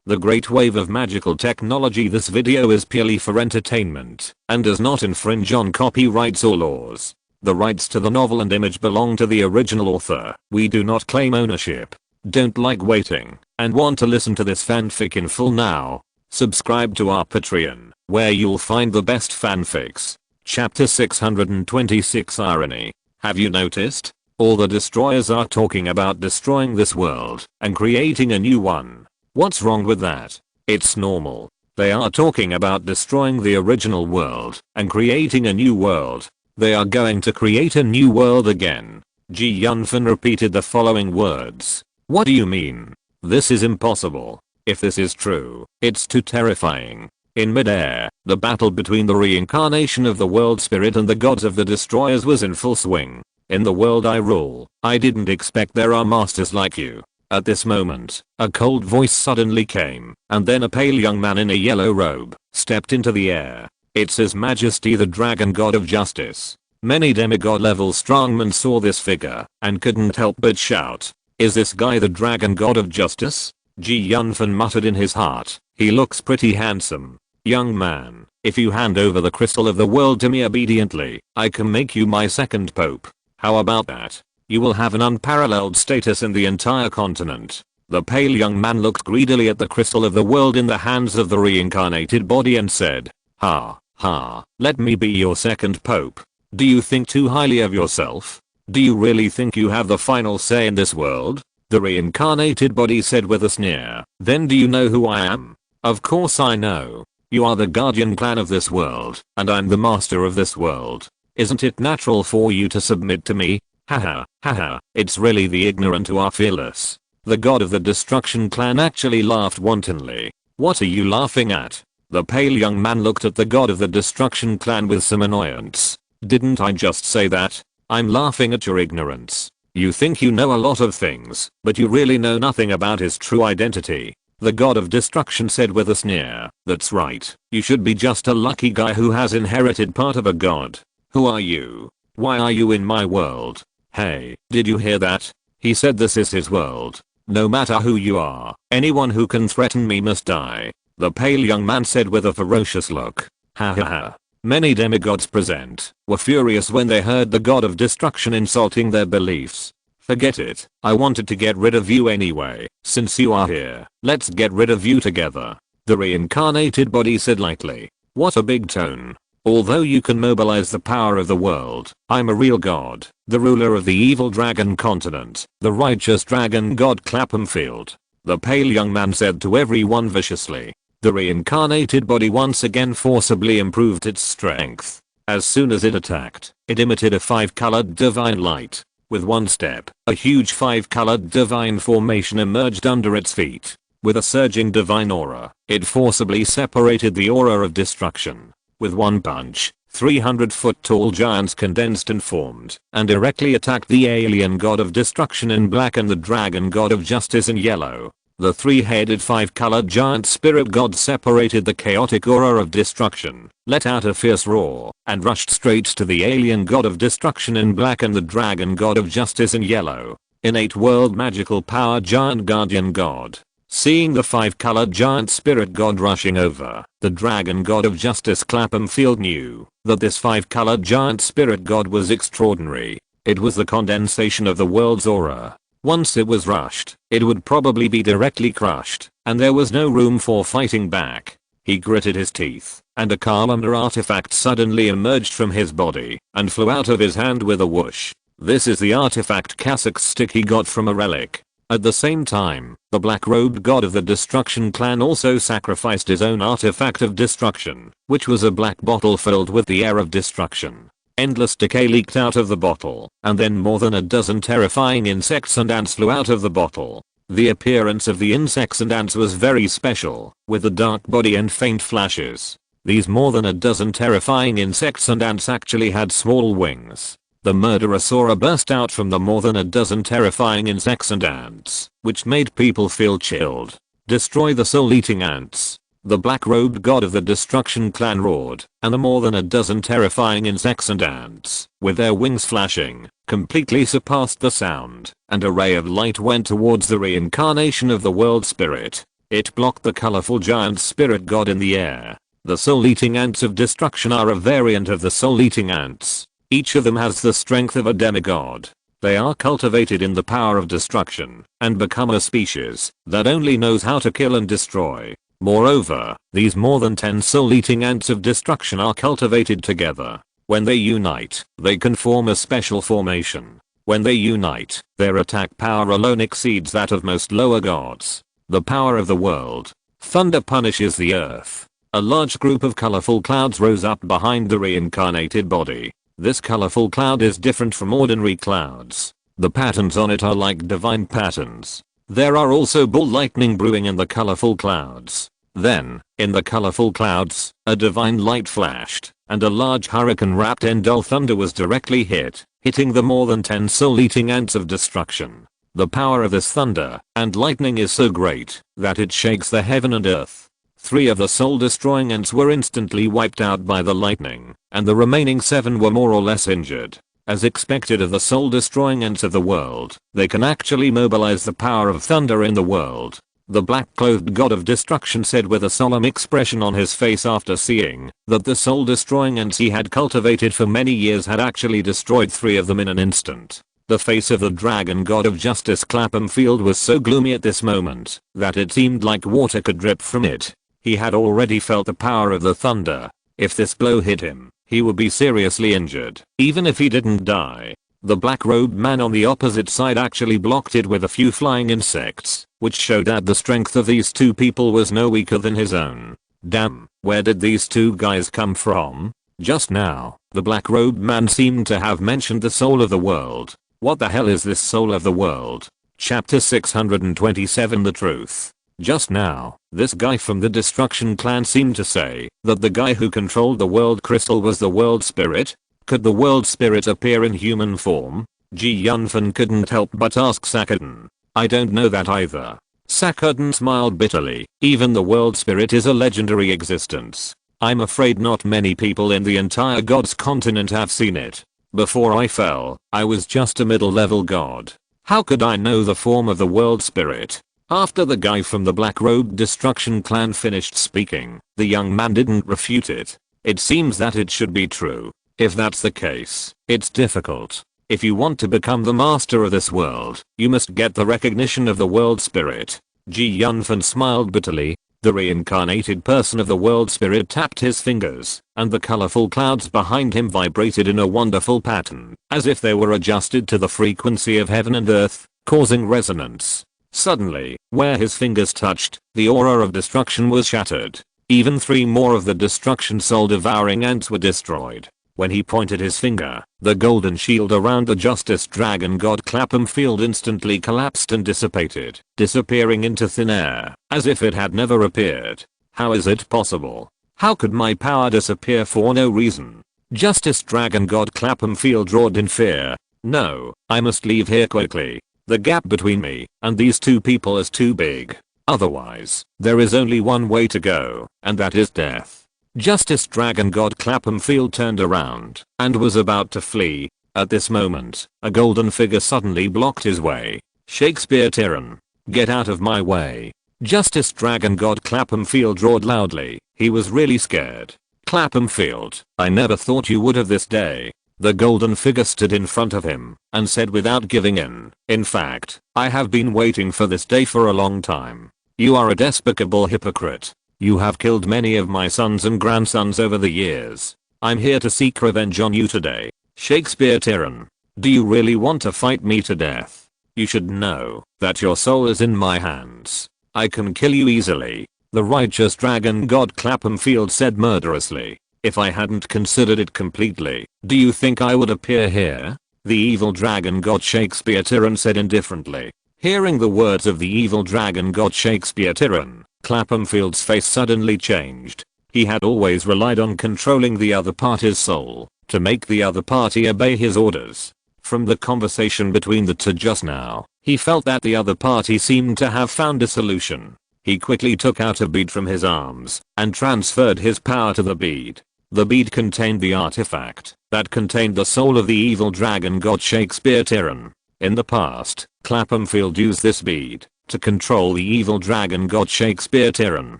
The great wave of magical technology. This video is purely for entertainment and does not infringe on copyrights or laws. The rights to the novel and image belong to the original author. We do not claim ownership. Don't like waiting and want to listen to this fanfic in full now? Subscribe to our Patreon, where you'll find the best fanfics. Chapter 626 Irony. Have you noticed? All the destroyers are talking about destroying this world and creating a new one. What's wrong with that? It's normal. They are talking about destroying the original world and creating a new world. They are going to create a new world again. Yunfan repeated the following words. What do you mean? This is impossible. If this is true, it's too terrifying. In midair, the battle between the reincarnation of the world spirit and the gods of the destroyers was in full swing. In the world I rule, I didn't expect there are masters like you. At this moment, a cold voice suddenly came, and then a pale young man in a yellow robe stepped into the air. It's His Majesty the Dragon God of Justice. Many demigod level strongmen saw this figure and couldn't help but shout, "Is this guy the Dragon God of Justice?" Yunfan muttered in his heart, "He looks pretty handsome. Young man, if you hand over the crystal of the world to me obediently, I can make you my second pope. How about that? You will have an unparalleled status in the entire continent." The pale young man looked greedily at the crystal of the world in the hands of the reincarnated body and said, "Ha, ha, let me be your second pope. Do you think too highly of yourself? Do you really think you have the final say in this world?" The reincarnated body said with a sneer. "Then do you know who I am?" "Of course I know. You are the guardian clan of this world, and I'm the master of this world. Isn't it natural for you to submit to me? Haha, haha, it's really the ignorant who are fearless." The god of the destruction clan actually laughed wantonly. "What are you laughing at?" The pale young man looked at the god of the destruction clan with some annoyance. "Didn't I just say that? I'm laughing at your ignorance. You think you know a lot of things, but you really know nothing about his true identity." The god of destruction said with a sneer. "That's right, you should be just a lucky guy who has inherited part of a god. Who are you? Why are you in my world? Hey, did you hear that? He said this is his world. No matter who you are, anyone who can threaten me must die." The pale young man said with a ferocious look. Ha ha ha. Many demigods present were furious when they heard the god of destruction insulting their beliefs. "Forget it, I wanted to get rid of you anyway. Since you are here, let's get rid of you together," the reincarnated body said lightly. "What a big tone. Although you can mobilize the power of the world, I'm a real god, the ruler of the evil dragon continent, the righteous dragon god Claphamfield," the pale young man said to everyone viciously. The reincarnated body once again forcibly improved its strength. As soon as it attacked, it emitted a 5-colored divine light. With one step, a huge 5-colored divine formation emerged under its feet. With a surging divine aura, it forcibly separated the aura of destruction. With one punch, 300-foot-tall giants condensed and formed, and directly attacked the alien god of destruction in black and the dragon god of justice in yellow. The 3-headed 5-colored giant spirit god separated the chaotic aura of destruction, let out a fierce roar, and rushed straight to the alien god of destruction in black and the dragon god of justice in yellow. Innate world magical power giant guardian god. Seeing the 5-colored giant spirit god rushing over, the dragon god of justice Claphamfield knew that this 5-colored giant spirit god was extraordinary. It was the condensation of the world's aura. Once it was rushed, it would probably be directly crushed, and there was no room for fighting back. He gritted his teeth, and a calendar artifact suddenly emerged from his body and flew out of his hand with a whoosh. This is the artifact Kasach's stick he got from a relic. At the same time, the black-robed god of the destruction clan also sacrificed his own artifact of destruction, which was a black bottle filled with the air of destruction. Endless decay leaked out of the bottle, and then more than a dozen terrifying insects and ants flew out of the bottle. The appearance of the insects and ants was very special, with a dark body and faint flashes. These more than a dozen terrifying insects and ants actually had small wings. The murderous aura burst out from the more than a dozen terrifying insects and ants, which made people feel chilled. "Destroy the soul-eating ants." The black-robed god of the destruction clan roared, and the more than a dozen terrifying insects and ants, with their wings flashing, completely surpassed the sound, and a ray of light went towards the reincarnation of the world spirit. It blocked the colorful giant spirit god in the air. The soul-eating ants of destruction are a variant of the soul-eating ants. Each of them has the strength of a demigod. They are cultivated in the power of destruction and become a species that only knows how to kill and destroy. Moreover, these more than 10 soul-eating ants of destruction are cultivated together. When they unite, they can form a special formation. When they unite, their attack power alone exceeds that of most lower gods. The power of the world. Thunder punishes the earth. A large group of colorful clouds rose up behind the reincarnated body. This colorful cloud is different from ordinary clouds. The patterns on it are like divine patterns. There are also bull lightning brewing in the colorful clouds. Then, in the colorful clouds, a divine light flashed, and a large hurricane-wrapped in dull thunder was directly hitting the more than 10 soul-eating ants of destruction. The power of this thunder and lightning is so great that it shakes the heaven and earth. 3 of the soul-destroying ants were instantly wiped out by the lightning, and the remaining 7 were more or less injured. As expected of the soul-destroying ants of the world, they can actually mobilize the power of thunder in the world. The black-clothed god of destruction said with a solemn expression on his face after seeing that the soul-destroying ants he had cultivated for many years had actually destroyed 3 of them in an instant. The face of the dragon god of justice Claphamfield was so gloomy at this moment that it seemed like water could drip from it. He had already felt the power of the thunder. If this blow hit him, he would be seriously injured, even if he didn't die. The black-robed man on the opposite side actually blocked it with a few flying insects, which showed that the strength of these 2 people was no weaker than his own. Damn, where did these 2 guys come from? Just now, the black-robed man seemed to have mentioned the soul of the world. What the hell is this soul of the world? Chapter 627 The Truth. Just now, this guy from the Destruction clan seemed to say that the guy who controlled the world crystal was the world spirit. Could the world spirit appear in human form? Yunfan couldn't help but ask Sakharden. I don't know that either. Sakharden smiled bitterly. Even the world spirit is a legendary existence. I'm afraid not many people in the entire God's continent have seen it. Before I fell, I was just a middle-level god. How could I know the form of the world spirit? After the guy from the black-robed destruction clan finished speaking, the young man didn't refute it. It seems that it should be true. If that's the case, it's difficult. If you want to become the master of this world, you must get the recognition of the world spirit. Yunfan smiled bitterly. The reincarnated person of the world spirit tapped his fingers, and the colorful clouds behind him vibrated in a wonderful pattern, as if they were adjusted to the frequency of heaven and earth, causing resonance. Suddenly, where his fingers touched, the aura of destruction was shattered. Even 3 more of the destruction soul-devouring ants were destroyed. When he pointed his finger, the golden shield around the justice dragon god Claphamfield instantly collapsed and dissipated, disappearing into thin air, as if it had never appeared. How is it possible? How could my power disappear for no reason? Justice dragon god Claphamfield roared in fear. No, I must leave here quickly. The gap between me and these 2 people is too big. Otherwise, there is only one way to go, and that is death. Justice dragon god Claphamfield turned around and was about to flee. At this moment, a golden figure suddenly blocked his way. Shakespeare Tyrann. Get out of my way. Justice dragon god Claphamfield roared loudly. He was really scared. Claphamfield, I never thought you would have this day. The golden figure stood in front of him and said without giving in fact, I have been waiting for this day for a long time. You are a despicable hypocrite. You have killed many of my sons and grandsons over the years. I'm here to seek revenge on you today. Shakespeare Tyrann. Do you really want to fight me to death? You should know that your soul is in my hands. I can kill you easily. The righteous dragon god Claphamfield said murderously. If I hadn't considered it completely, do you think I would appear here? The evil dragon god Shakespeare Tyrann said indifferently. Hearing the words of the evil dragon god Shakespeare Tyrann, Claphamfield's face suddenly changed. He had always relied on controlling the other party's soul to make the other party obey his orders. From the conversation between the 2 just now, he felt that the other party seemed to have found a solution. He quickly took out a bead from his arms and transferred his power to the bead. The bead contained the artifact that contained the soul of the evil dragon god Shakespeare Tyrann. In the past, Claphamfield used this bead to control the evil dragon god Shakespeare Tyrann.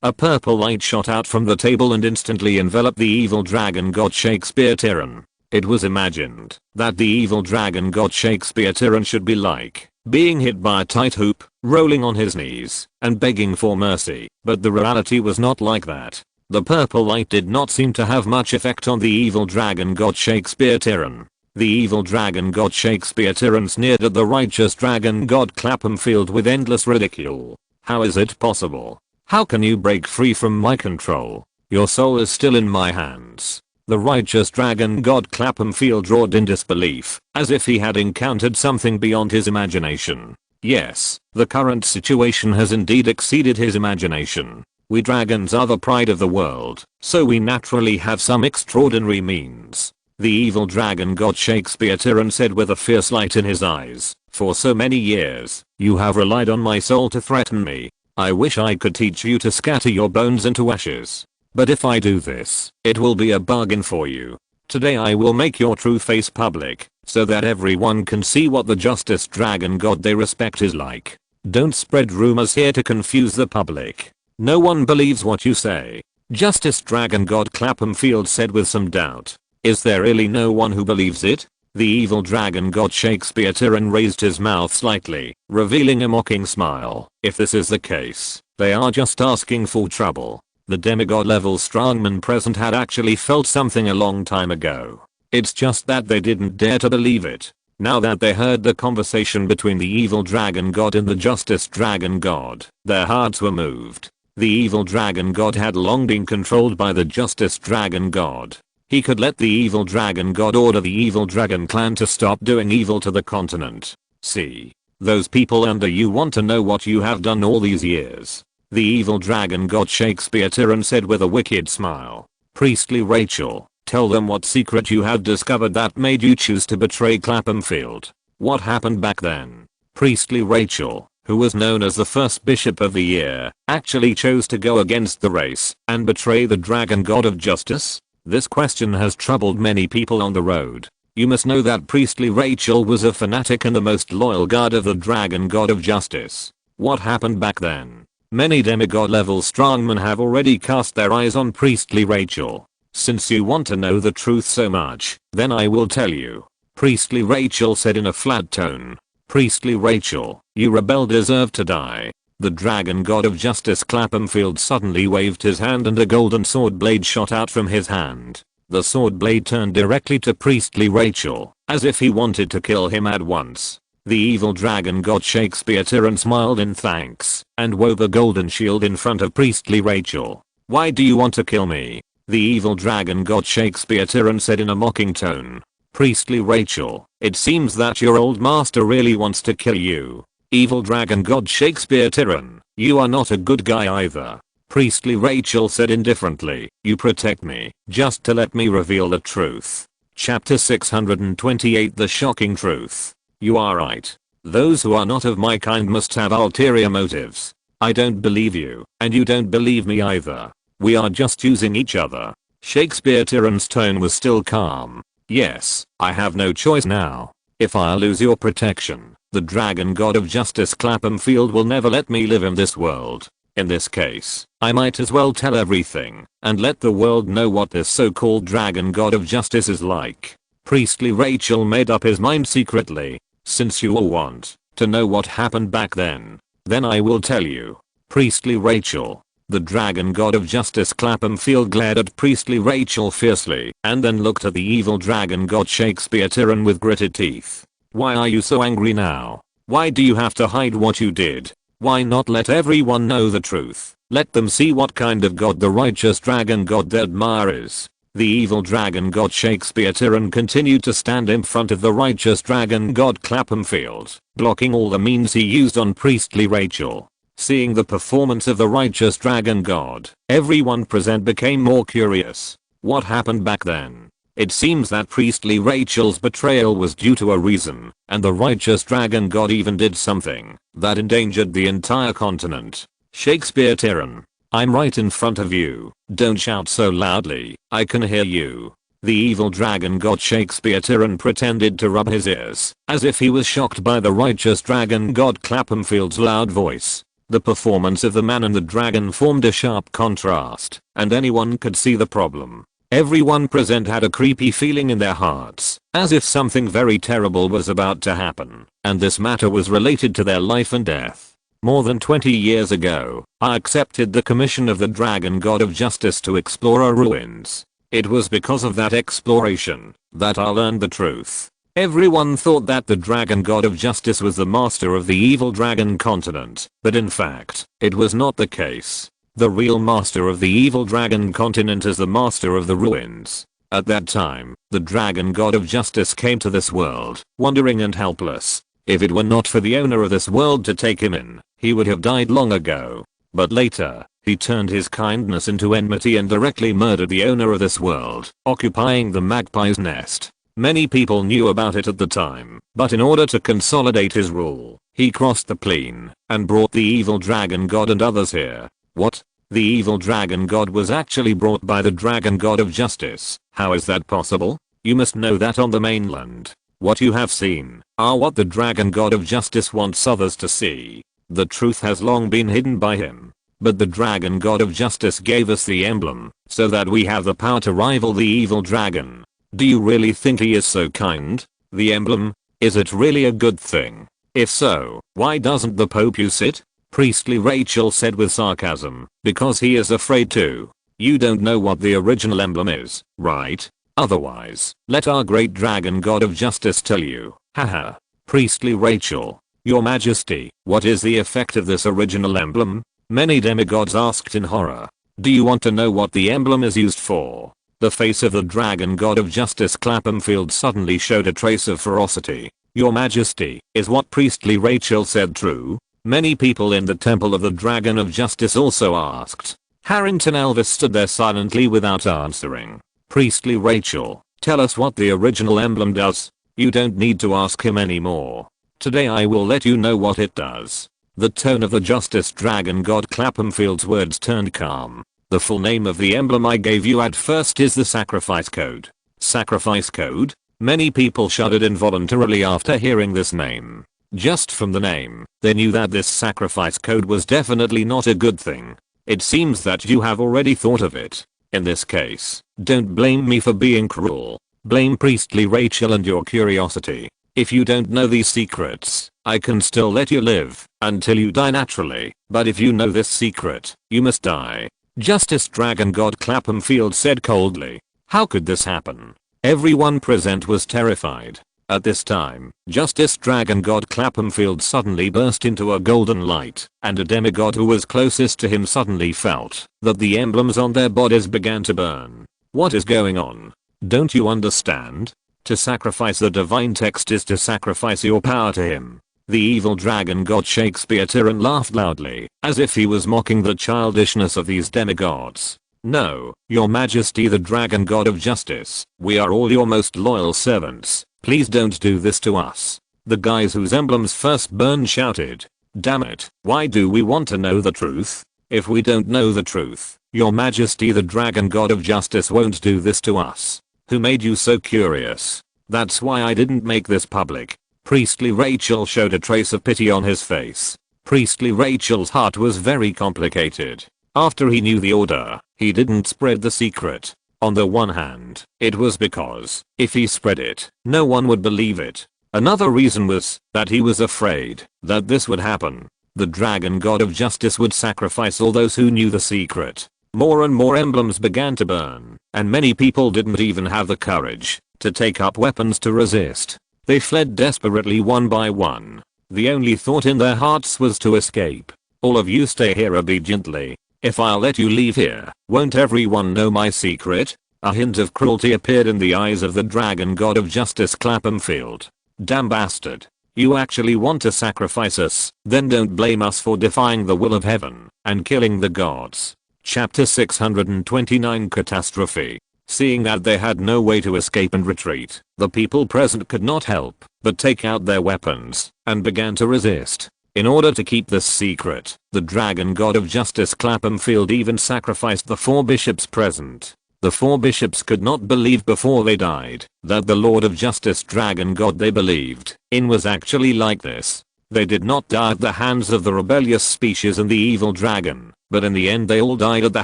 A purple light shot out from the table and instantly enveloped the evil dragon god Shakespeare Tyrann. It was imagined that the evil dragon god Shakespeare Tyrann should be like being hit by a tight hoop, rolling on his knees, and begging for mercy, but the reality was not like that. The purple light did not seem to have much effect on the evil dragon god Shakespeare Tyrann. The evil dragon god Shakespeare Tyrann sneered at the righteous dragon god Claphamfield with endless ridicule. How is it possible? How can you break free from my control? Your soul is still in my hands. The righteous dragon god Claphamfield roared in disbelief, as if he had encountered something beyond his imagination. Yes, the current situation has indeed exceeded his imagination. We dragons are the pride of the world, so we naturally have some extraordinary means. The evil dragon god Shakespeare Tyrann said with a fierce light in his eyes, for so many years, you have relied on my soul to threaten me. I wish I could teach you to scatter your bones into ashes. But if I do this, it will be a bargain for you. Today I will make your true face public, so that everyone can see what the justice dragon god they respect is like. Don't spread rumors here to confuse the public. No one believes what you say. Justice dragon god Claphamfield said with some doubt. Is there really no one who believes it? The evil dragon god Shakespeare Tyrann raised his mouth slightly, revealing a mocking smile. If this is the case, they are just asking for trouble. The demigod level strongman present had actually felt something a long time ago. It's just that they didn't dare to believe it. Now that they heard the conversation between the evil dragon god and the justice dragon god, their hearts were moved. The evil dragon god had long been controlled by the justice dragon god. He could let the evil dragon god order the evil dragon clan to stop doing evil to the continent. See, those people under you want to know what you have done all these years. The evil dragon god Shakespeare Tyrann said with a wicked smile. Priestly Rachel, tell them what secret you have discovered that made you choose to betray Claphamfield. What happened back then? Priestly Rachel, who was known as the first bishop of the year, actually chose to go against the race and betray the dragon god of justice? This question has troubled many people on the road. You must know that Priestly Rachel was a fanatic and the most loyal guard of the dragon god of justice. What happened back then? Many demigod level strongmen have already cast their eyes on Priestly Rachel. Since you want to know the truth so much, then I will tell you. Priestly Rachel said in a flat tone. Priestly Rachel, you rebel deserve to die. The dragon god of justice Claphamfield suddenly waved his hand and a golden sword blade shot out from his hand. The sword blade turned directly to Priestly Rachel, as if he wanted to kill him at once. The evil dragon god Shakespeare Tyrann smiled in thanks, and wove a golden shield in front of Priestly Rachel. Why do you want to kill me? The evil dragon god Shakespeare Tyrann said in a mocking tone. Priestly Rachel, it seems that your old master really wants to kill you. Evil dragon god Shakespeare Tyrann, you are not a good guy either. Priestly Rachel said indifferently, you protect me, just to let me reveal the truth. Chapter 628 The Shocking Truth. You are right. Those who are not of my kind must have ulterior motives. I don't believe you, and you don't believe me either. We are just using each other. Shakespeare Tyrann's tone was still calm. Yes, I have no choice now. If I lose your protection, the dragon god of justice Claphamfield will never let me live in this world. In this case, I might as well tell everything, and let the world know what this so-called dragon god of justice is like. Priestly Rachel made up his mind secretly. Since you all want to know what happened back then I will tell you. Priestly Rachel. The dragon god of justice Claphamfield glared at Priestly Rachel fiercely and then looked at the evil dragon god Shakespeare Tyrann with gritted teeth. Why are you so angry now? Why do you have to hide what you did? Why not let everyone know the truth? Let them see what kind of god the righteous dragon god they admire is. The evil dragon god Shakespeare Tyrann continued to stand in front of the righteous dragon god Claphamfield, blocking all the means he used on Priestly Rachel. Seeing the performance of the righteous dragon god, everyone present became more curious. What happened back then? It seems that Priestly Rachel's betrayal was due to a reason, and the righteous dragon god even did something that endangered the entire continent. Shakespeare Tyrann. I'm right in front of you. Don't shout so loudly, I can hear you. The evil dragon god Shakespeare Tyran pretended to rub his ears, as if he was shocked by the righteous dragon god Claphamfield's loud voice. The performance of the man and the dragon formed a sharp contrast, and anyone could see the problem. Everyone present had a creepy feeling in their hearts, as if something very terrible was about to happen, and this matter was related to their life and death. More than 20 years ago, I accepted the commission of the dragon god of justice to explore our ruins. It was because of that exploration that I learned the truth. Everyone thought that the dragon god of justice was the master of the evil dragon continent, but in fact, it was not the case. The real master of the evil dragon continent is the master of the ruins. At that time, the dragon god of justice came to this world, wandering and helpless. If it were not for the owner of this world to take him in, he would have died long ago. But later, he turned his kindness into enmity and directly murdered the owner of this world, occupying the magpie's nest. Many people knew about it at the time, but in order to consolidate his rule, he crossed the plane and brought the evil dragon god and others here. What? The evil dragon god was actually brought by the dragon god of justice. How is that possible? You must know that on the mainland, what you have seen are what the dragon god of justice wants others to see. The truth has long been hidden by him. But the dragon god of justice gave us the emblem, so that we have the power to rival the evil dragon. Do you really think he is so kind? The emblem? Is it really a good thing? If so, why doesn't the Pope use it? Priestly Rachel said with sarcasm, because he is afraid to. You don't know what the original emblem is, right? Otherwise, let our great dragon god of justice tell you. Haha. Priestly Rachel. Your Majesty, what is the effect of this original emblem? Many demigods asked in horror. Do you want to know what the emblem is used for? The face of the dragon god of justice Claphamfield suddenly showed a trace of ferocity. Your Majesty, is what Priestly Rachel said true? Many people in the temple of the dragon of justice also asked. Harrington Elvis stood there silently without answering. Priestly Rachel, tell us what the original emblem does. You don't need to ask him anymore. Today I will let you know what it does. The tone of the justice dragon god Claphamfield's words turned calm. The full name of the emblem I gave you at first is the sacrifice code. Sacrifice code? Many people shuddered involuntarily after hearing this name. Just from the name, they knew that this sacrifice code was definitely not a good thing. It seems that you have already thought of it. In this case, don't blame me for being cruel. Blame Priestly Rachel and your curiosity. If you don't know these secrets, I can still let you live until you die naturally, but if you know this secret, you must die. Justice Dragon God Claphamfield said coldly. How could this happen? Everyone present was terrified. At this time, Justice Dragon God Claphamfield suddenly burst into a golden light, and a demigod who was closest to him suddenly felt that the emblems on their bodies began to burn. What is going on? Don't you understand? To sacrifice the divine text is to sacrifice your power to him. The evil dragon god Shakespeare Tyran laughed loudly, as if he was mocking the childishness of these demigods. No, your majesty the dragon god of justice, we are all your most loyal servants. Please don't do this to us. The guys whose emblems first burned shouted. Damn it, why do we want to know the truth? If we don't know the truth, your majesty the dragon god of justice won't do this to us. Who made you so curious? That's why I didn't make this public. Priestly Rachel showed a trace of pity on his face. Priestly Rachel's heart was very complicated. After he knew the order, he didn't spread the secret. On the one hand, it was because, if he spread it, no one would believe it. Another reason was that he was afraid that this would happen. The dragon god of justice would sacrifice all those who knew the secret. More and more emblems began to burn, and many people didn't even have the courage to take up weapons to resist. They fled desperately one by one. The only thought in their hearts was to escape. All of you stay here obediently. If I'll let you leave here, won't everyone know my secret? A hint of cruelty appeared in the eyes of the dragon god of justice Claphamfield. Damn bastard. You actually want to sacrifice us? Then don't blame us for defying the will of heaven and killing the gods. Chapter 629 Catastrophe. Seeing that they had no way to escape and retreat, the people present could not help but take out their weapons and began to resist. In order to keep this secret, the dragon god of justice Claphamfield even sacrificed the 4 bishops present. The four bishops could not believe before they died that the Lord of Justice dragon god they believed in was actually like this. They did not die at the hands of the rebellious species and the evil dragon, but in the end they all died at the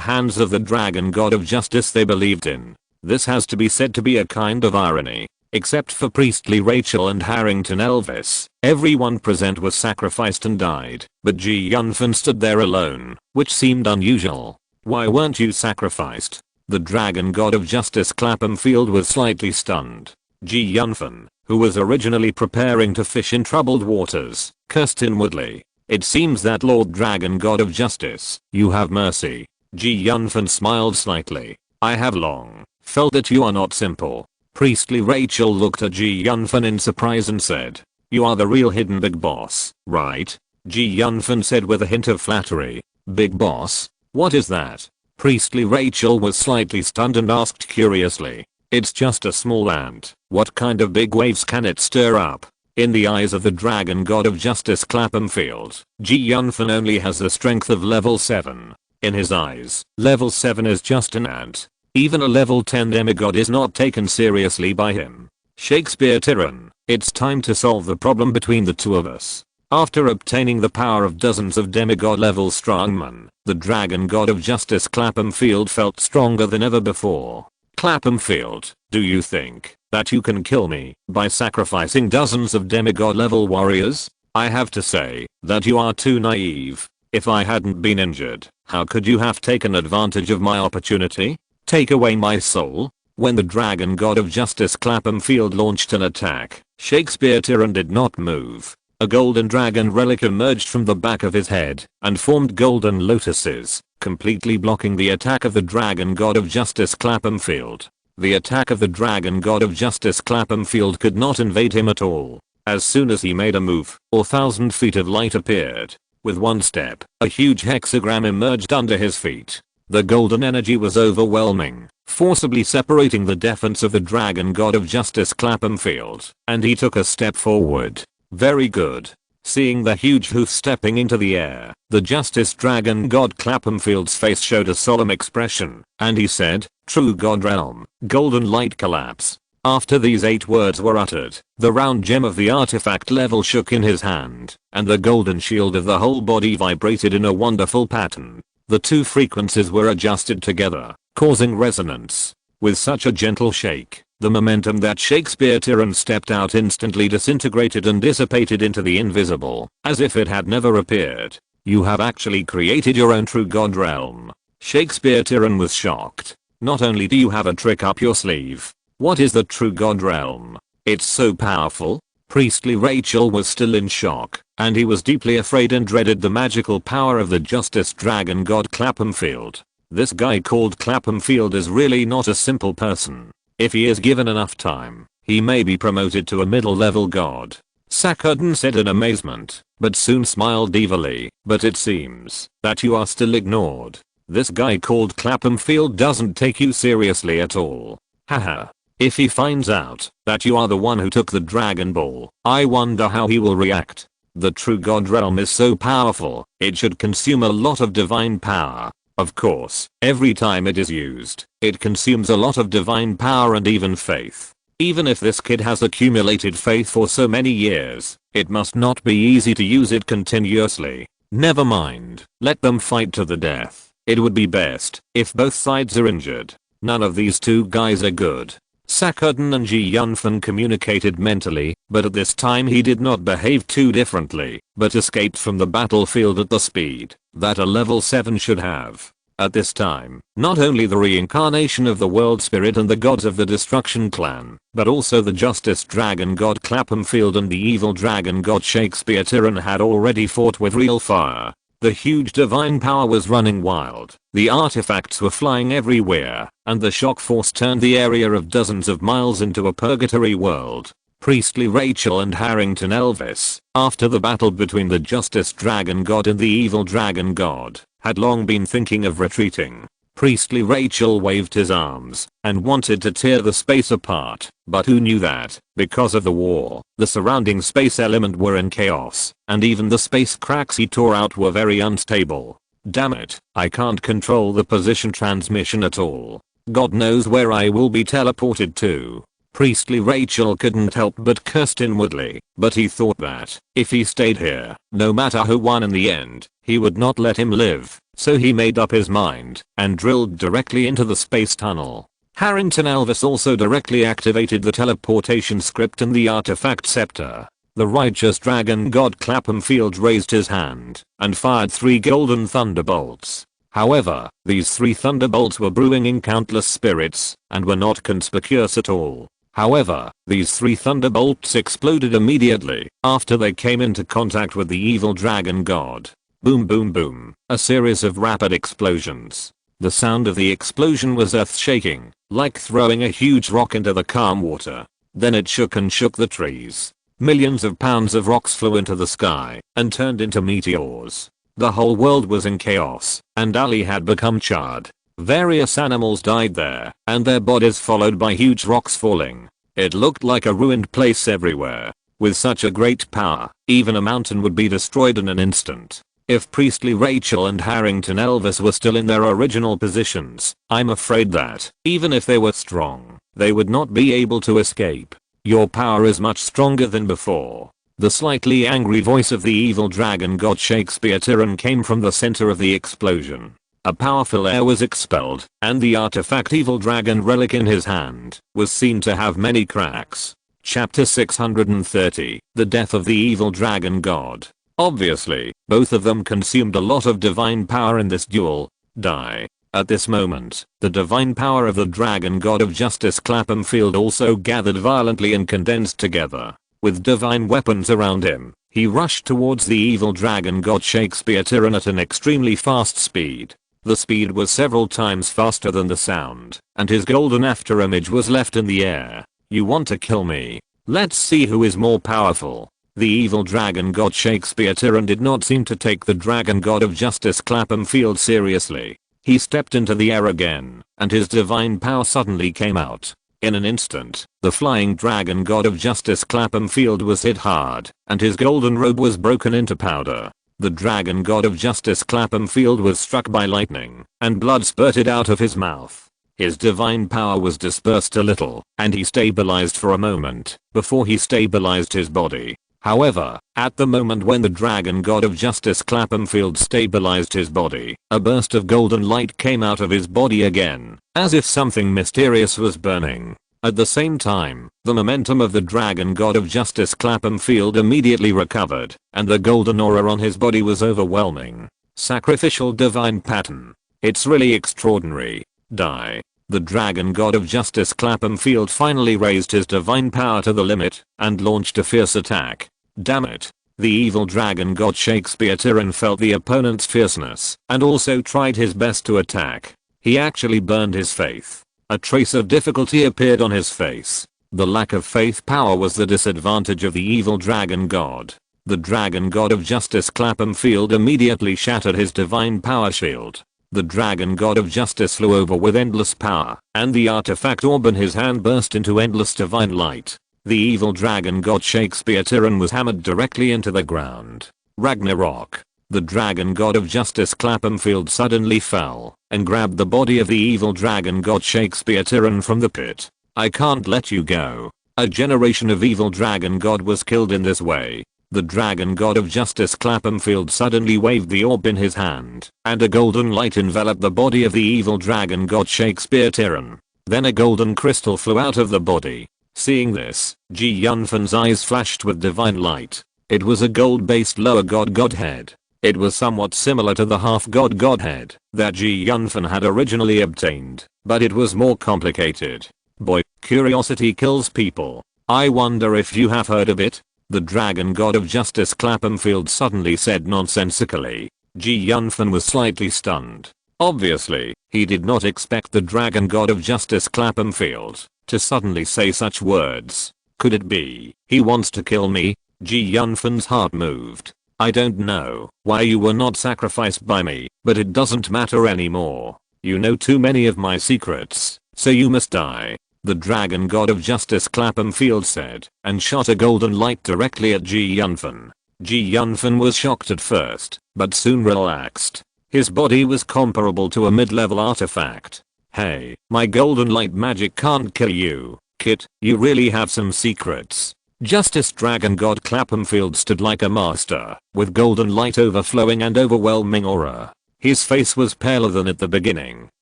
hands of the dragon god of justice they believed in. This has to be said to be a kind of irony. Except for priestly Rachel and Harrington Elvis, everyone present was sacrificed and died, but Yunfan stood there alone, which seemed unusual. Why weren't you sacrificed? The dragon god of justice Claphamfield was slightly stunned. Yunfan, who was originally preparing to fish in troubled waters, cursed inwardly. It seems that Lord Dragon God of Justice, you have mercy. Yunfan smiled slightly. I have long felt that you are not simple. Priestly Rachel looked at Yunfan in surprise and said, you are the real hidden big boss, right? Yunfan said with a hint of flattery. Big boss? What is that? Priestly Rachel was slightly stunned and asked curiously. It's just a small ant. What kind of big waves can it stir up? In the eyes of the dragon god of justice Claphamfield, Yunfan only has the strength of level 7. In his eyes, level 7 is just an ant. Even a level 10 demigod is not taken seriously by him. Shakespeare Tyran, it's time to solve the problem between the two of us. After obtaining the power of dozens of demigod level strongmen, the dragon god of justice Claphamfield felt stronger than ever before. Claphamfield, do you think that you can kill me by sacrificing dozens of demigod level warriors? I have to say that you are too naive. If I hadn't been injured, how could you have taken advantage of my opportunity? Take away my soul? When the dragon god of justice Claphamfield launched an attack, Shakespeare Tyran did not move. A golden dragon relic emerged from the back of his head and formed golden lotuses, completely blocking the attack of the dragon god of justice Claphamfield. The attack of the dragon god of justice Claphamfield could not invade him at all. As soon as he made a move, 1,000 feet of light appeared. With one step, a huge hexagram emerged under his feet. The golden energy was overwhelming, forcibly separating the defense of the dragon god of justice Claphamfield, and he took a step forward. Very good. Seeing the huge hoof stepping into the air, the justice dragon god Claphamfield's face showed a solemn expression, and he said, True God Realm, golden light collapse. After these 8 words were uttered, the round gem of the artifact level shook in his hand, and the golden shield of the whole body vibrated in a wonderful pattern. The two frequencies were adjusted together, causing resonance. With such a gentle shake, the momentum that Shakespeare Tyran stepped out instantly disintegrated and dissipated into the invisible, as if it had never appeared. You have actually created your own true god realm. Shakespeare Tyran was shocked. Not only do you have a trick up your sleeve, what is the true god realm? It's so powerful. Priestly Rachel was still in shock, and he was deeply afraid and dreaded the magical power of the justice dragon god Claphamfield. This guy called Claphamfield is really not a simple person. If he is given enough time, he may be promoted to a middle level god. Sakhardan said in amazement, but soon smiled evilly. But it seems that you are still ignored. This guy called Claphamfield doesn't take you seriously at all. Haha. If he finds out that you are the one who took the Dragon Ball, I wonder how he will react. The true god realm is so powerful, it should consume a lot of divine power. Of course, every time it is used, it consumes a lot of divine power and even faith. Even if this kid has accumulated faith for so many years, it must not be easy to use it continuously. Never mind, let them fight to the death. It would be best if both sides are injured. None of these two guys are good. Sakhardan and Yunfan communicated mentally, but at this time he did not behave too differently, but escaped from the battlefield at the speed that a level 7 should have. At this time, not only the reincarnation of the world spirit and the gods of the destruction clan, but also the justice dragon god Claphamfield and the evil dragon god Shakespeare Tyran had already fought with real fire. The huge divine power was running wild, the artifacts were flying everywhere, and the shock force turned the area of dozens of miles into a purgatory world. Priestly Rachel and Harrington Elvis, after the battle between the justice dragon god and the evil dragon god, had long been thinking of retreating. Priestly Rachel waved his arms and wanted to tear the space apart, but who knew that, because of the war, the surrounding space element were in chaos, and even the space cracks he tore out were very unstable. Damn it, I can't control the position transmission at all. God knows where I will be teleported to. Priestly Rachel couldn't help but cursed inwardly, but he thought that, if he stayed here, no matter who won in the end, he would not let him live, so he made up his mind, and drilled directly into the space tunnel. Harrington Elvis also directly activated the teleportation script in the artifact scepter. The righteous dragon god Claphamfield raised his hand, and fired 3 golden thunderbolts. However, these 3 thunderbolts were brewing in countless spirits, and were not conspicuous at all. However, these 3 thunderbolts exploded immediately after they came into contact with the evil dragon god. Boom boom boom, a series of rapid explosions. The sound of the explosion was earth-shaking, like throwing a huge rock into the calm water. Then it shook and shook the trees. Millions of pounds of rocks flew into the sky and turned into meteors. The whole world was in chaos, and Ali had become charred. Various animals died there, and their bodies followed by huge rocks falling. It looked like a ruined place everywhere. With such a great power, even a mountain would be destroyed in an instant. If Priestly Rachel and Harrington Elvis were still in their original positions, I'm afraid that, even if they were strong, they would not be able to escape. Your power is much stronger than before. The slightly angry voice of the evil dragon god Shakespeare Tyrann came from the center of the explosion. A powerful air was expelled, and the artifact evil dragon relic in his hand was seen to have many cracks. Chapter 630, The Death of the Evil Dragon God. Obviously, both of them consumed a lot of divine power in this duel. Die. At this moment, the divine power of the dragon god of justice Claphamfield also gathered violently and condensed together. With divine weapons around him, he rushed towards the evil dragon god Shakespeare Tyrann at an extremely fast speed. The speed was several times faster than the sound, and his golden afterimage was left in the air. You want to kill me? Let's see who is more powerful. The evil dragon god Shakespeare Tyrann did not seem to take the dragon god of justice Claphamfield seriously. He stepped into the air again, and his divine power suddenly came out. In an instant, the flying dragon god of justice Claphamfield was hit hard, and his golden robe was broken into powder. The dragon god of justice Claphamfield was struck by lightning, and blood spurted out of his mouth. His divine power was dispersed a little, and he stabilized for a moment, before he stabilized his body. However, at the moment when the dragon god of justice Claphamfield stabilized his body, a burst of golden light came out of his body again, as if something mysterious was burning. At the same time, the momentum of the dragon god of justice Claphamfield immediately recovered, and the golden aura on his body was overwhelming. Sacrificial divine pattern. It's really extraordinary. Die. The dragon god of justice Claphamfield finally raised his divine power to the limit, and launched a fierce attack. Damn it. The evil dragon god Shakespeare Tyrann felt the opponent's fierceness, and also tried his best to attack. He actually burned his faith. A trace of difficulty appeared on his face. The lack of faith power was the disadvantage of the evil dragon god. The dragon god of justice Claphamfield immediately shattered his divine power shield. The dragon god of justice flew over with endless power, and the artifact orb in his hand burst into endless divine light. The evil dragon god Shakespeare Tyrann was hammered directly into the ground. Ragnarok. The dragon god of justice Claphamfield suddenly fell, and grabbed the body of the evil dragon god Shakespeare Tyrann from the pit. I can't let you go. A generation of evil dragon god was killed in this way. The dragon god of justice Claphamfield suddenly waved the orb in his hand, and a golden light enveloped the body of the evil dragon god Shakespeare Tyrann. Then a golden crystal flew out of the body. Seeing this, Yunfan's eyes flashed with divine light. It was a gold-based lower god godhead. It was somewhat similar to the half-god godhead that Yunfan had originally obtained, but it was more complicated. Boy, curiosity kills people. I wonder if you have heard of it? The dragon god of justice Claphamfield suddenly said nonsensically. Yunfan was slightly stunned. Obviously, he did not expect the dragon god of justice Claphamfield to suddenly say such words. Could it be he wants to kill me? Yunfan's heart moved. I don't know why you were not sacrificed by me, but it doesn't matter anymore. You know too many of my secrets, so you must die. The dragon god of justice Claphamfield said, and shot a golden light directly at Yunfan. Yunfan was shocked at first, but soon relaxed. His body was comparable to a mid-level artifact. Hey, my golden light magic can't kill you, kid, you really have some secrets. Justice Dragon God Claphamfield stood like a master, with golden light overflowing and overwhelming aura. His face was paler than at the beginning,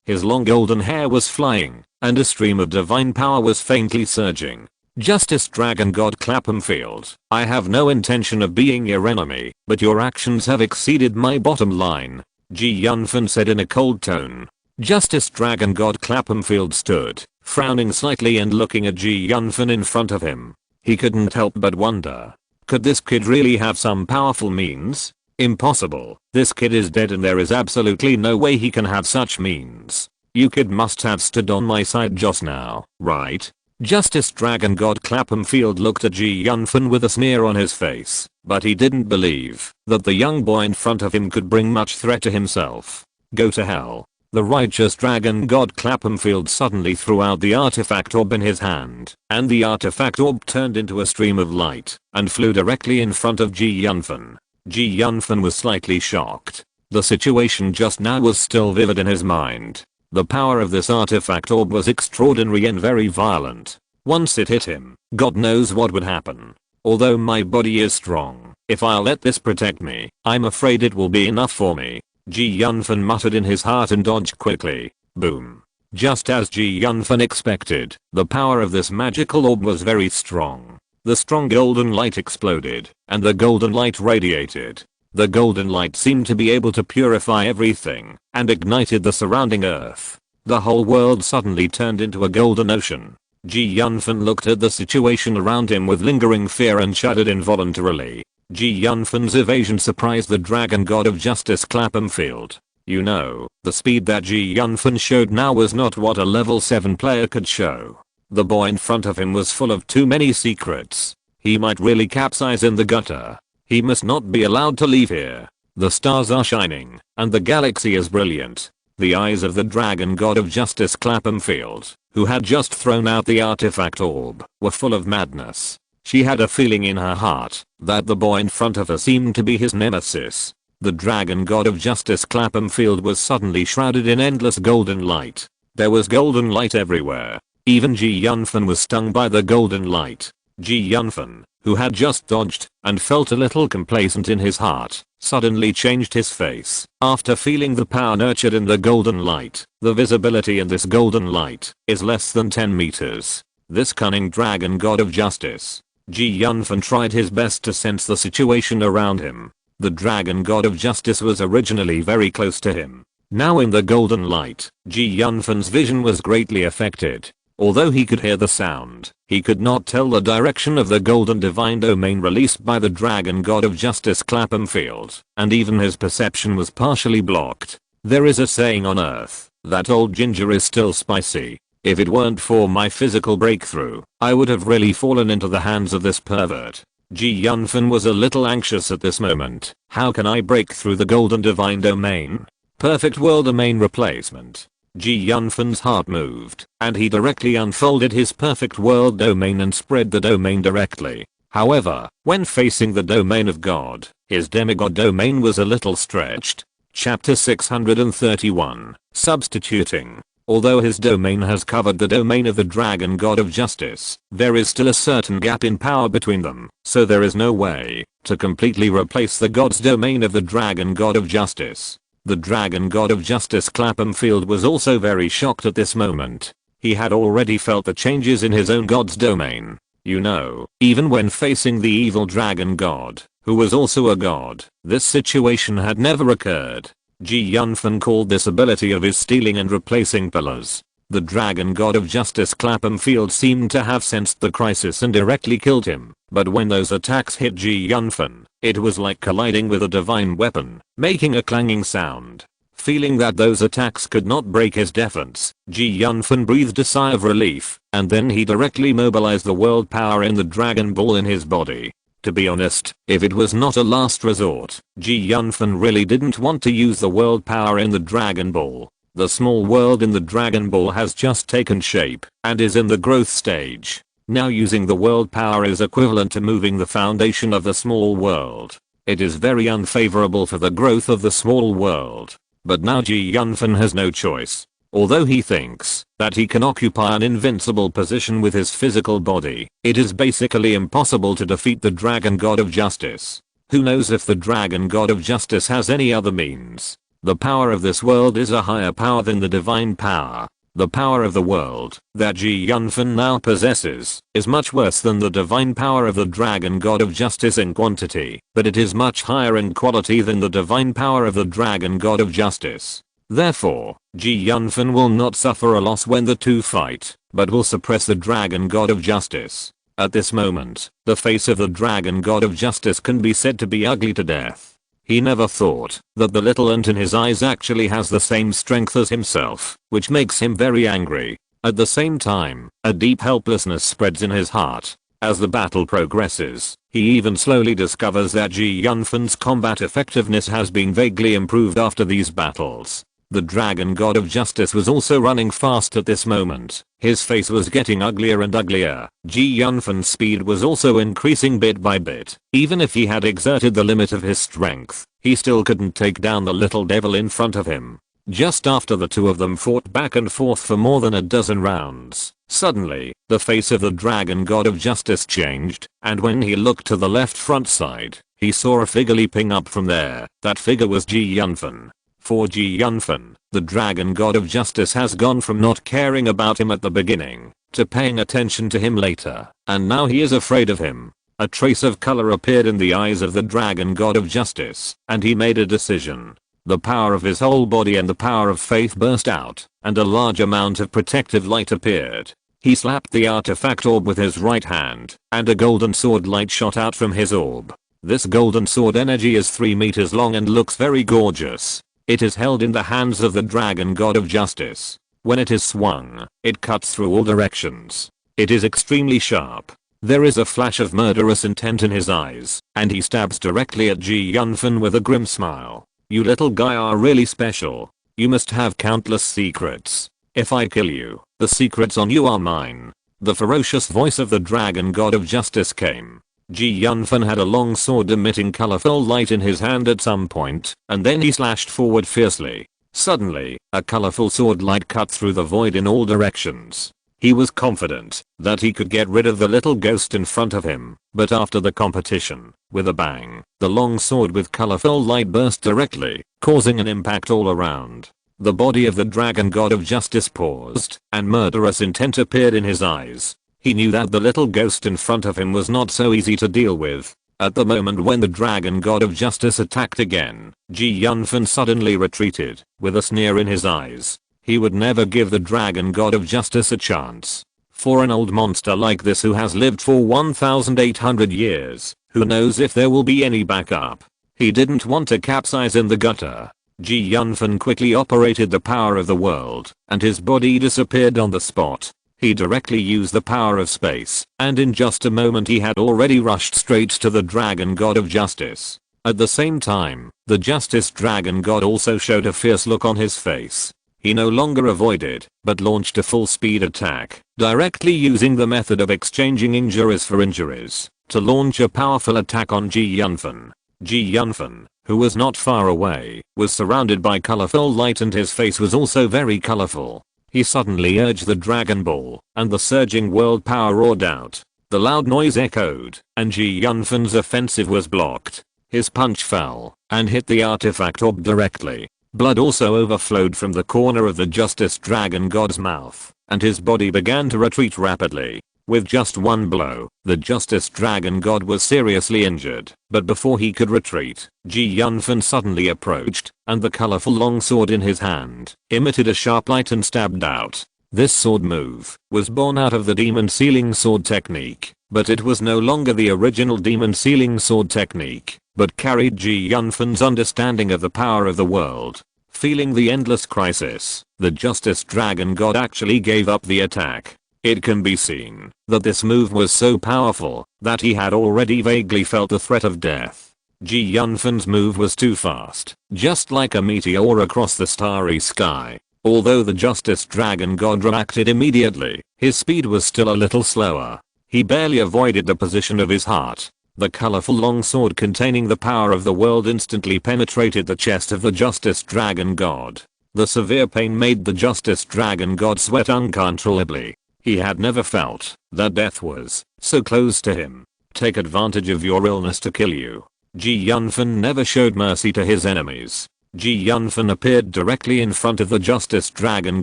his long golden hair was flying, and a stream of divine power was faintly surging. Justice Dragon God Claphamfield, I have no intention of being your enemy, but your actions have exceeded my bottom line, Yunfan said in a cold tone. Justice Dragon God Claphamfield stood, frowning slightly and looking at Yunfan in front of him. He couldn't help but wonder. Could this kid really have some powerful means? Impossible. This kid is dead and there is absolutely no way he can have such means. You kid must have stood on my side just now, right? Justice Dragon God Claphamfield looked at Yunfan with a sneer on his face, but he didn't believe that the young boy in front of him could bring much threat to himself. Go to hell. The righteous Dragon God Claphamfield suddenly threw out the artifact orb in his hand, and the artifact orb turned into a stream of light and flew directly in front of Yunfan. Yunfan was slightly shocked. The situation just now was still vivid in his mind. The power of this artifact orb was extraordinary and very violent. Once it hit him, God knows what would happen. Although my body is strong, if I let this protect me, I'm afraid it will be enough for me. Yunfan muttered in his heart and dodged quickly. Boom. Just as Yunfan expected, the power of this magical orb was very strong. The strong golden light exploded, and the golden light radiated. The golden light seemed to be able to purify everything, and ignited the surrounding earth. The whole world suddenly turned into a golden ocean. Yunfan looked at the situation around him with lingering fear and shuddered involuntarily. Yunfan's evasion surprised the Dragon God of Justice Claphamfield. You know, the speed that Yunfan showed now was not what a level 7 player could show. The boy in front of him was full of too many secrets. He might really capsize in the gutter. He must not be allowed to leave here. The stars are shining, and the galaxy is brilliant. The eyes of the Dragon God of Justice Claphamfield, who had just thrown out the artifact orb, were full of madness. She had a feeling in her heart that the boy in front of her seemed to be his nemesis. The Dragon God of Justice Claphamfield was suddenly shrouded in endless golden light. There was golden light everywhere. Even Yunfan was stung by the golden light. Yunfan, who had just dodged and felt a little complacent in his heart, suddenly changed his face after feeling the power nurtured in the golden light. The visibility in this golden light is less than 10 meters. This cunning Dragon God of Justice. Yunfan tried his best to sense the situation around him. The Dragon God of Justice was originally very close to him. Now in the golden light, Yunfan's vision was greatly affected. Although he could hear the sound, he could not tell the direction of the golden divine domain released by the Dragon God of Justice Claphamfield, and even his perception was partially blocked. There is a saying on Earth that old ginger is still spicy. If it weren't for my physical breakthrough, I would have really fallen into the hands of this pervert. Yunfan was a little anxious at this moment. How can I break through the golden divine domain? Perfect world domain replacement. Yunfan's heart moved, and he directly unfolded his perfect world domain and spread the domain directly. However, when facing the domain of God, his demigod domain was a little stretched. Chapter 631, Substituting. Although his domain has covered the domain of the Dragon God of Justice, there is still a certain gap in power between them, so there is no way to completely replace the God's domain of the Dragon God of Justice. The Dragon God of Justice Claphamfield was also very shocked at this moment. He had already felt the changes in his own God's domain. You know, even when facing the evil Dragon God, who was also a god, this situation had never occurred. Yunfan called this ability of his stealing and replacing pillars. The Dragon God of Justice Claphamfield seemed to have sensed the crisis and directly killed him, but when those attacks hit Yunfan, it was like colliding with a divine weapon, making a clanging sound. Feeling that those attacks could not break his defense, Yunfan breathed a sigh of relief, and then he directly mobilized the world power in the Dragon Ball in his body. To be honest, if it was not a last resort, Yunfan really didn't want to use the world power in the Dragon Ball. The small world in the Dragon Ball has just taken shape and is in the growth stage. Now using the world power is equivalent to moving the foundation of the small world. It is very unfavorable for the growth of the small world. But now Yunfan has no choice. Although he thinks that he can occupy an invincible position with his physical body, it is basically impossible to defeat the dragon god of justice. Who knows if the dragon god of justice has any other means? The power of this world is a higher power than the divine power. The power of the world that Yunfan now possesses is much worse than the divine power of the dragon god of justice in quantity, but it is much higher in quality than the divine power of the dragon god of justice. Therefore, Yunfan will not suffer a loss when the two fight, but will suppress the dragon god of justice. At this moment, the face of the dragon god of justice can be said to be ugly to death. He never thought that the little ant in his eyes actually has the same strength as himself, which makes him very angry. At the same time, a deep helplessness spreads in his heart. As the battle progresses, he even slowly discovers that Yunfan's combat effectiveness has been vaguely improved after these battles. The dragon god of justice was also running fast at this moment. His face was getting uglier and uglier. Yunfan's speed was also increasing bit by bit. Even if he had exerted the limit of his strength, he still couldn't take down the little devil in front of him. Just after the two of them fought back and forth for more than a dozen rounds, suddenly, the face of the dragon god of justice changed, and when he looked to the left front side, he saw a figure leaping up from there. That figure was Yunfan. For Yunfan, the dragon god of justice has gone from not caring about him at the beginning, to paying attention to him later, and now he is afraid of him. A trace of color appeared in the eyes of the dragon god of justice, and he made a decision. The power of his whole body and the power of faith burst out, and a large amount of protective light appeared. He slapped the artifact orb with his right hand, and a golden sword light shot out from his orb. This golden sword energy is 3 meters long and looks very gorgeous. It is held in the hands of the dragon god of justice. When it is swung, it cuts through all directions. It is extremely sharp. There is a flash of murderous intent in his eyes, and he stabs directly at Yunfan with a grim smile. You little guy are really special. You must have countless secrets. If I kill you, the secrets on you are mine. The ferocious voice of the dragon god of justice came. Yunfan had a long sword emitting colorful light in his hand at some point, and then he slashed forward fiercely. Suddenly, a colorful sword light cut through the void in all directions. He was confident that he could get rid of the little ghost in front of him, but after the competition, with a bang, the long sword with colorful light burst directly, causing an impact all around. The body of the dragon god of justice paused, and murderous intent appeared in his eyes. He knew that the little ghost in front of him was not so easy to deal with. At the moment when the dragon god of justice attacked again, Yunfan suddenly retreated, with a sneer in his eyes. He would never give the dragon god of justice a chance. For an old monster like this who has lived for 1,800 years, who knows if there will be any backup. He didn't want to capsize in the gutter. Yunfan quickly operated the power of the world, and his body disappeared on the spot. He directly used the power of space, and in just a moment he had already rushed straight to the dragon god of justice. At the same time, the justice dragon god also showed a fierce look on his face. He no longer avoided, but launched a full speed attack, directly using the method of exchanging injuries for injuries, to launch a powerful attack on Yunfan. Yunfan, who was not far away, was surrounded by colorful light and his face was also very colorful. He suddenly urged the Dragon Ball, and the surging world power roared out. The loud noise echoed, and Yunfan's offensive was blocked. His punch fell, and hit the artifact orb directly. Blood also overflowed from the corner of the Justice Dragon God's mouth, and his body began to retreat rapidly. With just one blow, the Justice Dragon God was seriously injured, but before he could retreat, Yunfan suddenly approached, and the colorful long sword in his hand emitted a sharp light and stabbed out. This sword move was born out of the Demon Sealing Sword technique, but it was no longer the original Demon Sealing Sword technique, but carried Yunfan's understanding of the power of the world. Feeling the endless crisis, the Justice Dragon God actually gave up the attack. It can be seen that this move was so powerful that he had already vaguely felt the threat of death. Yunfan's move was too fast, just like a meteor across the starry sky. Although the Justice Dragon God reacted immediately, his speed was still a little slower. He barely avoided the position of his heart. The colorful long sword containing the power of the world instantly penetrated the chest of the Justice Dragon God. The severe pain made the Justice Dragon God sweat uncontrollably. He had never felt that death was so close to him. Take advantage of your illness to kill you. Yunfan never showed mercy to his enemies. Yunfan appeared directly in front of the Justice Dragon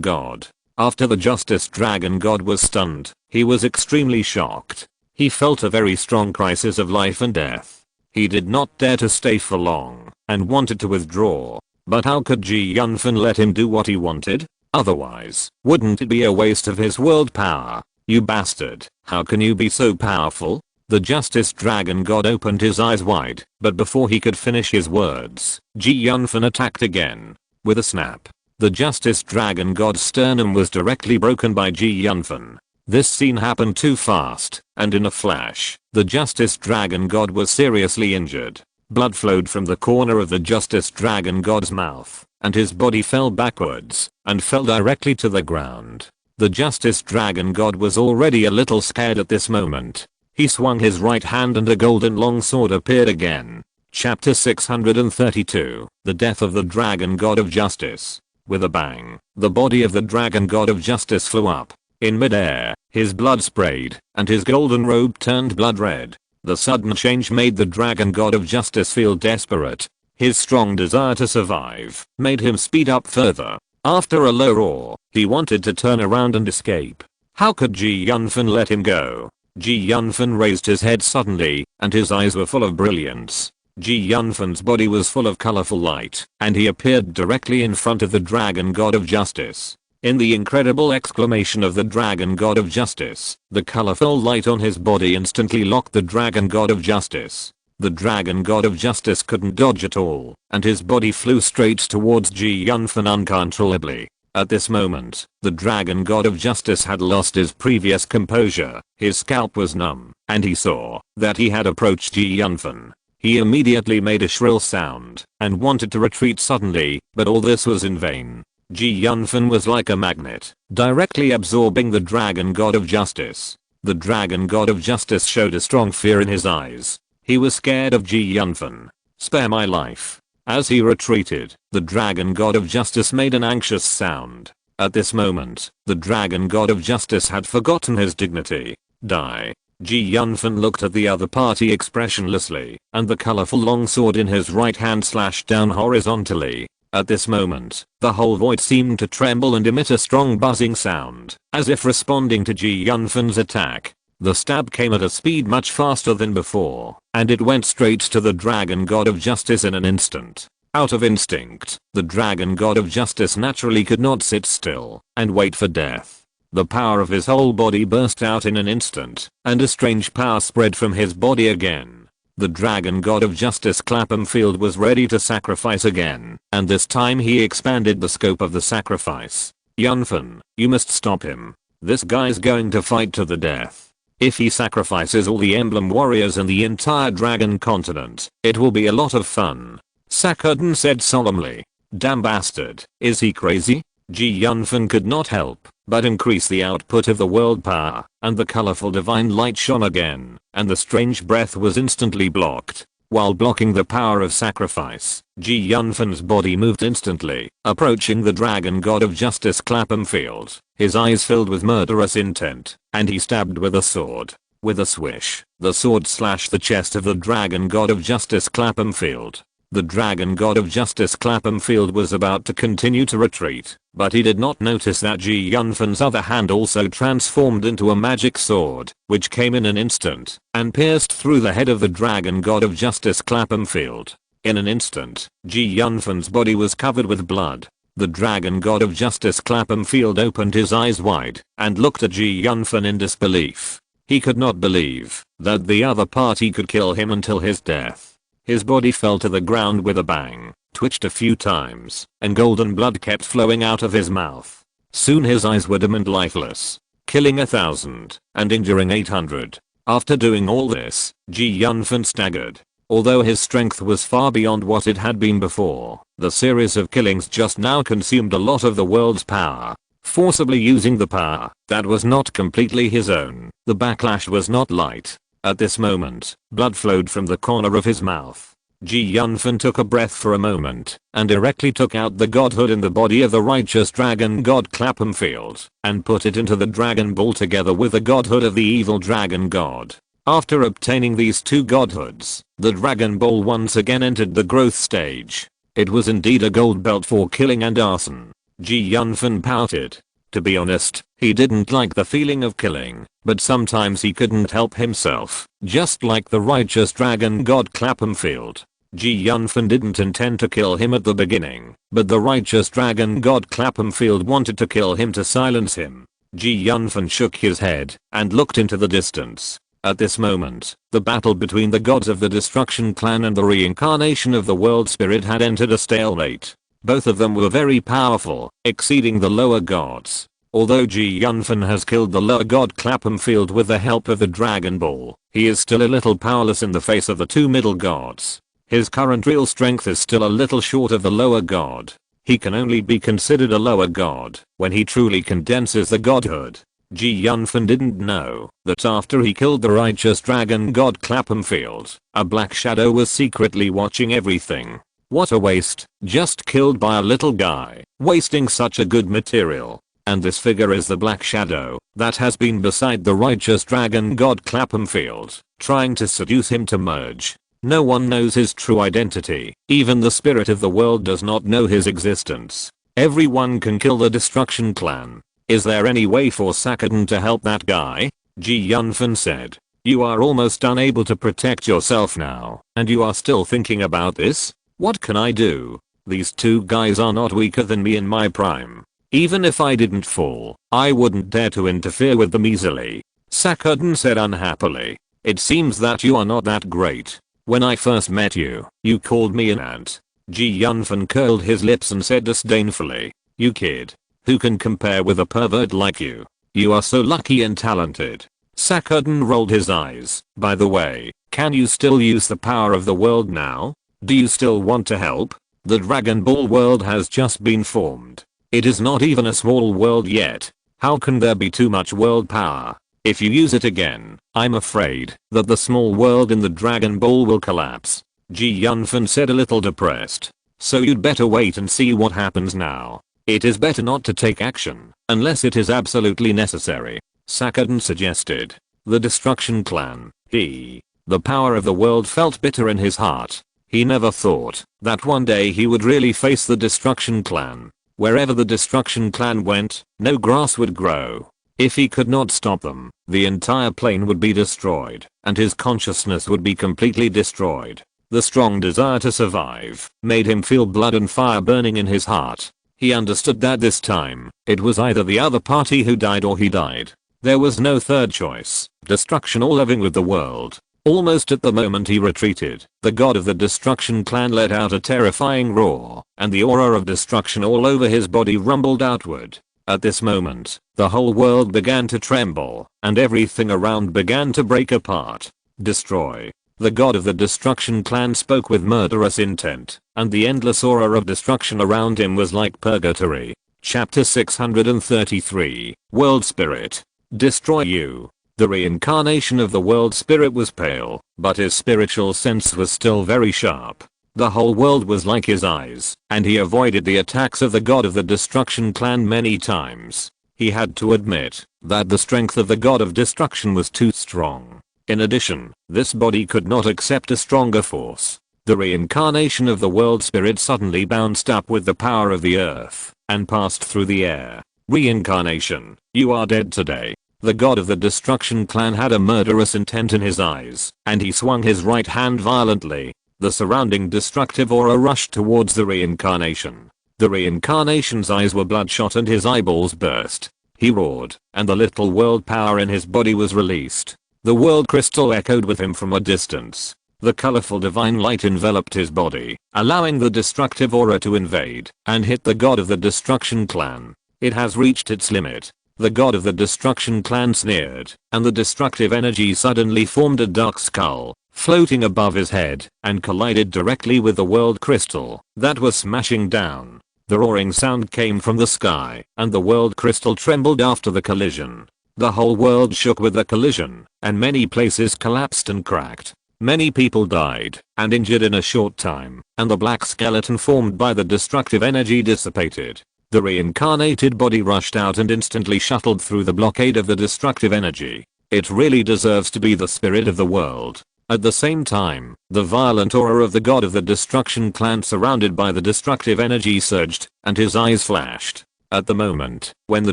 God. After the Justice Dragon God was stunned, he was extremely shocked. He felt a very strong crisis of life and death. He did not dare to stay for long and wanted to withdraw. But how could Yunfan let him do what he wanted? Otherwise, wouldn't it be a waste of his world power? You bastard, how can you be so powerful? The Justice Dragon God opened his eyes wide, but before he could finish his words, Yunfan attacked again. With a snap, the Justice Dragon God's sternum was directly broken by Yunfan. This scene happened too fast, and in a flash, the Justice Dragon God was seriously injured. Blood flowed from the corner of the Justice Dragon God's mouth, and his body fell backwards, and fell directly to the ground. The Justice Dragon God was already a little scared at this moment. He swung his right hand and a golden longsword appeared again. Chapter 632, The Death of the Dragon God of Justice. With a bang, the body of the Dragon God of Justice flew up. In midair, his blood sprayed, and his golden robe turned blood red. The sudden change made the Dragon God of Justice feel desperate. His strong desire to survive made him speed up further. After a low roar, he wanted to turn around and escape. How could Yunfan let him go? Yunfan raised his head suddenly, and his eyes were full of brilliance. Yunfan's body was full of colorful light, and he appeared directly in front of the Dragon God of Justice. In the incredible exclamation of the Dragon God of Justice, the colorful light on his body instantly locked the Dragon God of Justice. The Dragon God of Justice couldn't dodge at all, and his body flew straight towards Yunfan uncontrollably. At this moment, the Dragon God of Justice had lost his previous composure. His scalp was numb, and he saw that he had approached Yunfan. He immediately made a shrill sound and wanted to retreat suddenly, but all this was in vain. Yunfan was like a magnet, directly absorbing the Dragon God of Justice. The Dragon God of Justice showed a strong fear in his eyes. He was scared of Yunfan. Spare my life. As he retreated, the Dragon God of Justice made an anxious sound. At this moment, the Dragon God of Justice had forgotten his dignity. Die. Yunfan looked at the other party expressionlessly, and the colorful longsword in his right hand slashed down horizontally. At this moment, the whole void seemed to tremble and emit a strong buzzing sound, as if responding to Yunfan's attack. The stab came at a speed much faster than before, and it went straight to the Dragon God of Justice in an instant. Out of instinct, the Dragon God of Justice naturally could not sit still and wait for death. The power of his whole body burst out in an instant, and a strange power spread from his body again. The Dragon God of Justice Claphamfield was ready to sacrifice again, and this time he expanded the scope of the sacrifice. Yunfan, you must stop him. This guy's going to fight to the death. If he sacrifices all the emblem warriors and the entire dragon continent, it will be a lot of fun. Sakuden said solemnly. Damn bastard, is he crazy? Yunfan could not help but increase the output of the world power, and the colorful divine light shone again, and the strange breath was instantly blocked. While blocking the power of sacrifice, Yunfan's body moved instantly, approaching the Dragon God of Justice Claphamfield. His eyes filled with murderous intent, and he stabbed with a sword. With a swish, the sword slashed the chest of the Dragon God of Justice Claphamfield. The Dragon God of Justice Claphamfield was about to continue to retreat, but he did not notice that Yunfan's other hand also transformed into a magic sword, which came in an instant, and pierced through the head of the Dragon God of Justice Claphamfield. In an instant, Yunfan's body was covered with blood. The Dragon God of Justice Claphamfield opened his eyes wide, and looked at Yunfan in disbelief. He could not believe that the other party could kill him until his death. His body fell to the ground with a bang, twitched a few times, and golden blood kept flowing out of his mouth. Soon his eyes were dim and lifeless, killing 1,000 and injuring 800. After doing all this, Yunfan staggered. Although his strength was far beyond what it had been before, the series of killings just now consumed a lot of the world's power. Forcibly using the power that was not completely his own, the backlash was not light. At this moment, blood flowed from the corner of his mouth. Yunfan took a breath for a moment and directly took out the godhood in the body of the righteous dragon god Claphamfield and put it into the Dragon Ball together with the godhood of the evil dragon god. After obtaining these two godhoods, the Dragon Ball once again entered the growth stage. It was indeed a gold belt for killing and arson. Yunfan pouted. To be honest, he didn't like the feeling of killing, but sometimes he couldn't help himself, just like the righteous dragon god Claphamfield. Yunfan didn't intend to kill him at the beginning, but the righteous dragon god Claphamfield wanted to kill him to silence him. Yunfan shook his head and looked into the distance. At this moment, the battle between the gods of the Destruction Clan and the reincarnation of the World Spirit had entered a stalemate. Both of them were very powerful, exceeding the lower gods. Although Yunfan has killed the lower god Claphamfield with the help of the Dragon Ball, he is still a little powerless in the face of the two middle gods. His current real strength is still a little short of the lower god. He can only be considered a lower god when he truly condenses the godhood. Yunfan didn't know that after he killed the righteous dragon god Claphamfield, a black shadow was secretly watching everything. What a waste, just killed by a little guy, wasting such a good material. And this figure is the black shadow that has been beside the righteous dragon god Claphamfield, trying to seduce him to merge. No one knows his true identity, even the spirit of the world does not know his existence. Everyone can kill the Destruction Clan. Is there any way for Sakadin to help that guy? Yunfan said. You are almost unable to protect yourself now, and you are still thinking about this? What can I do? These two guys are not weaker than me in my prime. Even if I didn't fall, I wouldn't dare to interfere with them easily. Sakadin said unhappily. It seems that you are not that great. When I first met you, you called me an ant. Yunfan curled his lips and said disdainfully. You kid. Who can compare with a pervert like you? You are so lucky and talented. Sakadin rolled his eyes. By the way, can you still use the power of the world now? Do you still want to help? The Dragon Ball world has just been formed. It is not even a small world yet. How can there be too much world power? If you use it again, I'm afraid that the small world in the Dragon Ball will collapse. Yunfan said a little depressed. So you'd better wait and see what happens now. It is better not to take action unless it is absolutely necessary. Sakadin suggested. The Destruction Clan. The power of the world felt bitter in his heart. He never thought that one day he would really face the Destruction Clan. Wherever the Destruction Clan went, no grass would grow. If he could not stop them, the entire plane would be destroyed, and his consciousness would be completely destroyed. The strong desire to survive made him feel blood and fire burning in his heart. He understood that this time, it was either the other party who died or he died. There was no third choice, destruction or living with the world. Almost at the moment he retreated, the god of the Destruction Clan let out a terrifying roar, and the aura of destruction all over his body rumbled outward. At this moment, the whole world began to tremble, and everything around began to break apart. Destroy. The god of the Destruction Clan spoke with murderous intent, and the endless aura of destruction around him was like purgatory. Chapter 633, World Spirit. Destroy you. The reincarnation of the World Spirit was pale, but his spiritual sense was still very sharp. The whole world was like his eyes, and he avoided the attacks of the god of the Destruction Clan many times. He had to admit that the strength of the god of destruction was too strong. In addition, this body could not accept a stronger force. The reincarnation of the World Spirit suddenly bounced up with the power of the earth and passed through the air. Reincarnation, you are dead today. The god of the Destruction Clan had a murderous intent in his eyes, and he swung his right hand violently. The surrounding destructive aura rushed towards the reincarnation. The reincarnation's eyes were bloodshot and his eyeballs burst. He roared, and the little world power in his body was released. The world crystal echoed with him from a distance. The colorful divine light enveloped his body, allowing the destructive aura to invade and hit the god of the Destruction Clan. It has reached its limit. The god of the Destruction Clan sneered, and the destructive energy suddenly formed a dark skull, floating above his head, and collided directly with the world crystal that was smashing down. The roaring sound came from the sky, and the world crystal trembled after the collision. The whole world shook with the collision, and many places collapsed and cracked. Many people died and injured in a short time, and the black skeleton formed by the destructive energy dissipated. The reincarnated body rushed out and instantly shuttled through the blockade of the destructive energy. It really deserves to be the spirit of the world. At the same time, the violent aura of the god of the destruction clan surrounded by the destructive energy surged, and his eyes flashed. At the moment, when the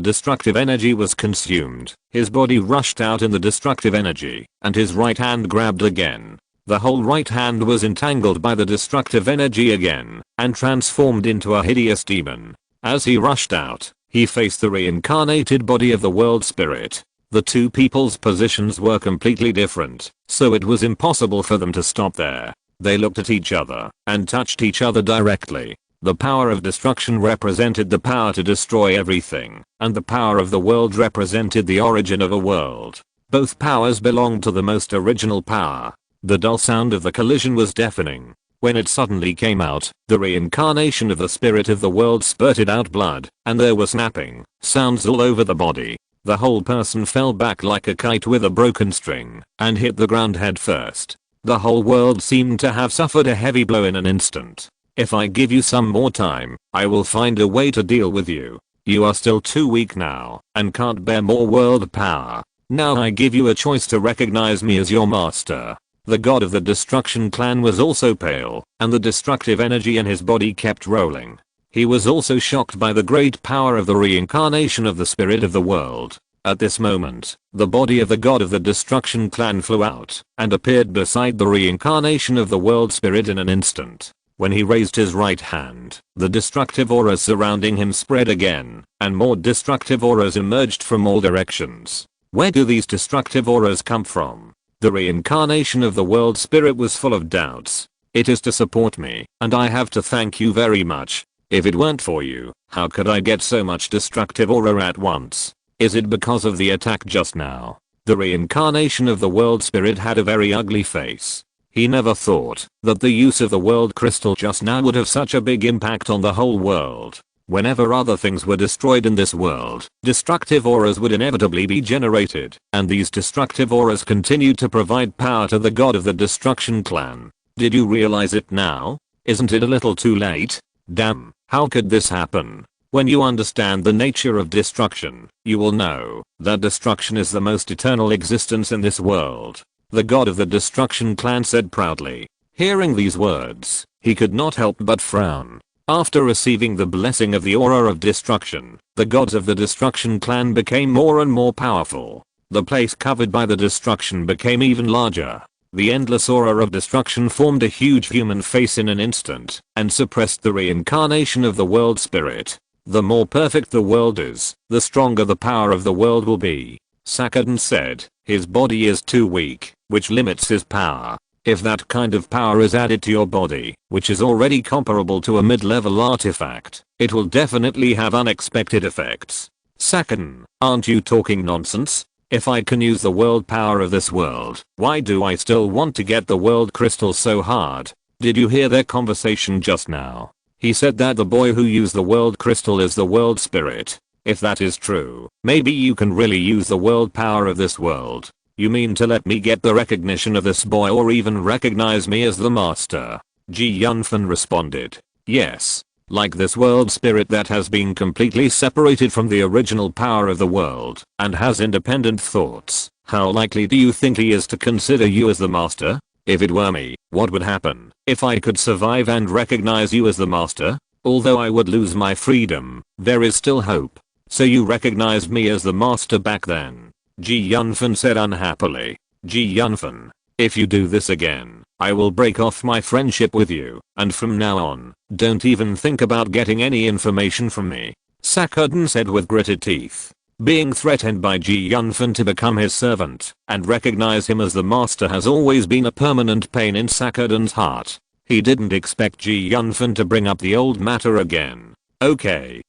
destructive energy was consumed, his body rushed out in the destructive energy, and his right hand grabbed again. The whole right hand was entangled by the destructive energy again, and transformed into a hideous demon. As he rushed out, he faced the reincarnated body of the world spirit. The two people's positions were completely different, so it was impossible for them to stop there. They looked at each other, and touched each other directly. The power of destruction represented the power to destroy everything, and the power of the world represented the origin of a world. Both powers belonged to the most original power. The dull sound of the collision was deafening. When it suddenly came out, the reincarnation of the spirit of the world spurted out blood, and there were snapping sounds all over the body. The whole person fell back like a kite with a broken string, and hit the ground head first. The whole world seemed to have suffered a heavy blow in an instant. If I give you some more time, I will find a way to deal with you. You are still too weak now, and can't bear more world power. Now I give you a choice to recognize me as your master. The god of the destruction clan was also pale, and the destructive energy in his body kept rolling. He was also shocked by the great power of the reincarnation of the spirit of the world. At this moment, the body of the god of the destruction clan flew out, and appeared beside the reincarnation of the world spirit in an instant. When he raised his right hand, the destructive auras surrounding him spread again, and more destructive auras emerged from all directions. Where do these destructive auras come from? The reincarnation of the world spirit was full of doubts. It is to support me, and I have to thank you very much. If it weren't for you, how could I get so much destructive aura at once? Is it because of the attack just now? The reincarnation of the world spirit had a very ugly face. He never thought that the use of the world crystal just now would have such a big impact on the whole world. Whenever other things were destroyed in this world, destructive auras would inevitably be generated, and these destructive auras continued to provide power to the god of the destruction clan. Did you realize it now? Isn't it a little too late? Damn, how could this happen? When you understand the nature of destruction, you will know that destruction is the most eternal existence in this world. The god of the destruction clan said proudly. Hearing these words, he could not help but frown. After receiving the blessing of the aura of destruction, the gods of the destruction clan became more and more powerful. The place covered by the destruction became even larger. The endless aura of destruction formed a huge human face in an instant, and suppressed the reincarnation of the world spirit. The more perfect the world is, the stronger the power of the world will be. Sakadin said, his body is too weak, which limits his power. If that kind of power is added to your body, which is already comparable to a mid-level artifact, it will definitely have unexpected effects. Sakadin, aren't you talking nonsense? If I can use the world power of this world, why do I still want to get the world crystal so hard? Did you hear their conversation just now? He said that the boy who used the world crystal is the world spirit. If that is true, maybe you can really use the world power of this world. You mean to let me get the recognition of this boy or even recognize me as the master? Yunfan responded. Yes. Like this world spirit that has been completely separated from the original power of the world and has independent thoughts. How likely do you think he is to consider you as the master? If it were me, what would happen if I could survive and recognize you as the master? Although I would lose my freedom, there is still hope. So you recognized me as the master back then? Yunfan said unhappily. Yunfan, if you do this again, I will break off my friendship with you, and from now on, don't even think about getting any information from me. Sakadin said with gritted teeth. Being threatened by Yunfan to become his servant and recognize him as the master has always been a permanent pain in Sakadin's heart. He didn't expect Yunfan to bring up the old matter again. Okay,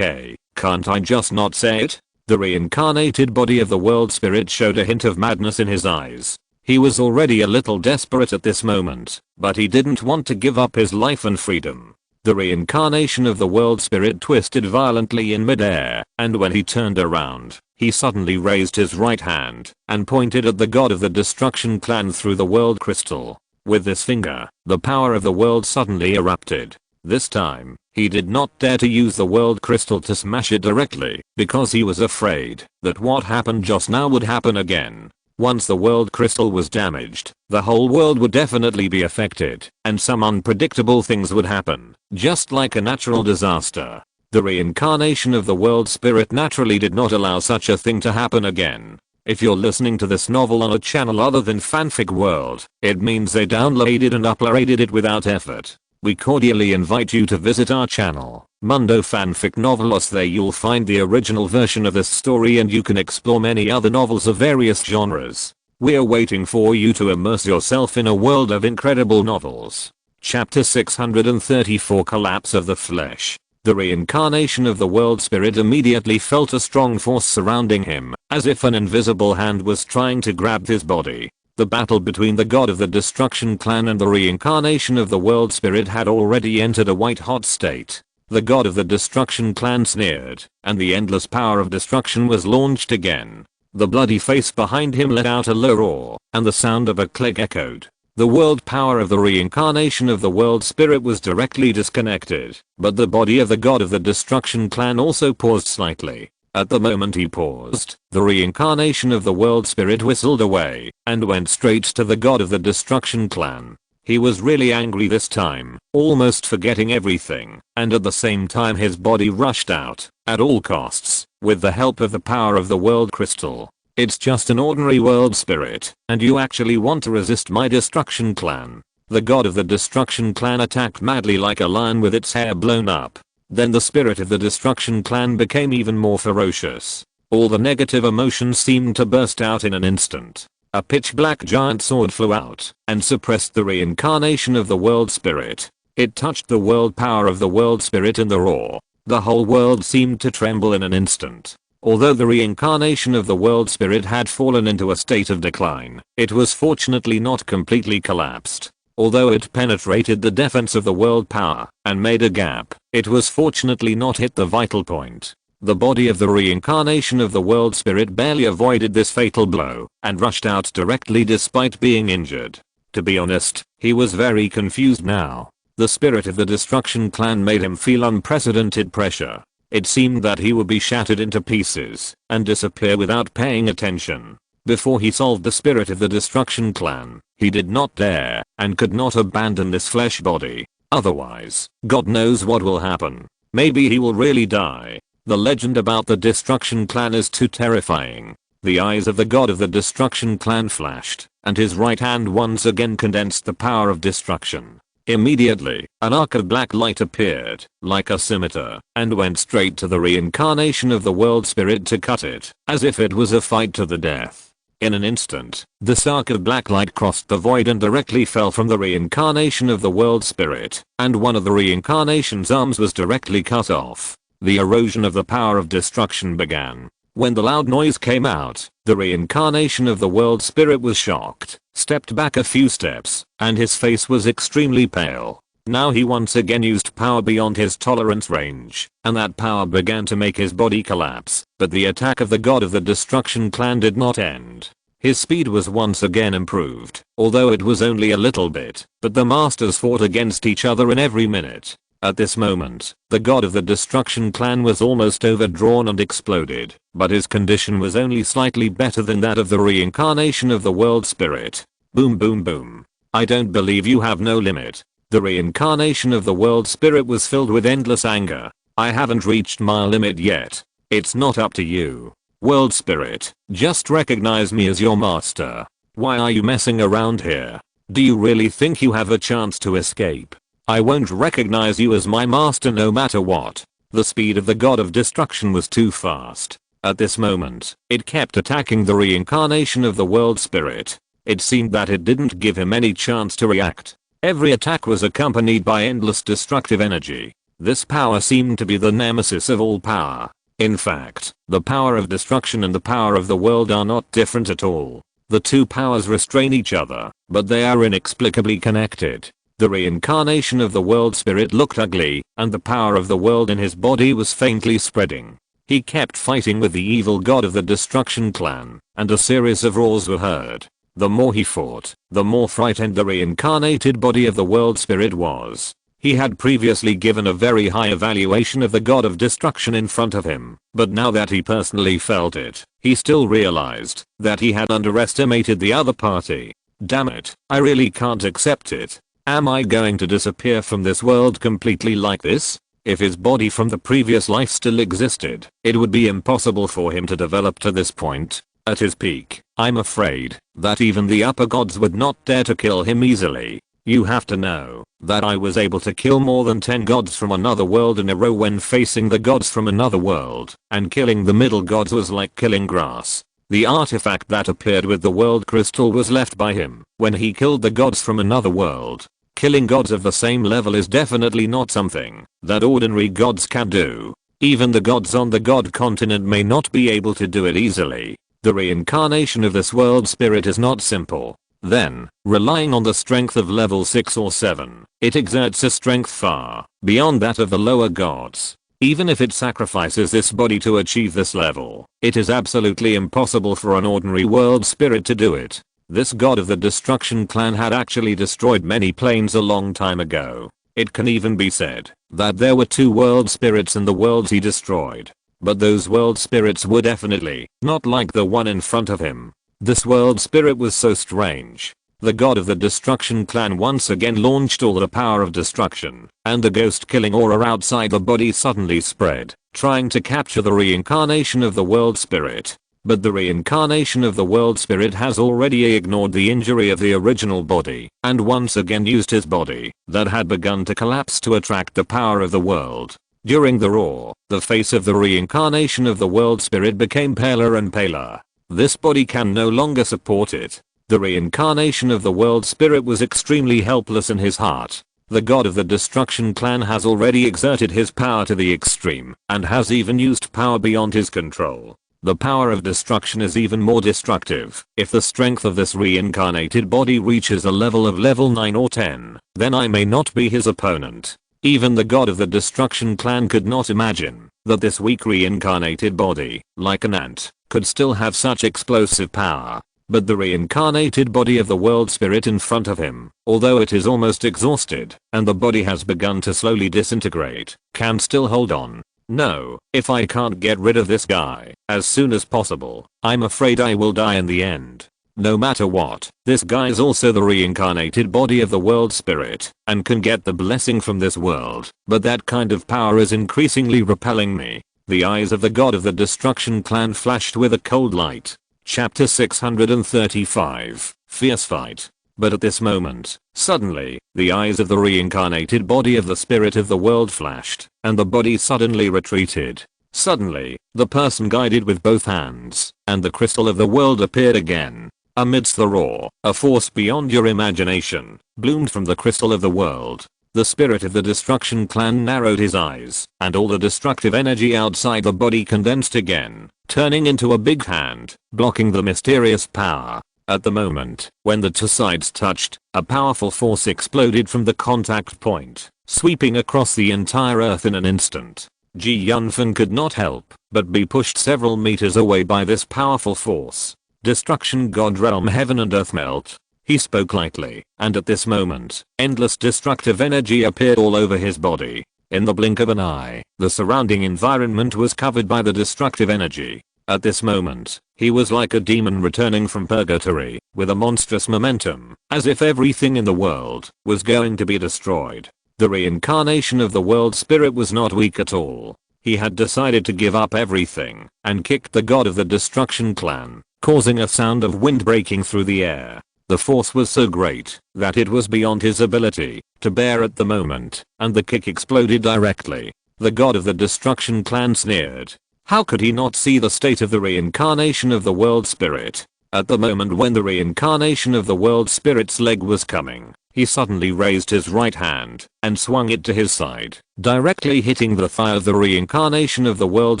can't I just not say it? The reincarnated body of the world spirit showed a hint of madness in his eyes. He was already a little desperate at this moment, but he didn't want to give up his life and freedom. The reincarnation of the world spirit twisted violently in midair, and when he turned around, He suddenly raised his right hand and pointed at the god of the destruction clan through the world crystal. With this finger, the power of the world suddenly erupted. This time, he did not dare to use the world crystal to smash it directly because he was afraid that what happened just now would happen again. Once the world crystal was damaged, the whole world would definitely be affected, and some unpredictable things would happen, just like a natural disaster. The reincarnation of the world spirit naturally did not allow such a thing to happen again. If you're listening to this novel on a channel other than Fanfic World, it means they downloaded and uploaded it without effort. We cordially invite you to visit our channel, Mundo Fanfic Novelos. There you'll find the original version of this story and you can explore many other novels of various genres. We're waiting for you to immerse yourself in a world of incredible novels. Chapter 634, Collapse of the Flesh. The reincarnation of the world spirit immediately felt a strong force surrounding him, as if an invisible hand was trying to grab his body. The battle between the god of the destruction clan and the reincarnation of the world spirit had already entered a white-hot state. The god of the destruction clan sneered, and the endless power of destruction was launched again. The bloody face behind him let out a low roar, and the sound of a click echoed. The world power of the reincarnation of the world spirit was directly disconnected, but the body of the god of the destruction clan also paused slightly. At the moment he paused, the reincarnation of the world spirit whistled away and went straight to the god of the destruction clan. He was really angry this time, almost forgetting everything, and at the same time his body rushed out, at all costs, with the help of the power of the world crystal. It's just an ordinary world spirit, and you actually want to resist my destruction clan. The god of the destruction clan attacked madly like a lion with its hair blown up. Then the spirit of the destruction clan became even more ferocious. All the negative emotions seemed to burst out in an instant. A pitch black giant sword flew out and suppressed the reincarnation of the world spirit. It touched the world power of the world spirit in the roar. The whole world seemed to tremble in an instant. Although the reincarnation of the world spirit had fallen into a state of decline, it was fortunately not completely collapsed. Although it penetrated the defense of the world power and made a gap, it was fortunately not hit the vital point. The body of the reincarnation of the world spirit barely avoided this fatal blow and rushed out directly despite being injured. To be honest, he was very confused now. The spirit of the destruction clan made him feel unprecedented pressure. It seemed that he would be shattered into pieces and disappear without paying attention. Before he solved the spirit of the destruction clan, he did not dare and could not abandon this flesh body. Otherwise, God knows what will happen. Maybe he will really die. The legend about the destruction clan is too terrifying. The eyes of the god of the destruction clan flashed, and his right hand once again condensed the power of destruction. Immediately, an arc of black light appeared, like a scimitar, and went straight to the reincarnation of the world spirit to cut it, as if it was a fight to the death. In an instant, this arc of black light crossed the void and directly fell from the reincarnation of the world spirit, and one of the reincarnation's arms was directly cut off. The erosion of the power of destruction began. When the loud noise came out, the reincarnation of the world spirit was shocked, stepped back a few steps, and his face was extremely pale. Now he once again used power beyond his tolerance range, and that power began to make his body collapse, but the attack of the god of the destruction clan did not end. His speed was once again improved, although it was only a little bit, but the masters fought against each other in every minute. At this moment, the god of the destruction clan was almost overdrawn and exploded, but his condition was only slightly better than that of the reincarnation of the world spirit. Boom boom boom. I don't believe you have no limit. The reincarnation of the world spirit was filled with endless anger. I haven't reached my limit yet. It's not up to you. World spirit, just recognize me as your master. Why are you messing around here? Do you really think you have a chance to escape? I won't recognize you as my master no matter what. The speed of the god of destruction was too fast. At this moment, it kept attacking the reincarnation of the world spirit. It seemed that it didn't give him any chance to react. Every attack was accompanied by endless destructive energy. This power seemed to be the nemesis of all power. In fact, the power of destruction and the power of the world are not different at all. The two powers restrain each other, but they are inexplicably connected. The reincarnation of the world spirit looked ugly, and the power of the world in his body was faintly spreading. He kept fighting with the evil god of the Destruction Clan, and a series of roars were heard. The more he fought, the more frightened the reincarnated body of the world spirit was. He had previously given a very high evaluation of the god of destruction in front of him, but now that he personally felt it, he still realized that he had underestimated the other party. Damn it, I really can't accept it. Am I going to disappear from this world completely like this? If his body from the previous life still existed, it would be impossible for him to develop to this point. At his peak, I'm afraid that even the upper gods would not dare to kill him easily. You have to know that I was able to kill more than 10 gods from another world in a row when facing the gods from another world, and killing the middle gods was like killing grass. The artifact that appeared with the world crystal was left by him when he killed the gods from another world. Killing gods of the same level is definitely not something that ordinary gods can do. Even the gods on the god continent may not be able to do it easily. The reincarnation of this world spirit is not simple. Then, relying on the strength of level 6 or 7, it exerts a strength far beyond that of the lower gods. Even if it sacrifices this body to achieve this level, it is absolutely impossible for an ordinary world spirit to do it. This god of the Destruction Clan had actually destroyed many planes a long time ago. It can even be said that there were 2 world spirits in the worlds he destroyed. But those world spirits were definitely not like the one in front of him. This world spirit was so strange. The god of the Destruction Clan once again launched all the power of destruction, and the ghost killing aura outside the body suddenly spread, trying to capture the reincarnation of the world spirit. But the reincarnation of the world spirit has already ignored the injury of the original body, and once again used his body that had begun to collapse to attract the power of the world. During the roar, the face of the reincarnation of the world spirit became paler and paler. This body can no longer support it. The reincarnation of the world spirit was extremely helpless in his heart. The god of the Destruction Clan has already exerted his power to the extreme, and has even used power beyond his control. The power of destruction is even more destructive. If the strength of this reincarnated body reaches a level of level 9 or 10, then I may not be his opponent. Even the god of the Destruction Clan could not imagine that this weak reincarnated body, like an ant, could still have such explosive power. But the reincarnated body of the world spirit in front of him, although it is almost exhausted, and the body has begun to slowly disintegrate, can still hold on. No, if I can't get rid of this guy as soon as possible, I'm afraid I will die in the end. No matter what, this guy is also the reincarnated body of the world spirit, and can get the blessing from this world, but that kind of power is increasingly repelling me. The eyes of the god of the Destruction Clan flashed with a cold light. Chapter 635, Fierce Fight. But at this moment, suddenly, the eyes of the reincarnated body of the spirit of the world flashed, and the body suddenly retreated. Suddenly, the person guided with both hands, and the crystal of the world appeared again. Amidst the roar, a force beyond your imagination bloomed from the crystal of the world. The spirit of the Destruction Clan narrowed his eyes, and all the destructive energy outside the body condensed again, turning into a big hand, blocking the mysterious power. At the moment, when the 2 sides touched, a powerful force exploded from the contact point, sweeping across the entire earth in an instant. Yunfan could not help but be pushed several meters away by this powerful force. Destruction god realm heaven and earth melt. He spoke lightly, and at this moment, endless destructive energy appeared all over his body. In the blink of an eye, the surrounding environment was covered by the destructive energy. At this moment, he was like a demon returning from purgatory, with a monstrous momentum, as if everything in the world was going to be destroyed. The reincarnation of the world spirit was not weak at all. He had decided to give up everything, and kicked the god of the Destruction Clan, causing a sound of wind breaking through the air. The force was so great that it was beyond his ability to bear at the moment, and the kick exploded directly. The god of the Destruction Clan sneered. How could he not see the state of the reincarnation of the world spirit? At the moment when the reincarnation of the world spirit's leg was coming, he suddenly raised his right hand and swung it to his side, directly hitting the thigh of the reincarnation of the world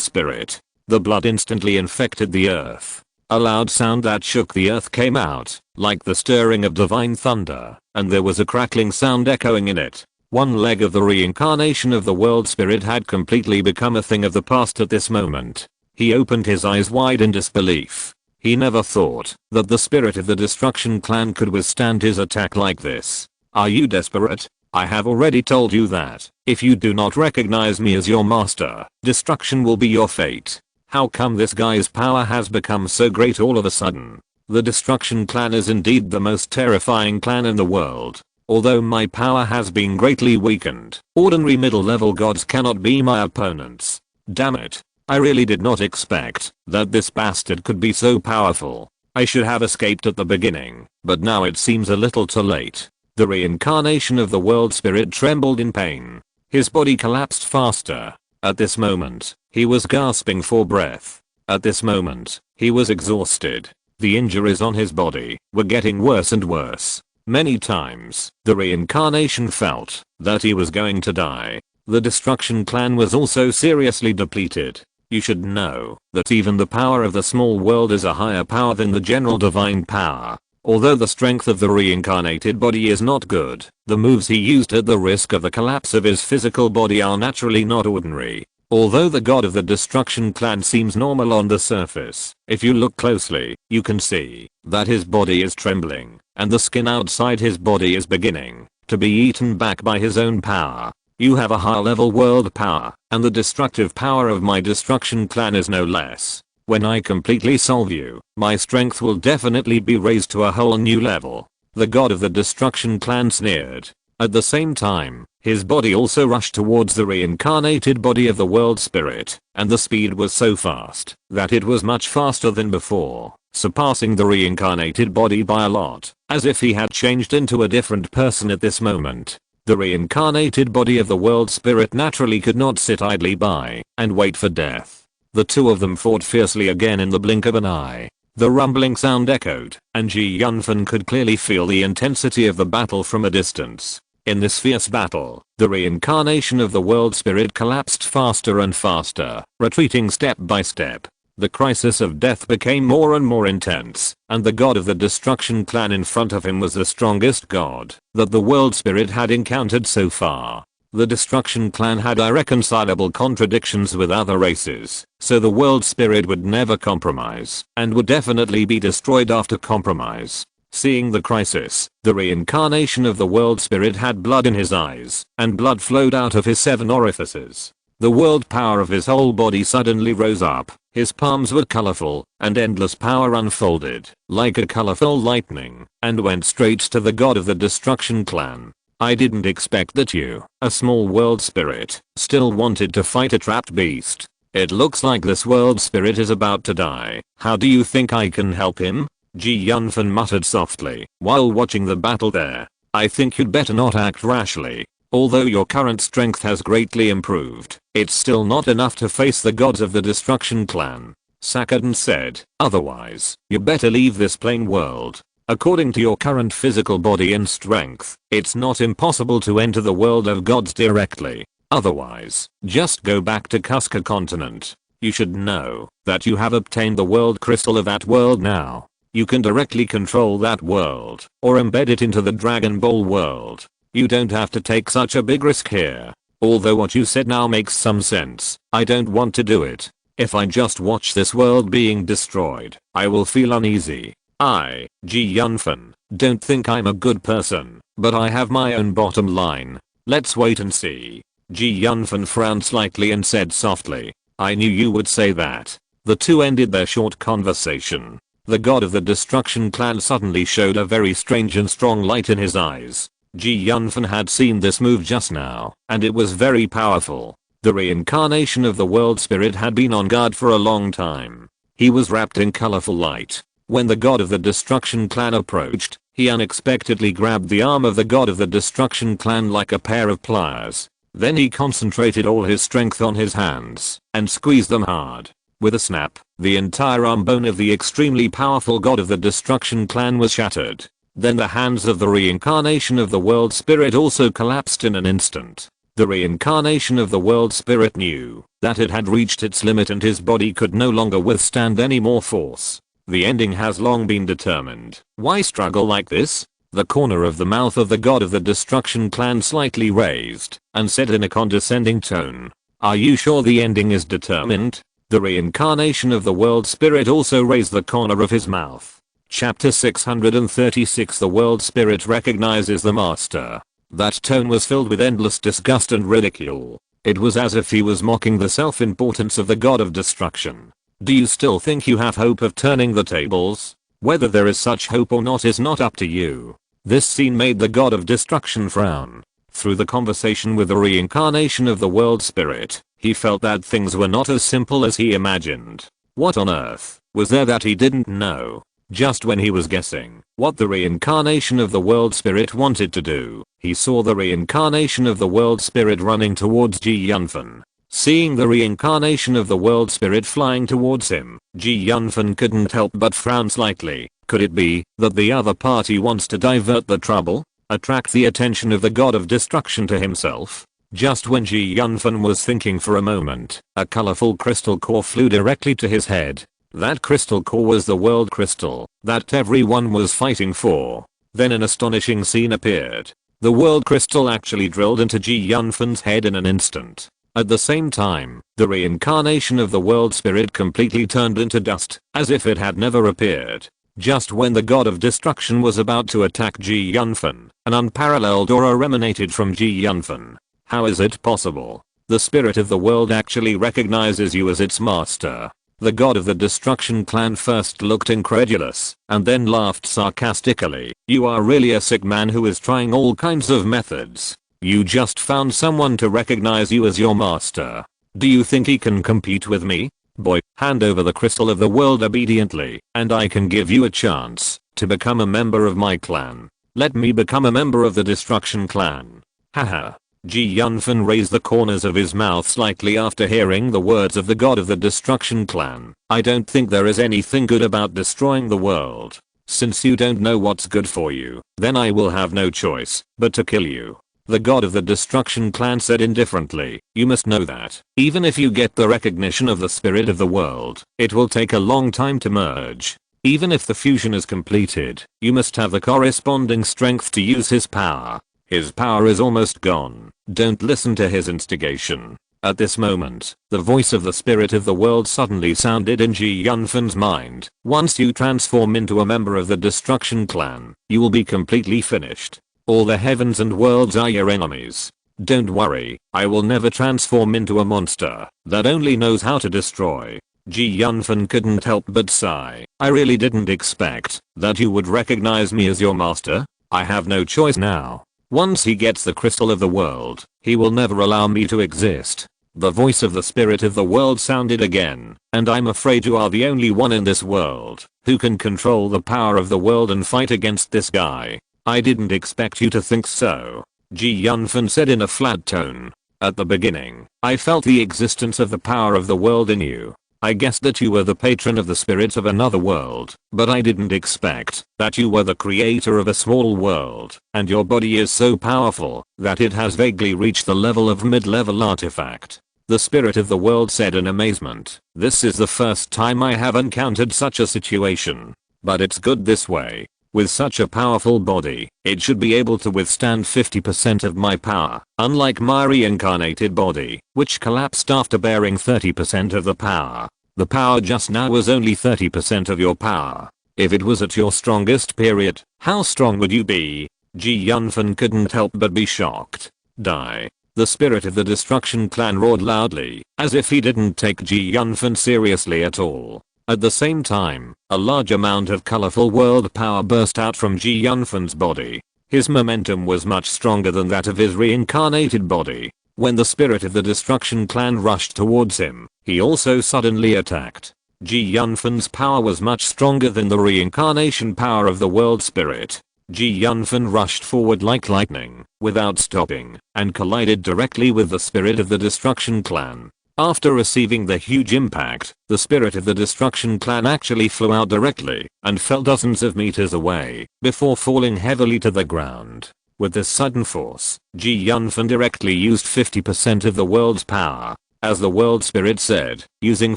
spirit. The blood instantly infected the earth. A loud sound that shook the earth came out, like the stirring of divine thunder, and there was a crackling sound echoing in it. One leg of the reincarnation of the world spirit had completely become a thing of the past at this moment. He opened his eyes wide in disbelief. He never thought that the spirit of the Destruction Clan could withstand his attack like this. Are you desperate? I have already told you that if you do not recognize me as your master, destruction will be your fate. How come this guy's power has become so great all of a sudden? The Destruction Clan is indeed the most terrifying clan in the world. Although my power has been greatly weakened, ordinary middle level gods cannot be my opponents. Damn it. I really did not expect that this bastard could be so powerful. I should have escaped at the beginning, but now it seems a little too late. The reincarnation of the world spirit trembled in pain. His body collapsed faster. At this moment, he was gasping for breath. At this moment, he was exhausted. The injuries on his body were getting worse and worse. Many times, the reincarnation felt that he was going to die. The Destruction Clan was also seriously depleted. You should know that even the power of the small world is a higher power than the general divine power. Although the strength of the reincarnated body is not good, the moves he used at the risk of the collapse of his physical body are naturally not ordinary. Although the god of the Destruction Clan seems normal on the surface, if you look closely, you can see that his body is trembling, and the skin outside his body is beginning to be eaten back by his own power. You have a high level world power, and the destructive power of my Destruction Clan is no less. When I completely solve you, my strength will definitely be raised to a whole new level. The god of the Destruction Clan sneered. At the same time, his body also rushed towards the reincarnated body of the world spirit, and the speed was so fast that it was much faster than before, surpassing the reincarnated body by a lot, as if he had changed into a different person at this moment. The reincarnated body of the world spirit naturally could not sit idly by and wait for death. The two of them fought fiercely again in the blink of an eye. The rumbling sound echoed, and Yunfan could clearly feel the intensity of the battle from a distance. In this fierce battle, the reincarnation of the world spirit collapsed faster and faster, retreating step by step. The crisis of death became more and more intense, and the god of the Destruction Clan in front of him was the strongest god that the world spirit had encountered so far. The Destruction Clan had irreconcilable contradictions with other races, so the world spirit would never compromise, and would definitely be destroyed after compromise. Seeing the crisis, the reincarnation of the world spirit had blood in his eyes, and blood flowed out of his 7 orifices. The world power of his whole body suddenly rose up. His palms were colorful, and endless power unfolded, like a colorful lightning, and went straight to the god of the Destruction Clan. I didn't expect that you, a small world spirit, still wanted to fight a trapped beast. It looks like this world spirit is about to die. How do you think I can help him? Yunfan muttered softly, while watching the battle there. I think you'd better not act rashly. Although your current strength has greatly improved, it's still not enough to face the gods of the Destruction Clan. Sakadan said, otherwise, you better leave this plain world. According to your current physical body and strength, it's not impossible to enter the world of gods directly. Otherwise, just go back to Kuska continent. You should know that you have obtained the world crystal of that world now. You can directly control that world, or embed it into the Dragon Ball world. You don't have to take such a big risk here. Although what you said now makes some sense, I don't want to do it. If I just watch this world being destroyed, I will feel uneasy. Yunfan, don't think I'm a good person, but I have my own bottom line. Let's wait and see. Yunfan frowned slightly and said softly, I knew you would say that. The two ended their short conversation. The god of the Destruction Clan suddenly showed a very strange and strong light in his eyes. Yunfan had seen this move just now, and it was very powerful. The reincarnation of the world spirit had been on guard for a long time. He was wrapped in colorful light. When the god of the Destruction Clan approached, he unexpectedly grabbed the arm of the god of the Destruction Clan like a pair of pliers. Then he concentrated all his strength on his hands and squeezed them hard. With a snap, the entire arm bone of the extremely powerful god of the Destruction Clan was shattered. Then the hands of the reincarnation of the world spirit also collapsed in an instant. The reincarnation of the world spirit knew that it had reached its limit and his body could no longer withstand any more force. The ending has long been determined. Why struggle like this? The corner of the mouth of the god of the destruction clan slightly raised and said in a condescending tone, "Are you sure the ending is determined?" The reincarnation of the world spirit also raised the corner of his mouth. Chapter 636. The world spirit recognizes the master. That tone was filled with endless disgust and ridicule. It was as if he was mocking the self-importance of the god of destruction. Do you still think you have hope of turning the tables? Whether there is such hope or not is not up to you. This scene made the god of destruction frown. Through the conversation with the reincarnation of the world spirit, he felt that things were not as simple as he imagined. What on earth was there that he didn't know? Just when he was guessing what the reincarnation of the world spirit wanted to do, he saw the reincarnation of the world spirit running towards Yunfan. Seeing the reincarnation of the world spirit flying towards him, Yunfan couldn't help but frown slightly. Could it be that the other party wants to divert the trouble? Attract the attention of the god of destruction to himself? Just when Yunfan was thinking for a moment, a colorful crystal core flew directly to his head. That crystal core was the world crystal that everyone was fighting for. Then an astonishing scene appeared. The world crystal actually drilled into Yunfan's head in an instant. At the same time, the reincarnation of the world spirit completely turned into dust, as if it had never appeared. Just when the god of destruction was about to attack Yunfan, an unparalleled aura emanated from Yunfan. How is it possible? The spirit of the world actually recognizes you as its master. The god of the destruction clan first looked incredulous, and then laughed sarcastically. You are really a sick man who is trying all kinds of methods. You just found someone to recognize you as your master. Do you think he can compete with me? Boy, hand over the crystal of the world obediently, and I can give you a chance to become a member of my clan. Let me become a member of the destruction clan. Haha. Yunfan raised the corners of his mouth slightly after hearing the words of the god of the destruction clan. I don't think there is anything good about destroying the world. Since you don't know what's good for you, then I will have no choice but to kill you. The god of the destruction clan said indifferently, you must know that, even if you get the recognition of the spirit of the world, it will take a long time to merge. Even if the fusion is completed, you must have the corresponding strength to use his power. His power is almost gone. Don't listen to his instigation. At this moment, the voice of the spirit of the world suddenly sounded in Yunfan's mind. Once you transform into a member of the destruction clan, you will be completely finished. All the heavens and worlds are your enemies. Don't worry, I will never transform into a monster that only knows how to destroy. Yunfan couldn't help but sigh. I really didn't expect that you would recognize me as your master. I have no choice now. Once he gets the crystal of the world, he will never allow me to exist. The voice of the spirit of the world sounded again, and I'm afraid you are the only one in this world who can control the power of the world and fight against this guy. I didn't expect you to think so. Yunfan said in a flat tone. At the beginning, I felt the existence of the power of the world in you. I guessed that you were the patron of the spirits of another world, but I didn't expect that you were the creator of a small world, and your body is so powerful that it has vaguely reached the level of mid-level artifact. The spirit of the world said in amazement. This is the first time I have encountered such a situation. But it's good this way. With such a powerful body, it should be able to withstand 50% of my power, unlike my reincarnated body, which collapsed after bearing 30% of the power. The power just now was only 30% of your power. If it was at your strongest period, how strong would you be? Yunfan couldn't help but be shocked. Die. The spirit of the destruction clan roared loudly, as if he didn't take Yunfan seriously at all. At the same time, a large amount of colorful world power burst out from Yunfan's body. His momentum was much stronger than that of his reincarnated body. When the spirit of the destruction clan rushed towards him, he also suddenly attacked. Yunfan's power was much stronger than the reincarnation power of the world spirit. Yunfan rushed forward like lightning, without stopping, and collided directly with the spirit of the destruction clan. After receiving the huge impact, the spirit of the destruction clan actually flew out directly and fell dozens of meters away before falling heavily to the ground. With this sudden force, Yunfan directly used 50% of the world's power. As the world spirit said, using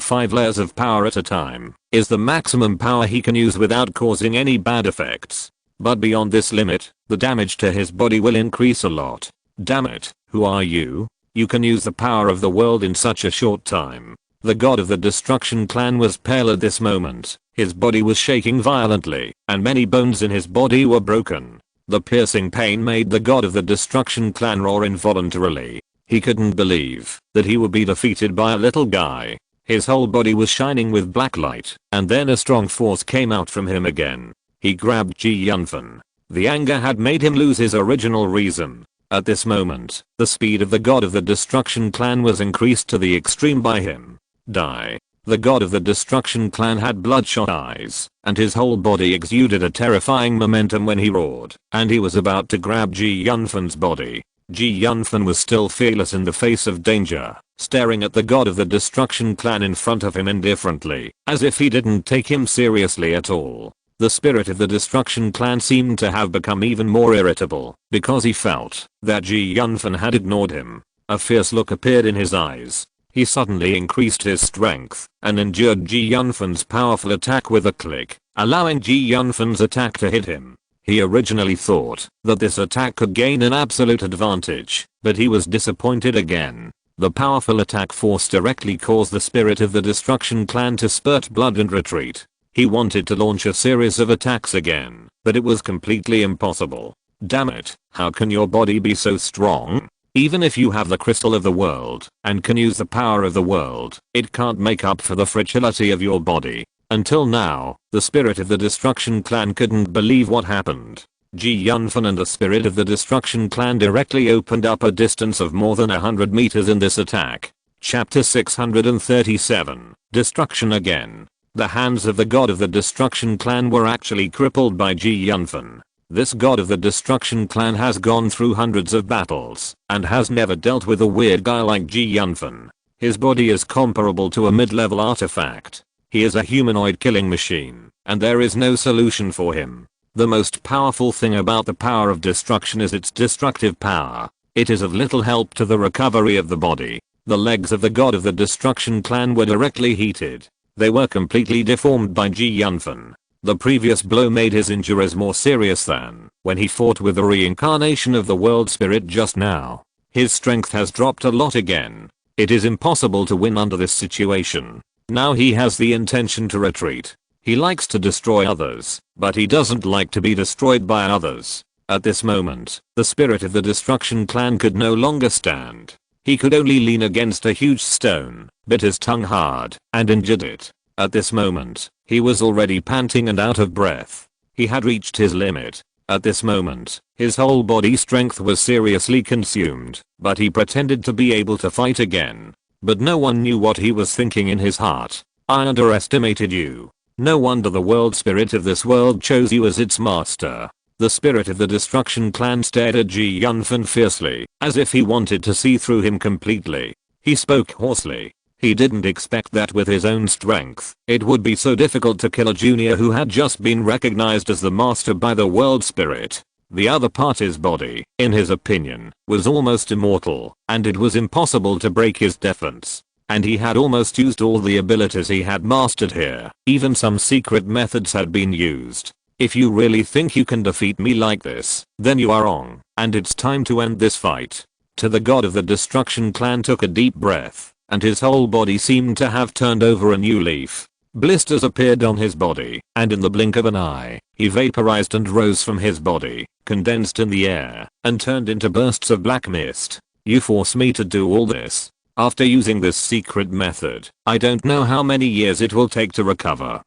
5 layers of power at a time is the maximum power he can use without causing any bad effects. But beyond this limit, the damage to his body will increase a lot. Damn it, who are you? You can use the power of the world in such a short time. The god of the Destruction clan was pale at this moment. His body was shaking violently, and many bones in his body were broken. The piercing pain made the god of the Destruction clan roar involuntarily. He couldn't believe that he would be defeated by a little guy. His whole body was shining with black light, and then a strong force came out from him again. He grabbed Yunfan. The anger had made him lose his original reason. At this moment, the speed of the god of the Destruction clan was increased to the extreme by him. Die. The god of the Destruction clan had bloodshot eyes, and his whole body exuded a terrifying momentum when he roared, and he was about to grab Yunfan's body. Yunfan was still fearless in the face of danger, staring at the god of the Destruction clan in front of him indifferently, as if he didn't take him seriously at all. The spirit of the Destruction clan seemed to have become even more irritable, because he felt that Yunfan had ignored him. A fierce look appeared in his eyes. He suddenly increased his strength and endured Yunfan's powerful attack with a click, allowing Yunfan's attack to hit him. He originally thought that this attack could gain an absolute advantage, but he was disappointed again. The powerful attack force directly caused the spirit of the Destruction clan to spurt blood and retreat. He wanted to launch a series of attacks again, but it was completely impossible. Damn it, how can your body be so strong? Even if you have the crystal of the world and can use the power of the world, it can't make up for the fragility of your body. Until now, the spirit of the Destruction clan couldn't believe what happened. Yunfan and the spirit of the Destruction clan directly opened up a distance of more than 100 meters in this attack. Chapter 637. Destruction again. The hands of the god of the Destruction clan were actually crippled by Yunfan. This god of the Destruction clan has gone through hundreds of battles and has never dealt with a weird guy like Yunfan. His body is comparable to a mid-level artifact. He is a humanoid killing machine, and there is no solution for him. The most powerful thing about the power of destruction is its destructive power. It is of little help to the recovery of the body. The legs of the god of the Destruction clan were directly heated. They were completely deformed by Yunfan. The previous blow made his injuries more serious than when he fought with the reincarnation of the world spirit just now. His strength has dropped a lot again. It is impossible to win under this situation. Now he has the intention to retreat. He likes to destroy others, but he doesn't like to be destroyed by others. At this moment, the spirit of the Destruction clan could no longer stand. He could only lean against a huge stone, bit his tongue hard, and injured it. At this moment, he was already panting and out of breath. He had reached his limit. At this moment, his whole body strength was seriously consumed, but he pretended to be able to fight again. But no one knew what he was thinking in his heart. I underestimated you. No wonder the world spirit of this world chose you as its master. The spirit of the Destruction clan stared at Yunfan fiercely, as if he wanted to see through him completely. He spoke hoarsely. He didn't expect that with his own strength, it would be so difficult to kill a junior who had just been recognized as the master by the world spirit. The other party's body, in his opinion, was almost immortal, and it was impossible to break his defense. And he had almost used all the abilities he had mastered here. Even some secret methods had been used. If you really think you can defeat me like this, then you are wrong, and it's time to end this fight. To the god of the Destruction clan took a deep breath, and his whole body seemed to have turned over a new leaf. Blisters appeared on his body, and in the blink of an eye, he vaporized and rose from his body, condensed in the air, and turned into bursts of black mist. You force me to do all this. After using this secret method, I don't know how many years it will take to recover.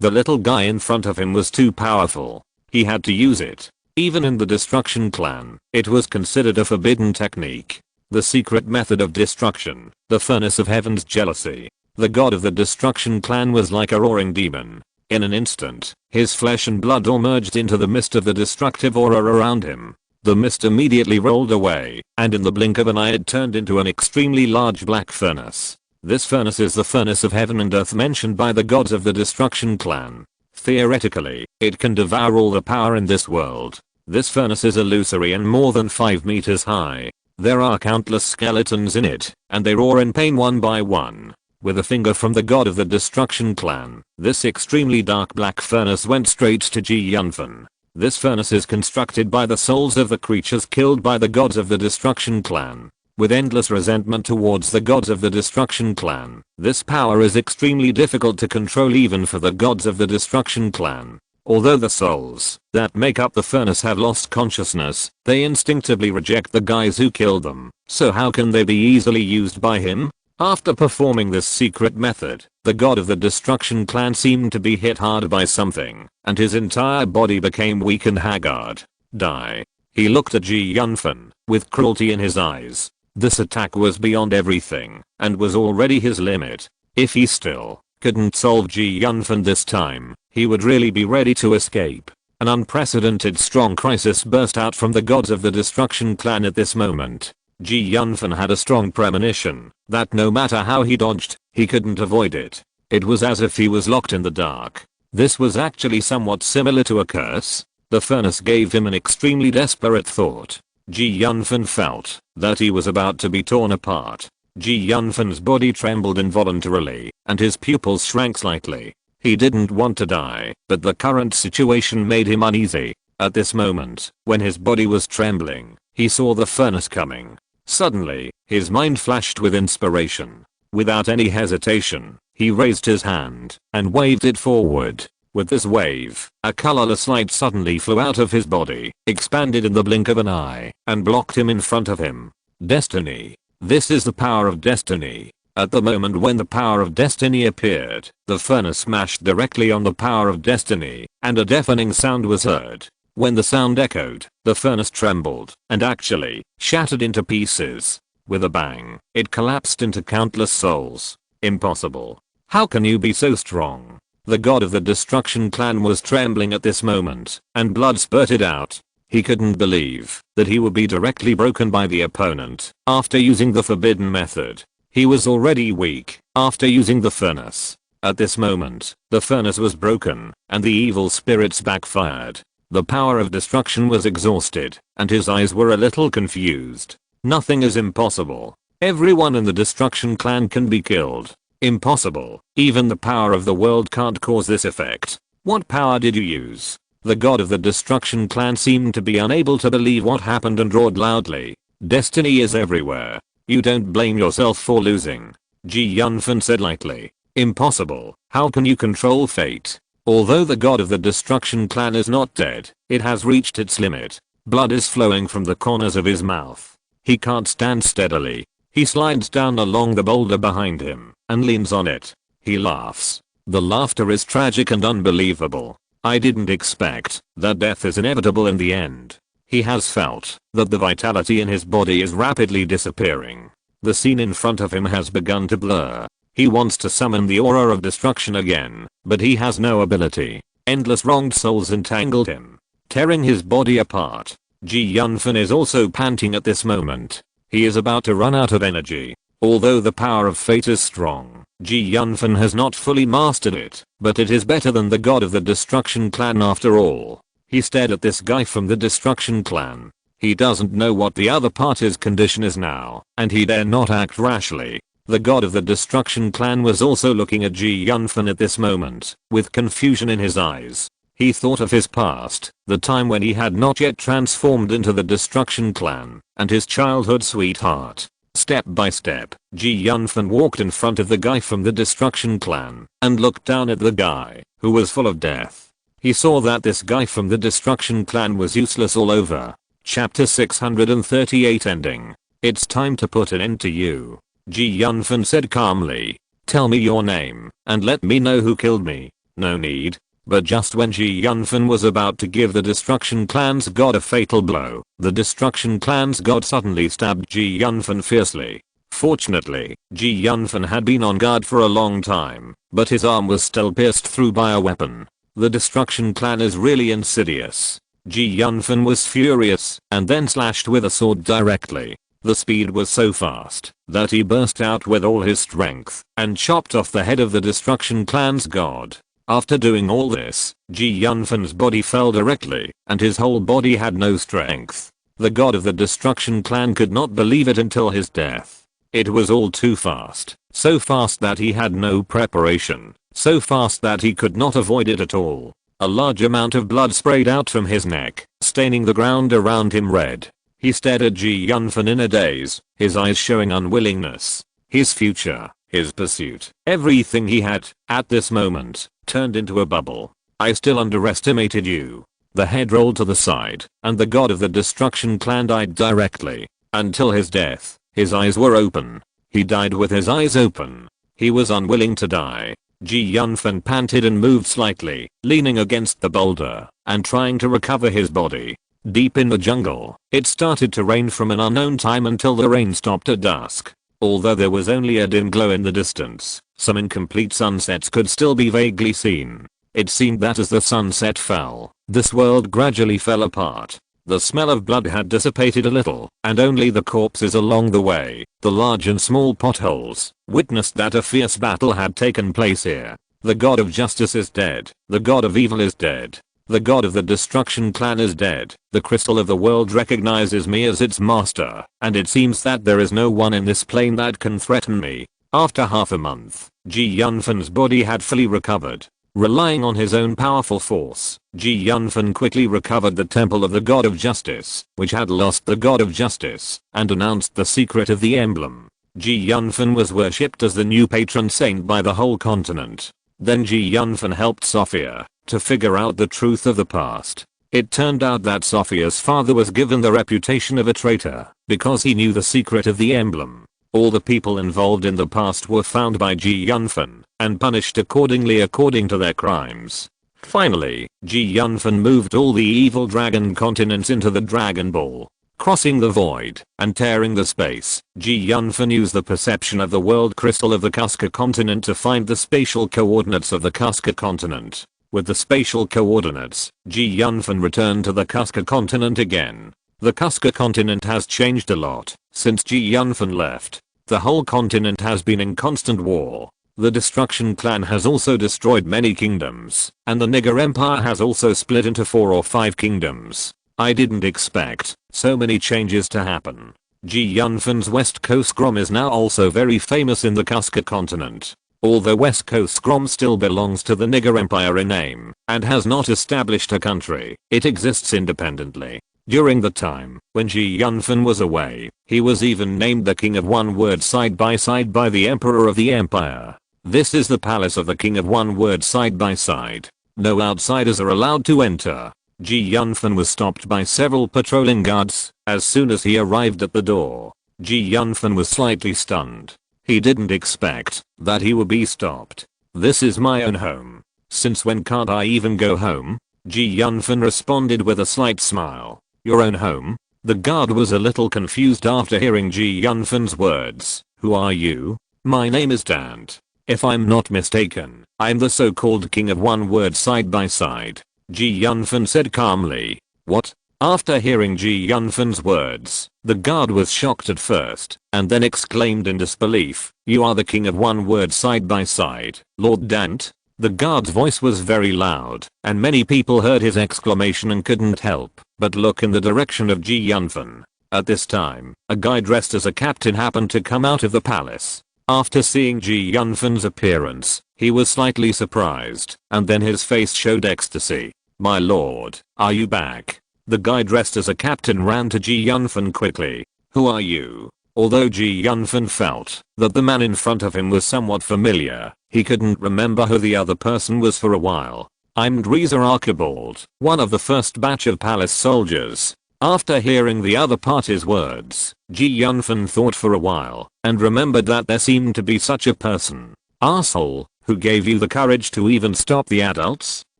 The little guy in front of him was too powerful. He had to use it. Even in the Destruction clan, it was considered a forbidden technique. The secret method of destruction, the furnace of heaven's jealousy. The god of the Destruction clan was like a roaring demon. In an instant, his flesh and blood all merged into the mist of the destructive aura around him. The mist immediately rolled away, and in the blink of an eye it turned into an extremely large black furnace. This furnace is the furnace of heaven and earth mentioned by the gods of the Destruction clan. Theoretically, it can devour all the power in this world. This furnace is illusory and more than 5 meters high. There are countless skeletons in it, and they roar in pain one by one. With a finger from the god of the Destruction clan, this extremely dark black furnace went straight to Yunfan. This furnace is constructed by the souls of the creatures killed by the gods of the Destruction Clan. With endless resentment towards the gods of the Destruction Clan, this power is extremely difficult to control even for the gods of the Destruction Clan. Although the souls that make up the furnace have lost consciousness, they instinctively reject the guys who killed them, so how can they be easily used by him? After performing this secret method, the god of the Destruction Clan seemed to be hit hard by something, and his entire body became weak and haggard. Die. He looked at Yunfan, with cruelty in his eyes. This attack was beyond everything, and was already his limit. If he still couldn't solve Yunfan this time, he would really be ready to escape. An unprecedented strong crisis burst out from the gods of the Destruction Clan at this moment. Yunfan had a strong premonition that no matter how he dodged, he couldn't avoid it. It was as if he was locked in the dark. This was actually somewhat similar to a curse. The furnace gave him an extremely desperate thought. Yunfan felt that he was about to be torn apart. Yunfan's body trembled involuntarily, and his pupils shrank slightly. He didn't want to die, but the current situation made him uneasy. At this moment, when his body was trembling, he saw the furnace coming. Suddenly, his mind flashed with inspiration. Without any hesitation, he raised his hand and waved it forward. With this wave, a colorless light suddenly flew out of his body, expanded in the blink of an eye, and blocked him in front of him. Destiny. This is the power of destiny. At the moment when the power of destiny appeared, the furnace smashed directly on the power of destiny, and a deafening sound was heard. When the sound echoed, the furnace trembled, and actually, shattered into pieces. With a bang, it collapsed into countless souls. Impossible. How can you be so strong? The god of the Destruction Clan was trembling at this moment, and blood spurted out. He couldn't believe that he would be directly broken by the opponent after using the forbidden method. He was already weak after using the furnace. At this moment, the furnace was broken, and the evil spirits backfired. The power of destruction was exhausted, and his eyes were a little confused. Nothing is impossible. Everyone in the Destruction Clan can be killed. Impossible. Even the power of the world can't cause this effect. What power did you use? The god of the Destruction Clan seemed to be unable to believe what happened and roared loudly. Destiny is everywhere. You don't blame yourself for losing. Yunfan said lightly. Impossible. How can you control fate? Although the god of the Destruction Clan is not dead, it has reached its limit. Blood is flowing from the corners of his mouth. He can't stand steadily. He slides down along the boulder behind him and leans on it. He laughs. The laughter is tragic and unbelievable. I didn't expect that death is inevitable in the end. He has felt that the vitality in his body is rapidly disappearing. The scene in front of him has begun to blur. He wants to summon the aura of destruction again, but he has no ability. Endless wronged souls entangled him, tearing his body apart. Yunfan is also panting at this moment. He is about to run out of energy. Although the power of fate is strong, Yunfan has not fully mastered it, but it is better than the god of the Destruction Clan after all. He stared at this guy from the Destruction Clan. He doesn't know what the other party's condition is now, and he dare not act rashly. The god of the Destruction Clan was also looking at Yunfan at this moment, with confusion in his eyes. He thought of his past, the time when he had not yet transformed into the Destruction Clan, and his childhood sweetheart. Step by step, Yunfan walked in front of the guy from the Destruction Clan, and looked down at the guy, who was full of death. He saw that this guy from the Destruction Clan was useless all over. Chapter 638 ending. It's time to put an end to you. Yunfan said calmly. Tell me your name, and let me know who killed me. No need. But just when Yunfan was about to give the Destruction Clan's god a fatal blow, the Destruction Clan's god suddenly stabbed Yunfan fiercely. Fortunately, Yunfan had been on guard for a long time, but his arm was still pierced through by a weapon. The Destruction Clan is really insidious. Yunfan was furious, and then slashed with a sword directly. The speed was so fast that he burst out with all his strength and chopped off the head of the Destruction Clan's god. After doing all this, Yunfan's body fell directly, and his whole body had no strength. The god of the Destruction Clan could not believe it until his death. It was all too fast, so fast that he had no preparation, so fast that he could not avoid it at all. A large amount of blood sprayed out from his neck, staining the ground around him red. He stared at Ji Yunfan in a daze, his eyes showing unwillingness. His future, his pursuit, everything he had, at this moment, turned into a bubble. I still underestimated you. The head rolled to the side, and the god of the destruction clan died directly. Until his death, his eyes were open. He died with his eyes open. He was unwilling to die. Ji Yunfan panted and moved slightly, leaning against the boulder, and trying to recover his body. Deep in the jungle, it started to rain from an unknown time until the rain stopped at dusk. Although there was only a dim glow in the distance, some incomplete sunsets could still be vaguely seen. It seemed that as the sunset fell, this world gradually fell apart. The smell of blood had dissipated a little, and only the corpses along the way, the large and small potholes, witnessed that a fierce battle had taken place here. The god of justice is dead. The god of evil is dead. The god of the destruction clan is dead. The crystal of the world recognizes me as its master, and it seems that there is no one in this plane that can threaten me. After half a month, Ji Yunfan's body had fully recovered. Relying on his own powerful force, Ji Yunfan quickly recovered the temple of the god of justice, which had lost the god of justice, and announced the secret of the emblem. Ji Yunfan was worshipped as the new patron saint by the whole continent. Then Ji Yunfan helped Sophia to figure out the truth of the past. It turned out that Sophia's father was given the reputation of a traitor because he knew the secret of the emblem. All the people involved in the past were found by Ji Yunfan and punished accordingly according to their crimes. Finally, Ji Yunfan moved all the evil dragon continents into the Dragon Ball. Crossing the void and tearing the space, Ji Yunfan used the perception of the world crystal of the Kuska continent to find the spatial coordinates of the Kuska continent. With the spatial coordinates, Ji Yunfan returned to the Kuska continent again. The Kuska continent has changed a lot since Ji Yunfan left. The whole continent has been in constant war. The destruction clan has also destroyed many kingdoms, and the Nigger Empire has also split into 4 or 5 kingdoms. I didn't expect so many changes to happen. Ji Yunfan's West Coast Grom is now also very famous in the Kuska continent. Although West Coast Grom still belongs to the Nigger Empire in name, and has not established a country, it exists independently. During the time when Ji Yunfan was away, he was even named the King of One Word side by side by the Emperor of the Empire. This is the palace of the King of One Word side by side. No outsiders are allowed to enter. Ji Yunfan was stopped by several patrolling guards as soon as he arrived at the door. Ji Yunfan was slightly stunned. He didn't expect that he would be stopped. This is my own home. Since when can't I even go home? Ji Yunfan responded with a slight smile. Your own home? The guard was a little confused after hearing Ji Yunfan's words. Who are you? My name is Dante. If I'm not mistaken, I'm the so-called King of One Word side by side. Ji Yunfan said calmly. What? After hearing Ji Yunfan's words, the guard was shocked at first, and then exclaimed in disbelief, you are the King of One Word side by side, Lord Dante? The guard's voice was very loud, and many people heard his exclamation and couldn't help but look in the direction of Ji Yunfan. At this time, a guy dressed as a captain happened to come out of the palace. After seeing Ji Yunfan's appearance, he was slightly surprised, and then his face showed ecstasy. My lord, are you back? The guy dressed as a captain ran to Ji Yunfan quickly. Who are you? Although Ji Yunfan felt that the man in front of him was somewhat familiar, he couldn't remember who the other person was for a while. I'm Dreiser Archibald, one of the first batch of palace soldiers. After hearing the other party's words, Ji Yunfan thought for a while and remembered that there seemed to be such a person. Asshole, who gave you the courage to even stop the adults?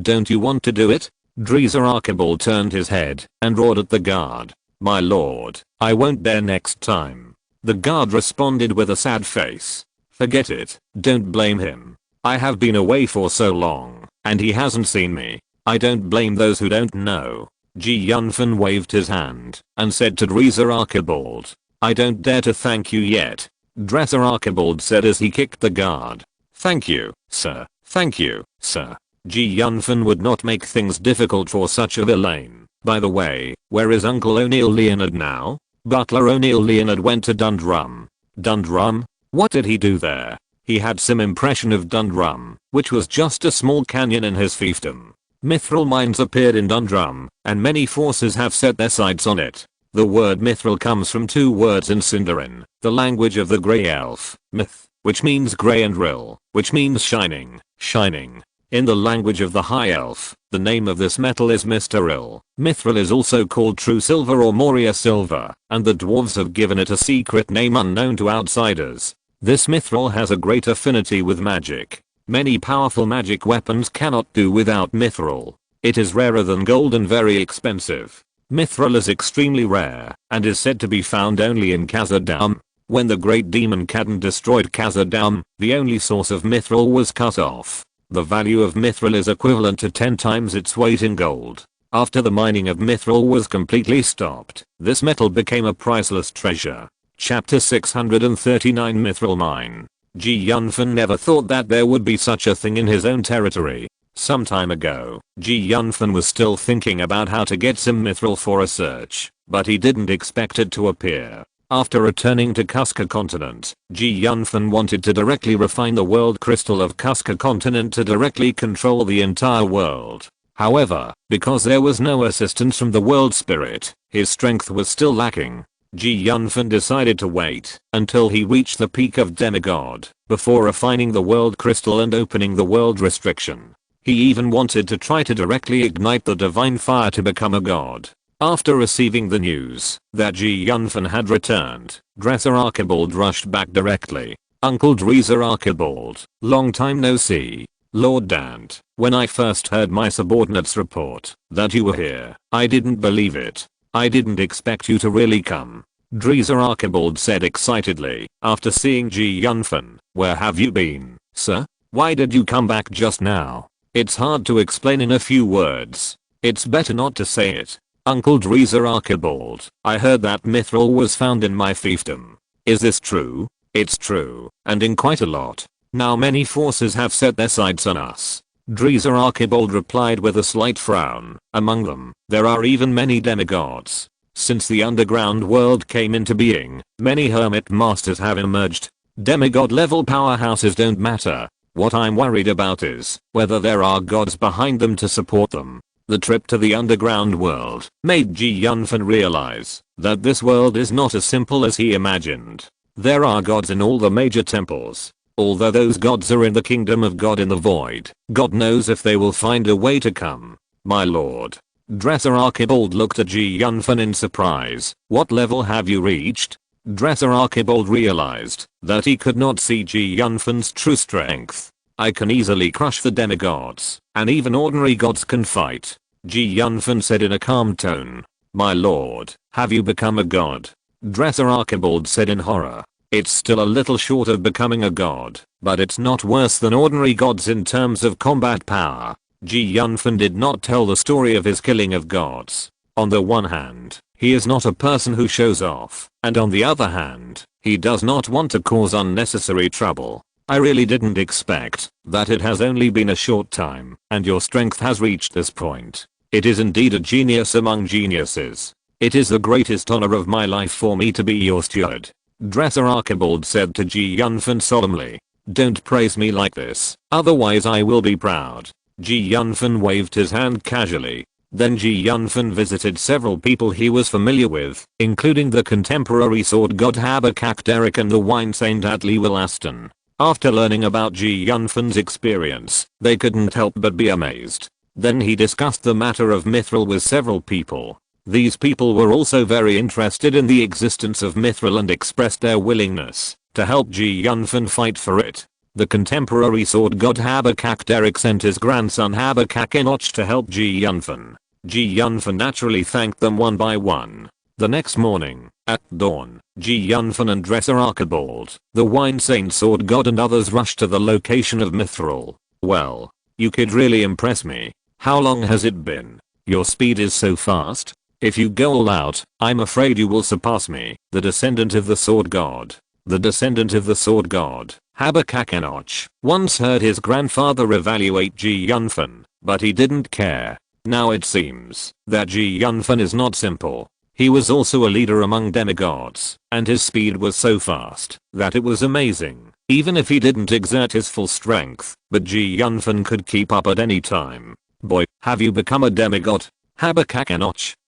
Don't you want to do it? Dreiser Archibald turned his head and roared at the guard. My lord, I won't dare next time. The guard responded with a sad face. Forget it, don't blame him. I have been away for so long, and he hasn't seen me. I don't blame those who don't know. Ji Yunfan waved his hand and said to Dreiser Archibald, I don't dare to thank you yet. Dreiser Archibald said as he kicked the guard. Thank you, sir. Thank you, sir. Ji Yunfan would not make things difficult for such a villain. By the way, where is Uncle O'Neill Leonard now? Butler O'Neill Leonard went to Dundrum. Dundrum? What did he do there? He had some impression of Dundrum, which was just a small canyon in his fiefdom. Mithril mines appeared in Dundrum, and many forces have set their sights on it. The word mithril comes from two words in Sindarin, the language of the Grey Elf, myth, which means grey, and rill, which means shining, shining. In the language of the High Elf, the name of this metal is Mithril. Mithril is also called true silver or Moria silver, and the dwarves have given it a secret name unknown to outsiders. This mithril has a great affinity with magic. Many powerful magic weapons cannot do without mithril. It is rarer than gold and very expensive. Mithril is extremely rare, and is said to be found only in Khazad-dûm. When the great demon Khadon destroyed Khazad-dûm, the only source of mithril was cut off. The value of mithril is equivalent to 10 times its weight in gold. After the mining of mithril was completely stopped, this metal became a priceless treasure. Chapter 639 Mithril Mine. Yunfan never thought that there would be such a thing in his own territory. Some time ago, Yunfan was still thinking about how to get some mithril for a search, but he didn't expect it to appear. After returning to Kuska continent, Yunfan wanted to directly refine the world crystal of Kuska continent to directly control the entire world. However, because there was no assistance from the world spirit, his strength was still lacking. Yunfan decided to wait until he reached the peak of demigod before refining the world crystal and opening the world restriction. He even wanted to try to directly ignite the divine fire to become a god. After receiving the news that Yunfan had returned, Dresser Archibald rushed back directly. Uncle Dresser Archibald, long time no see. Lord Dante, when I first heard my subordinates report that you were here, I didn't believe it. I didn't expect you to really come. Dresser Archibald said excitedly, after seeing Yunfan. Where have you been, sir? Why did you come back just now? It's hard to explain in a few words. It's better not to say it. Uncle Dresser Archibald, I heard that mithril was found in my fiefdom. Is this true? It's true, and in quite a lot. Now many forces have set their sights on us. Dresser Archibald replied with a slight frown. Among them, there are even many demigods. Since the underground world came into being, many hermit masters have emerged. Demigod level powerhouses don't matter. What I'm worried about is whether there are gods behind them to support them. The trip to the underground world made Yunfan realize that this world is not as simple as he imagined. There are gods in all the major temples. Although those gods are in the kingdom of God in the void, God knows if they will find a way to come. My lord. Dresser Archibald looked at Yunfan in surprise. What level have you reached? Dresser Archibald realized that he could not see Yunfan's true strength. I can easily crush the demigods, and even ordinary gods can fight. Yunfan said in a calm tone. My lord, have you become a god? Dresser Archibald said in horror. It's still a little short of becoming a god, but it's not worse than ordinary gods in terms of combat power. Yunfan did not tell the story of his killing of gods. On the one hand, he is not a person who shows off, and on the other hand, he does not want to cause unnecessary trouble. I really didn't expect that it has only been a short time, and your strength has reached this point. It is indeed a genius among geniuses. It is the greatest honor of my life for me to be your steward. Dresser Archibald said to Yunfan solemnly. Don't praise me like this, otherwise I will be proud. Yunfan waved his hand casually. Then Yunfan visited several people he was familiar with, including the contemporary sword god Habakkuk Derek and the wine saint Atli Willaston. After learning about Yunfan's experience, they couldn't help but be amazed. Then he discussed the matter of mithril with several people. These people were also very interested in the existence of mithril and expressed their willingness to help Yunfan fight for it. The contemporary sword god Habakkuk Derek sent his grandson Habakkuk Enoch to help Yunfan. Yunfan naturally thanked them one by one. The next morning, at dawn, Yunfan and Dresser Archibald, the wine saint sword god and others rushed to the location of mithril. Well, you could really impress me. How long has it been? Your speed is so fast. If you go all out, I'm afraid you will surpass me, the descendant of the sword god. The descendant of the sword god, Habakkuk Enoch, once heard his grandfather evaluate Yunfan, but he didn't care. Now it seems that Yunfan is not simple. He was also a leader among demigods, and his speed was so fast that it was amazing, even if he didn't exert his full strength, but Yunfan could keep up at any time. Boy, have you become a demigod? Habakkuk,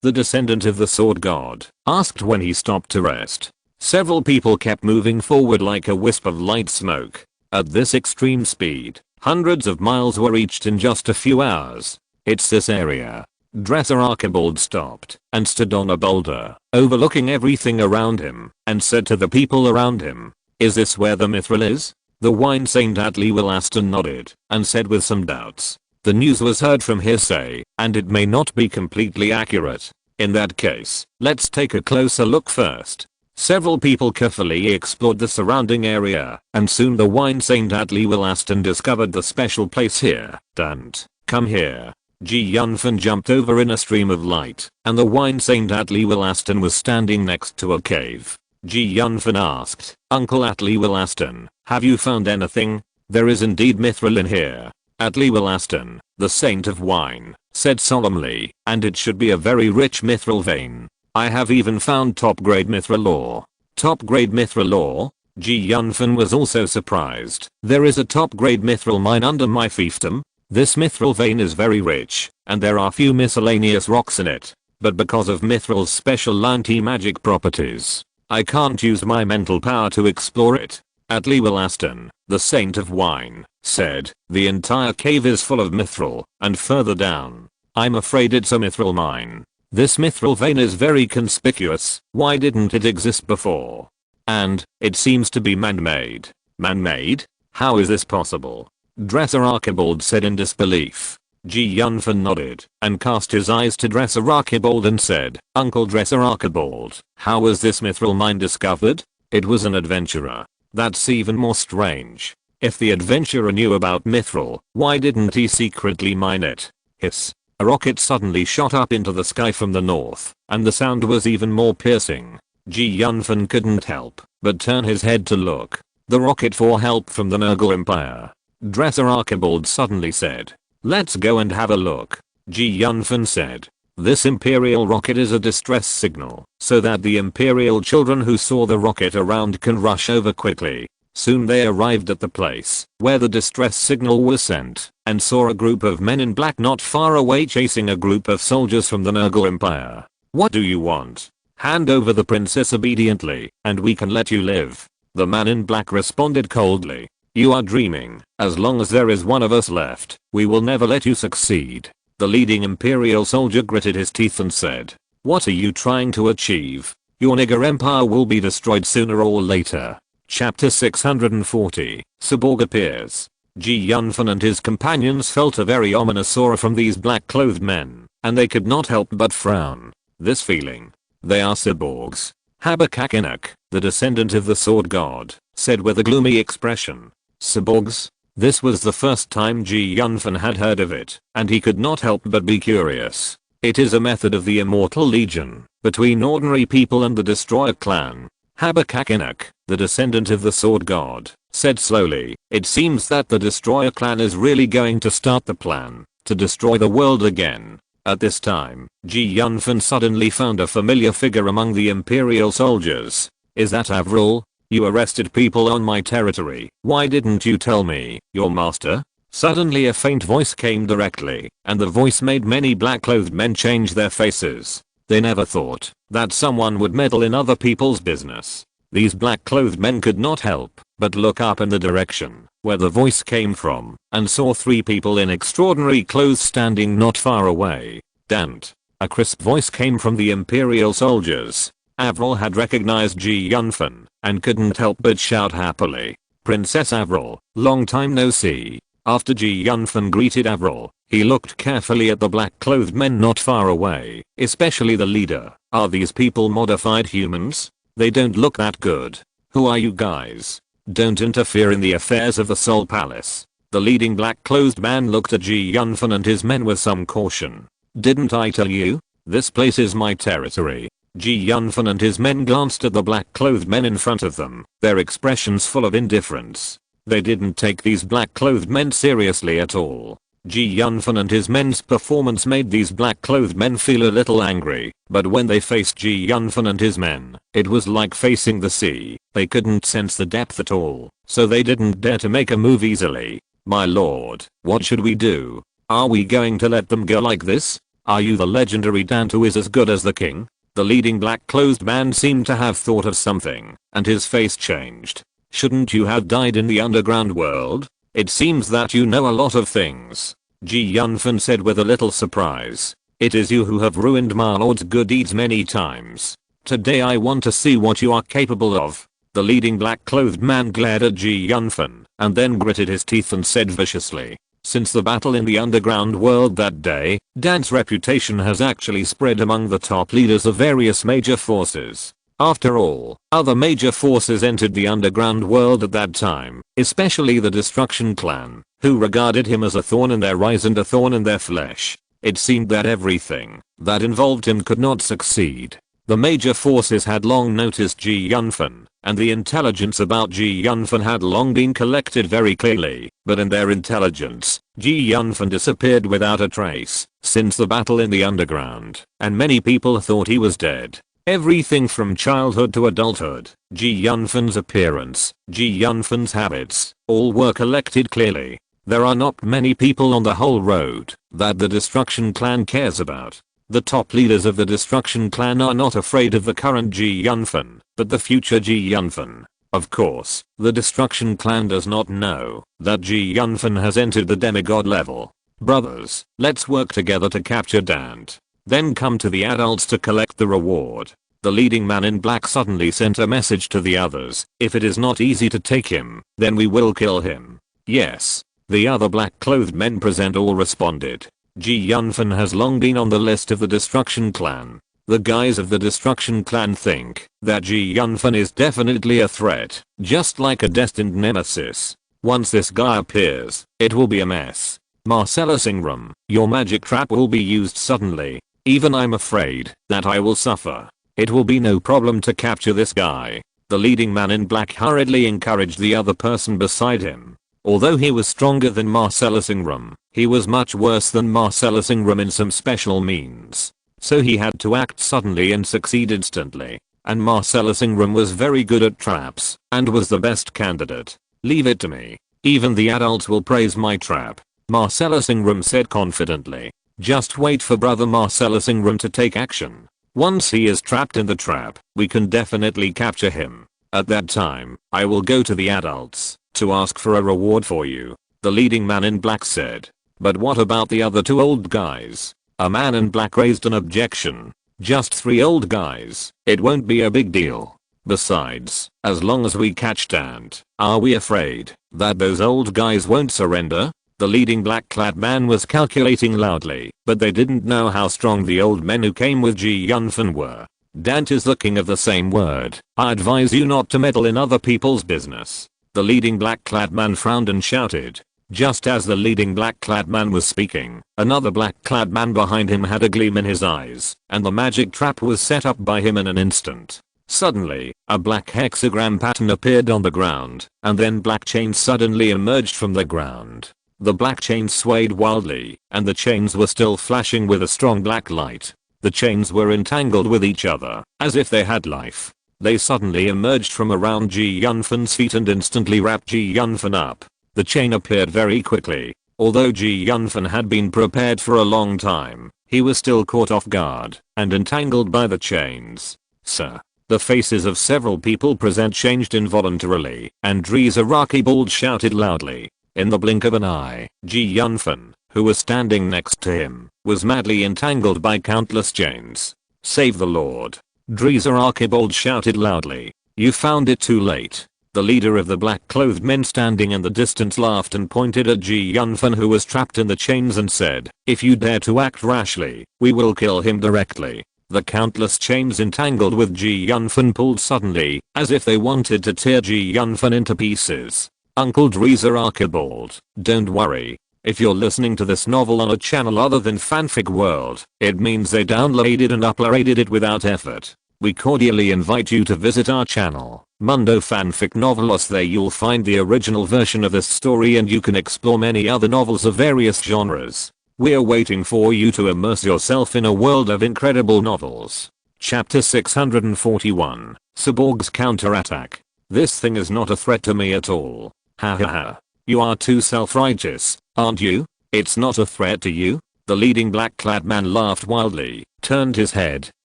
the descendant of the sword god, asked when he stopped to rest. Several people kept moving forward like a wisp of light smoke. At this extreme speed, hundreds of miles were reached in just a few hours. It's this area. Dresser Archibald stopped and stood on a boulder, overlooking everything around him, and said to the people around him, "Is this where the mithril is?" The wine saint Atli Willaston nodded and said with some doubts, "The news was heard from hearsay, and it may not be completely accurate. In that case, let's take a closer look first." Several people carefully explored the surrounding area, and soon the wine saint Atli Willaston discovered the special place here. "Dante, come here." Yunfan jumped over in a stream of light, and the wine saint Atli Willaston was standing next to a cave. Yunfan asked, "Uncle Atli Willaston, have you found anything?" "There is indeed mithril in here." Atli Willaston, the saint of wine, said solemnly, "and it should be a very rich mithril vein. I have even found top-grade mithril ore." Top-grade mithril ore? Yunfan was also surprised. "There is a top-grade mithril mine under my fiefdom? This mithril vein is very rich, and there are few miscellaneous rocks in it. But because of mithril's special anti-magic properties, I can't use my mental power to explore it." Atli Willaston, the saint of wine, said, "The entire cave is full of mithril, and further down. I'm afraid it's a mithril mine. This mithril vein is very conspicuous. Why didn't it exist before? And, it seems to be man-made." "Man-made? How is this possible?" Dresser Archibald said in disbelief. Yunfan nodded and cast his eyes to Dresser Archibald and said, "Uncle Dresser Archibald, how was this mithril mine discovered?" "It was an adventurer." "That's even more strange. If the adventurer knew about mithril, why didn't he secretly mine it?" Hiss. A rocket suddenly shot up into the sky from the north, and the sound was even more piercing. Yunfan couldn't help but turn his head to look. The rocket for help from the Nurgle Empire. Dresser Archibald suddenly said, "Let's go and have a look." Yunfan said, "This Imperial rocket is a distress signal, so that the Imperial children who saw the rocket around can rush over quickly." Soon they arrived at the place where the distress signal was sent, and saw a group of men in black not far away chasing a group of soldiers from the Nurgle Empire. "What do you want?" "Hand over the princess obediently, and we can let you live." The man in black responded coldly. "You are dreaming. As long as there is one of us left, we will never let you succeed." The leading Imperial soldier gritted his teeth and said, "What are you trying to achieve? Your nigger empire will be destroyed sooner or later." Chapter 640, Cyborg appears. Yunfan and his companions felt a very ominous aura from these black-clothed men, and they could not help but frown. This feeling. "They are cyborgs." Habakkuk, the descendant of the sword god, said with a gloomy expression. "Cyborgs?" This was the first time Yunfan had heard of it, and he could not help but be curious. "It is a method of the Immortal Legion, between ordinary people and the Destroyer clan." Habakkuk, the descendant of the sword god, said slowly, "It seems that the Destroyer clan is really going to start the plan to destroy the world again." At this time, Yunfan suddenly found a familiar figure among the Imperial soldiers. "Is that Avril? You arrested people on my territory. Why didn't you tell me, your master?" Suddenly a faint voice came directly, and the voice made many black-clothed men change their faces. They never thought that someone would meddle in other people's business. These black-clothed men could not help but look up in the direction where the voice came from, and saw three people in extraordinary clothes standing not far away. "Dante." A crisp voice came from the Imperial soldiers. Avril had recognized Yunfan, and couldn't help but shout happily, "Princess Avril, long time no see." After Yunfan greeted Avril, he looked carefully at the black-clothed men not far away, especially the leader. "Are these people modified humans? They don't look that good. Who are you guys? Don't interfere in the affairs of the Soul Palace." The leading black-clothed man looked at Yunfan and his men with some caution. "Didn't I tell you? This place is my territory." Yunfan and his men glanced at the black-clothed men in front of them, their expressions full of indifference. They didn't take these black-clothed men seriously at all. Yunfan and his men's performance made these black-clothed men feel a little angry, but when they faced Yunfan and his men, it was like facing the sea. They couldn't sense the depth at all, so they didn't dare to make a move easily. "My lord, what should we do?" Are we going to let them go like this? Are you the legendary Dante who is as good as the king? The leading black-clothed man seemed to have thought of something, and his face changed. Shouldn't you have died in the underground world? It seems that you know a lot of things. Yunfan said with a little surprise. It is you who have ruined my lord's good deeds many times. Today I want to see what you are capable of. The leading black-clothed man glared at Yunfan, and then gritted his teeth and said viciously. Since the battle in the underground world that day, Dante's reputation has actually spread among the top leaders of various major forces. After all, other major forces entered the underground world at that time, especially the Destruction Clan, who regarded him as a thorn in their eyes and a thorn in their flesh. It seemed that everything that involved him could not succeed. The major forces had long noticed Yunfan, and the intelligence about Yunfan had long been collected very clearly, but in their intelligence, Yunfan disappeared without a trace since the battle in the underground, and many people thought he was dead. Everything from childhood to adulthood, Yunfan's appearance, Yunfan's habits, all were collected clearly. There are not many people on the whole road that the Destruction Clan cares about. The top leaders of the Destruction Clan are not afraid of the current Yunfan, but the future Yunfan. Of course, the Destruction Clan does not know that Yunfan has entered the demigod level. Brothers, let's work together to capture Dante. Then come to the adults to collect the reward. The leading man in black suddenly sent a message to the others. If it is not easy to take him, then we will kill him. Yes. The other black-clothed men present all responded. Yunfan has long been on the list of the Destruction Clan. The guys of the Destruction Clan think that Yunfan is definitely a threat, just like a destined nemesis. Once this guy appears, it will be a mess. Marcellus Ingram, your magic trap will be used suddenly. Even I'm afraid that I will suffer. It will be no problem to capture this guy. The leading man in black hurriedly encouraged the other person beside him. Although he was stronger than Marcellus Ingram, he was much worse than Marcellus Ingram in some special means. So he had to act suddenly and succeed instantly. And Marcellus Ingram was very good at traps, and was the best candidate. Leave it to me. Even the adults will praise my trap. Marcellus Ingram said confidently. Just wait for brother Marcellus Ingram to take action. Once he is trapped in the trap, we can definitely capture him. At that time, I will go to the adults to ask for a reward for you. The leading man in black said. But what about the other two old guys? A man in black raised an objection. Just 3 old guys. It won't be a big deal. Besides, as long as we catch Dante, are we afraid that those old guys won't surrender? The leading black-clad man was calculating loudly, but they didn't know how strong the old men who came with Yunfan were. Dante is the king of the same word. I advise you not to meddle in other people's business. The leading black-clad man frowned and shouted. Just as the leading black-clad man was speaking, another black-clad man behind him had a gleam in his eyes, and the magic trap was set up by him in an instant. Suddenly, a black hexagram pattern appeared on the ground, and then black chains suddenly emerged from the ground. The black chains swayed wildly, and the chains were still flashing with a strong black light. The chains were entangled with each other, as if they had life. They suddenly emerged from around Yunfan's feet and instantly wrapped Yunfan up. The chain appeared very quickly. Although Yunfan had been prepared for a long time, he was still caught off guard and entangled by the chains. Sir. The faces of several people present changed involuntarily, and Dreza Rakibald shouted loudly. In the blink of an eye, Yunfan, who was standing next to him, was madly entangled by countless chains. Save the Lord. Dreza Rakibald shouted loudly. You found it too late. The leader of the black-clothed men standing in the distance laughed and pointed at Yunfan, who was trapped in the chains, and said, if you dare to act rashly, we will kill him directly. The countless chains entangled with Yunfan pulled suddenly, as if they wanted to tear Yunfan into pieces. Uncle Dreza Rakibald, don't worry. If you're listening to this novel on a channel other than Fanfic World, it means they downloaded and uploaded it without effort. We cordially invite you to visit our channel, Mundo Fanfic Novelos. There you'll find the original version of this story, and you can explore many other novels of various genres. We're waiting for you to immerse yourself in a world of incredible novels. Chapter 641, Cyborg's Counterattack. This thing is not a threat to me at all. Ha ha ha. You are too self-righteous, aren't you? It's not a threat to you? The leading black-clad man laughed wildly, turned his head,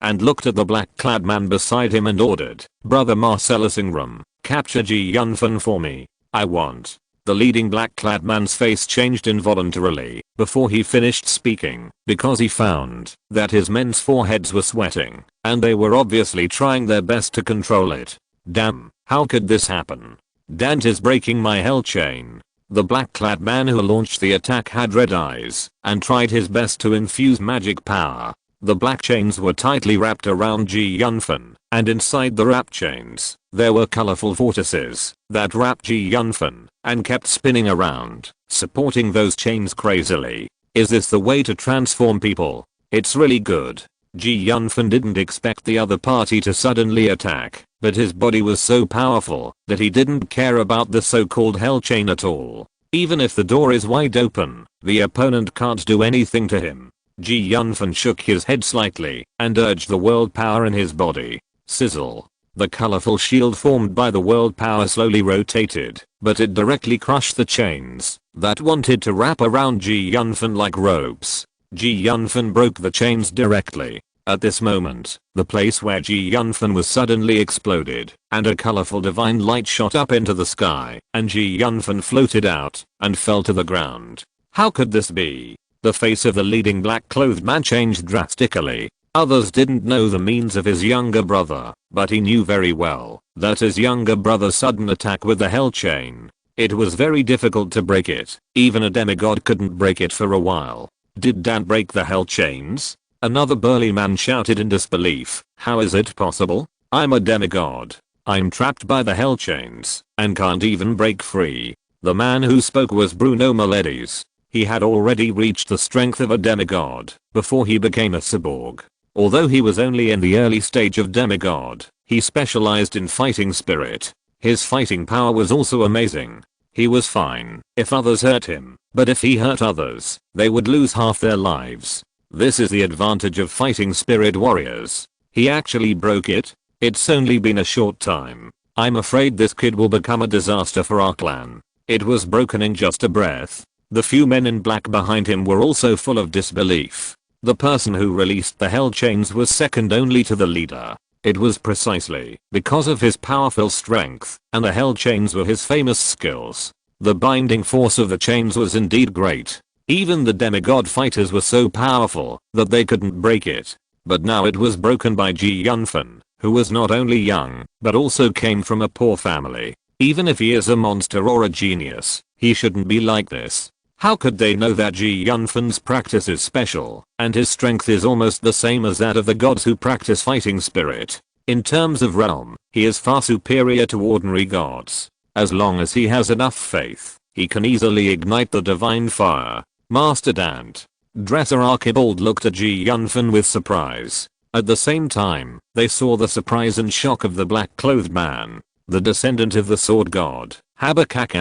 and looked at the black-clad man beside him and ordered, "Brother Marcellus Ingram, capture Ji Yunfan for me. I want." The leading black-clad man's face changed involuntarily before he finished speaking because he found that his men's foreheads were sweating and they were obviously trying their best to control it. Damn, how could this happen? Dante's breaking my hell chain. The black-clad man who launched the attack had red eyes and tried his best to infuse magic power. The black chains were tightly wrapped around Ji Yunfan, and inside the wrap chains, there were colorful vortices that wrapped Ji Yunfan and kept spinning around, supporting those chains crazily. Is this the way to transform people? It's really good. Ji Yunfan didn't expect the other party to suddenly attack, but his body was so powerful that he didn't care about the so-called hell chain at all. Even if the door is wide open, the opponent can't do anything to him. Ji Yunfan shook his head slightly and urged the world power in his body. Sizzle. The colorful shield formed by the world power slowly rotated, but it directly crushed the chains that wanted to wrap around Ji Yunfan like ropes. Ji Yunfan broke the chains directly. At this moment, the place where Ji Yunfan was suddenly exploded, and a colorful divine light shot up into the sky, and Ji Yunfan floated out and fell to the ground. How could this be? The face of the leading black-clothed man changed drastically. Others didn't know the means of his younger brother, but he knew very well that his younger brother's sudden attack with the hell chain. It was very difficult to break it. Even a demigod couldn't break it for a while. Did Dante break the hell chains? Another burly man shouted in disbelief. How is it possible? I'm a demigod. I'm trapped by the hell chains and can't even break free. The man who spoke was Bruno Miledis. He had already reached the strength of a demigod before he became a cyborg. Although he was only in the early stage of demigod, he specialized in fighting spirit. His fighting power was also amazing. He was fine if others hurt him, but if he hurt others, they would lose half their lives. This is the advantage of fighting spirit warriors. He actually broke it. It's only been a short time. I'm afraid this kid will become a disaster for our clan. It was broken in just a breath. The few men in black behind him were also full of disbelief. The person who released the hell chains was second only to the leader. It was precisely because of his powerful strength, and the hell chains were his famous skills. The binding force of the chains was indeed great. Even the demigod fighters were so powerful that they couldn't break it. But now it was broken by Ji Yunfan, who was not only young, but also came from a poor family. Even if he is a monster or a genius, he shouldn't be like this. How could they know that Ji Yunfan's practice is special, and his strength is almost the same as that of the gods who practice fighting spirit? In terms of realm, he is far superior to ordinary gods. As long as he has enough faith, he can easily ignite the divine fire. Master Dante. Dresser Archibald looked at Ji Yunfan with surprise. At the same time, they saw the surprise and shock of the black-clothed man. The descendant of the sword god, Habakkuk,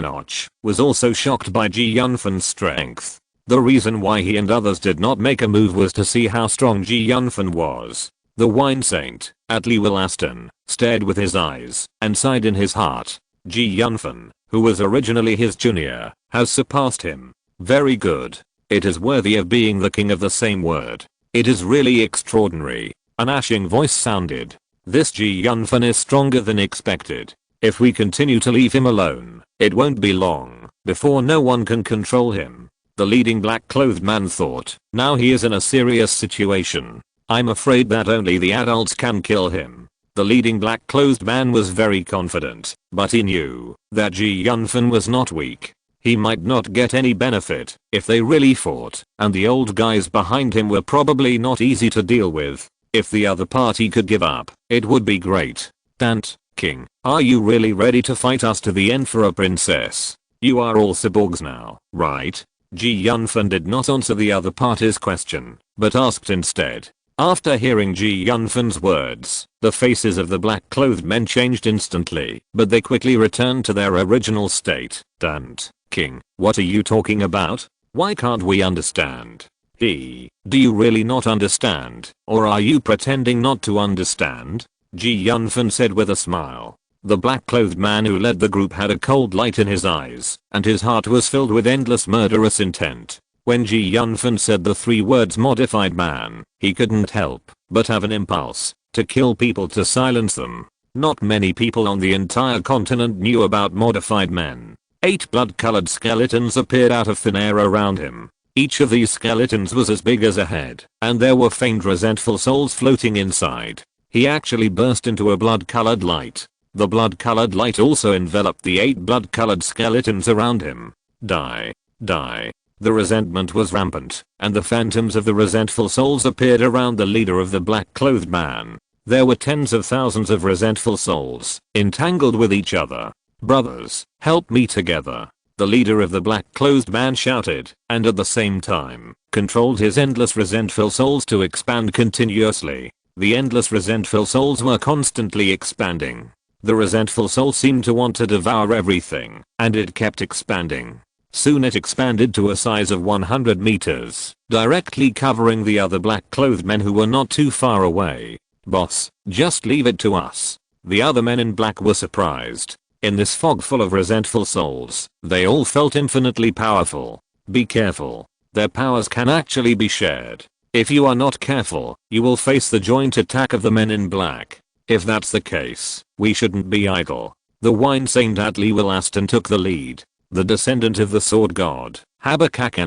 was also shocked by Ji Yunfan's strength. The reason why he and others did not make a move was to see how strong Ji Yunfan was. The wine saint, Atli Willaston, stared with his eyes and sighed in his heart. Ji Yunfan, who was originally his junior, has surpassed him. Very good. It is worthy of being the king of the same word. It is really extraordinary. An ashing voice sounded. This Ji Yunfan is stronger than expected. If we continue to leave him alone, it won't be long before no one can control him. The leading black-clothed man thought. Now he is in a serious situation. I'm afraid that only the adults can kill him. The leading black-clothed man was very confident, but he knew that Ji Yunfan was not weak. He might not get any benefit if they really fought, and the old guys behind him were probably not easy to deal with. If the other party could give up, it would be great. Dante, King, are you really ready to fight us to the end for a princess? You are all cyborgs now, right? Ji Yunfan did not answer the other party's question, but asked instead. After hearing Ji Yunfan's words, the faces of the black-clothed men changed instantly, but they quickly returned to their original state. Dante, King, what are you talking about? Why can't we understand? Do you really not understand, or are you pretending not to understand? Ji Yunfan said with a smile. The black-clothed man who led the group had a cold light in his eyes, and his heart was filled with endless murderous intent. When Ji Yunfan said the 3 words modified man, he couldn't help but have an impulse to kill people to silence them. Not many people on the entire continent knew about modified men. 8 blood-colored skeletons appeared out of thin air around him. Each of these skeletons was as big as a head, and there were faint resentful souls floating inside. He actually burst into a blood-colored light. The blood-colored light also enveloped the 8 blood-colored skeletons around him. Die. Die. The resentment was rampant, and the phantoms of the resentful souls appeared around the leader of the black-clothed man. There were tens of thousands of resentful souls, entangled with each other. Brothers, help me together. The leader of the black-clothed man shouted, and at the same time, controlled his endless resentful souls to expand continuously. The endless resentful souls were constantly expanding. The resentful soul seemed to want to devour everything, and it kept expanding. Soon it expanded to a size of 100 meters, directly covering the other black-clothed men who were not too far away. Boss, just leave it to us. The other men in black were surprised. In this fog full of resentful souls, they all felt infinitely powerful. Be careful. Their powers can actually be shared. If you are not careful, you will face the joint attack of the men in black. If that's the case, we shouldn't be idle. The wine saint Atli Aston took the lead. The descendant of the sword god, Habakkuk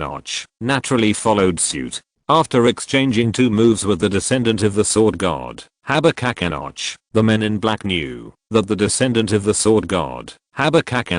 naturally followed suit. After exchanging 2 moves with the descendant of the sword god, Habakkuk, the men in black knew that the descendant of the sword god, Habakkuk,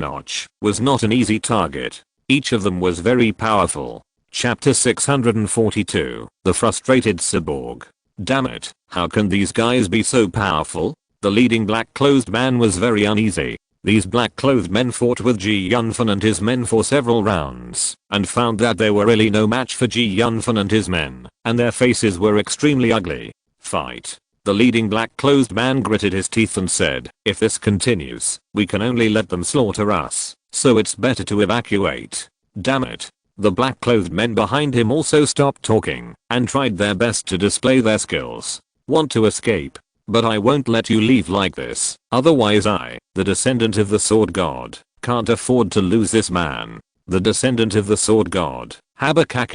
was not an easy target. Each of them was very powerful. Chapter 642, The Frustrated Cyborg. Damn it, how can these guys be so powerful? The leading black-clothed man was very uneasy. These black-clothed men fought with Ji Yunfan and his men for several rounds, and found that they were really no match for Ji Yunfan and his men, and their faces were extremely ugly. Fight. The leading black-clothed man gritted his teeth and said, if this continues, we can only let them slaughter us, so it's better to evacuate. Damn it. The black-clothed men behind him also stopped talking, and tried their best to display their skills. Want to escape? But I won't let you leave like this, otherwise I, the descendant of the sword god, can't afford to lose this man. The descendant of the sword god, Habakkuk,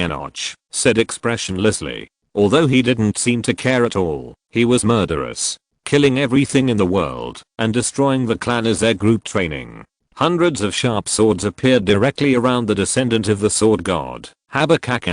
said expressionlessly. Although he didn't seem to care at all, he was murderous, killing everything in the world, and destroying the clan as their group training. Hundreds of sharp swords appeared directly around the descendant of the sword god, Habakkuk,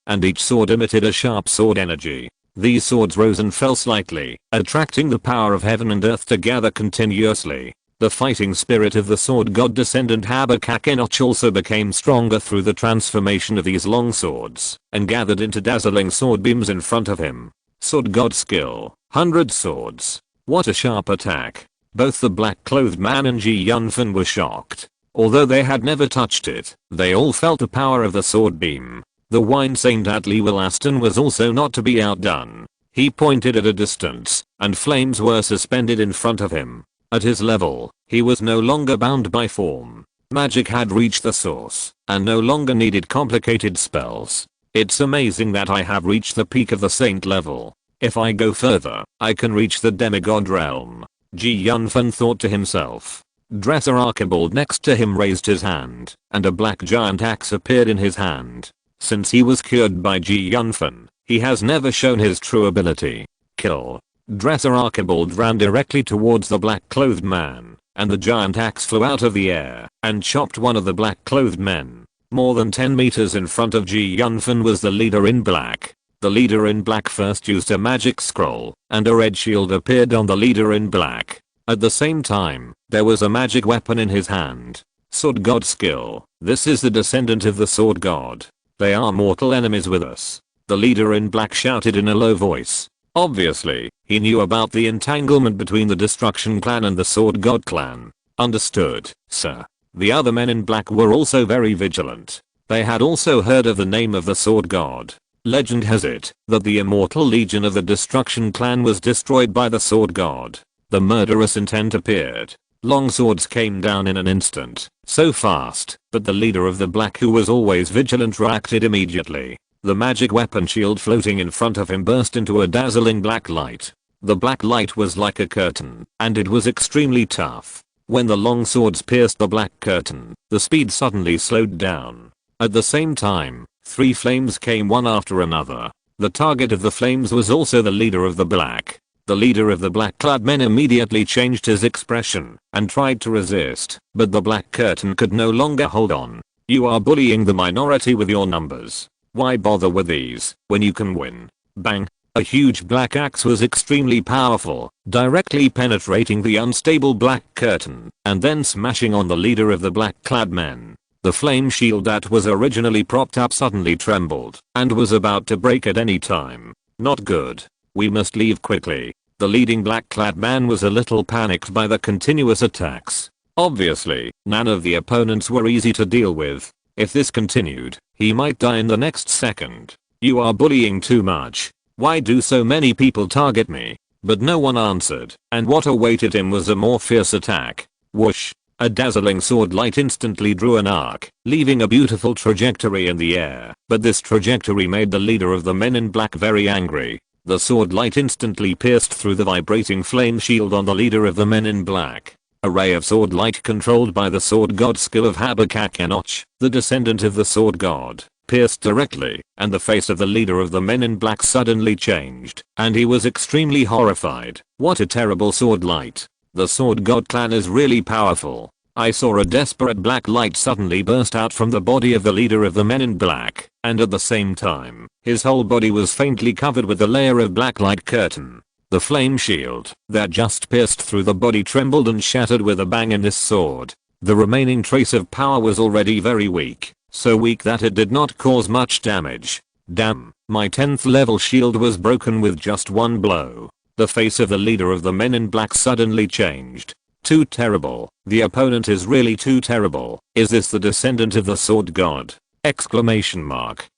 and each sword emitted a sharp sword energy. These swords rose and fell slightly, attracting the power of heaven and earth to gather continuously. The fighting spirit of the sword god descendant Habakkuk also became stronger through the transformation of these long swords, and gathered into dazzling sword beams in front of him. Sword god skill, 100 swords. What a sharp attack. Both the black-clothed man and Ji Yunfan were shocked. Although they had never touched it, they all felt the power of the sword beam. The wine saint Atli Aston was also not to be outdone. He pointed at a distance, and flames were suspended in front of him. At his level, he was no longer bound by form. Magic had reached the source, and no longer needed complicated spells. It's amazing that I have reached the peak of the saint level. If I go further, I can reach the demigod realm. Ji Yunfan thought to himself. Dresser Archibald next to him raised his hand, and a black giant axe appeared in his hand. Since he was cured by Ji Yunfan, he has never shown his true ability. Kill. Dresser Archibald ran directly towards the black-clothed man, and the giant axe flew out of the air and chopped one of the black-clothed men. More than 10 meters in front of Ji Yunfan was the leader in black. The leader in black first used a magic scroll, and a red shield appeared on the leader in black. At the same time, there was a magic weapon in his hand. Sword god skill. This is the descendant of the sword god. They are mortal enemies with us. The leader in black shouted in a low voice. Obviously, he knew about the entanglement between the Destruction clan and the Sword God clan. Understood, sir. The other men in black were also very vigilant. They had also heard of the name of the Sword God. Legend has it that the immortal legion of the Destruction clan was destroyed by the Sword God. The murderous intent appeared. Long swords came down in an instant, so fast, but the leader of the black, who was always vigilant, reacted immediately. The magic weapon shield floating in front of him burst into a dazzling black light. The black light was like a curtain, and it was extremely tough. When the long swords pierced the black curtain, the speed suddenly slowed down. At the same time, 3 flames came one after another. The target of the flames was also the leader of the black. The leader of the black-clad men immediately changed his expression and tried to resist, but the black curtain could no longer hold on. You are bullying the minority with your numbers. Why bother with these when you can win? Bang! A huge black axe was extremely powerful, directly penetrating the unstable black curtain and then smashing on the leader of the black-clad men. The flame shield that was originally propped up suddenly trembled and was about to break at any time. Not good. We must leave quickly. The leading black-clad man was a little panicked by the continuous attacks. Obviously, none of the opponents were easy to deal with. If this continued, he might die in the next second. You are bullying too much. Why do so many people target me? But no one answered, and what awaited him was a more fierce attack. Whoosh! A dazzling sword light instantly drew an arc, leaving a beautiful trajectory in the air. But this trajectory made the leader of the men in black very angry. The sword light instantly pierced through the vibrating flame shield on the leader of the men in black. A ray of sword light controlled by the sword god skill of Habakkuk Enoch, the descendant of the sword god, pierced directly, and the face of the leader of the men in black suddenly changed, and he was extremely horrified. What a terrible sword light. The sword god clan is really powerful. I saw a desperate black light suddenly burst out from the body of the leader of the men in black, and at the same time, his whole body was faintly covered with a layer of black light curtain. The flame shield that just pierced through the body trembled and shattered with a bang in this sword. The remaining trace of power was already very weak, so weak that it did not cause much damage. Damn, my 10th level shield was broken with just one blow. The face of the leader of the men in black suddenly changed. Too terrible. The opponent is really too terrible. Is this the descendant of the sword god? Exclamation mark.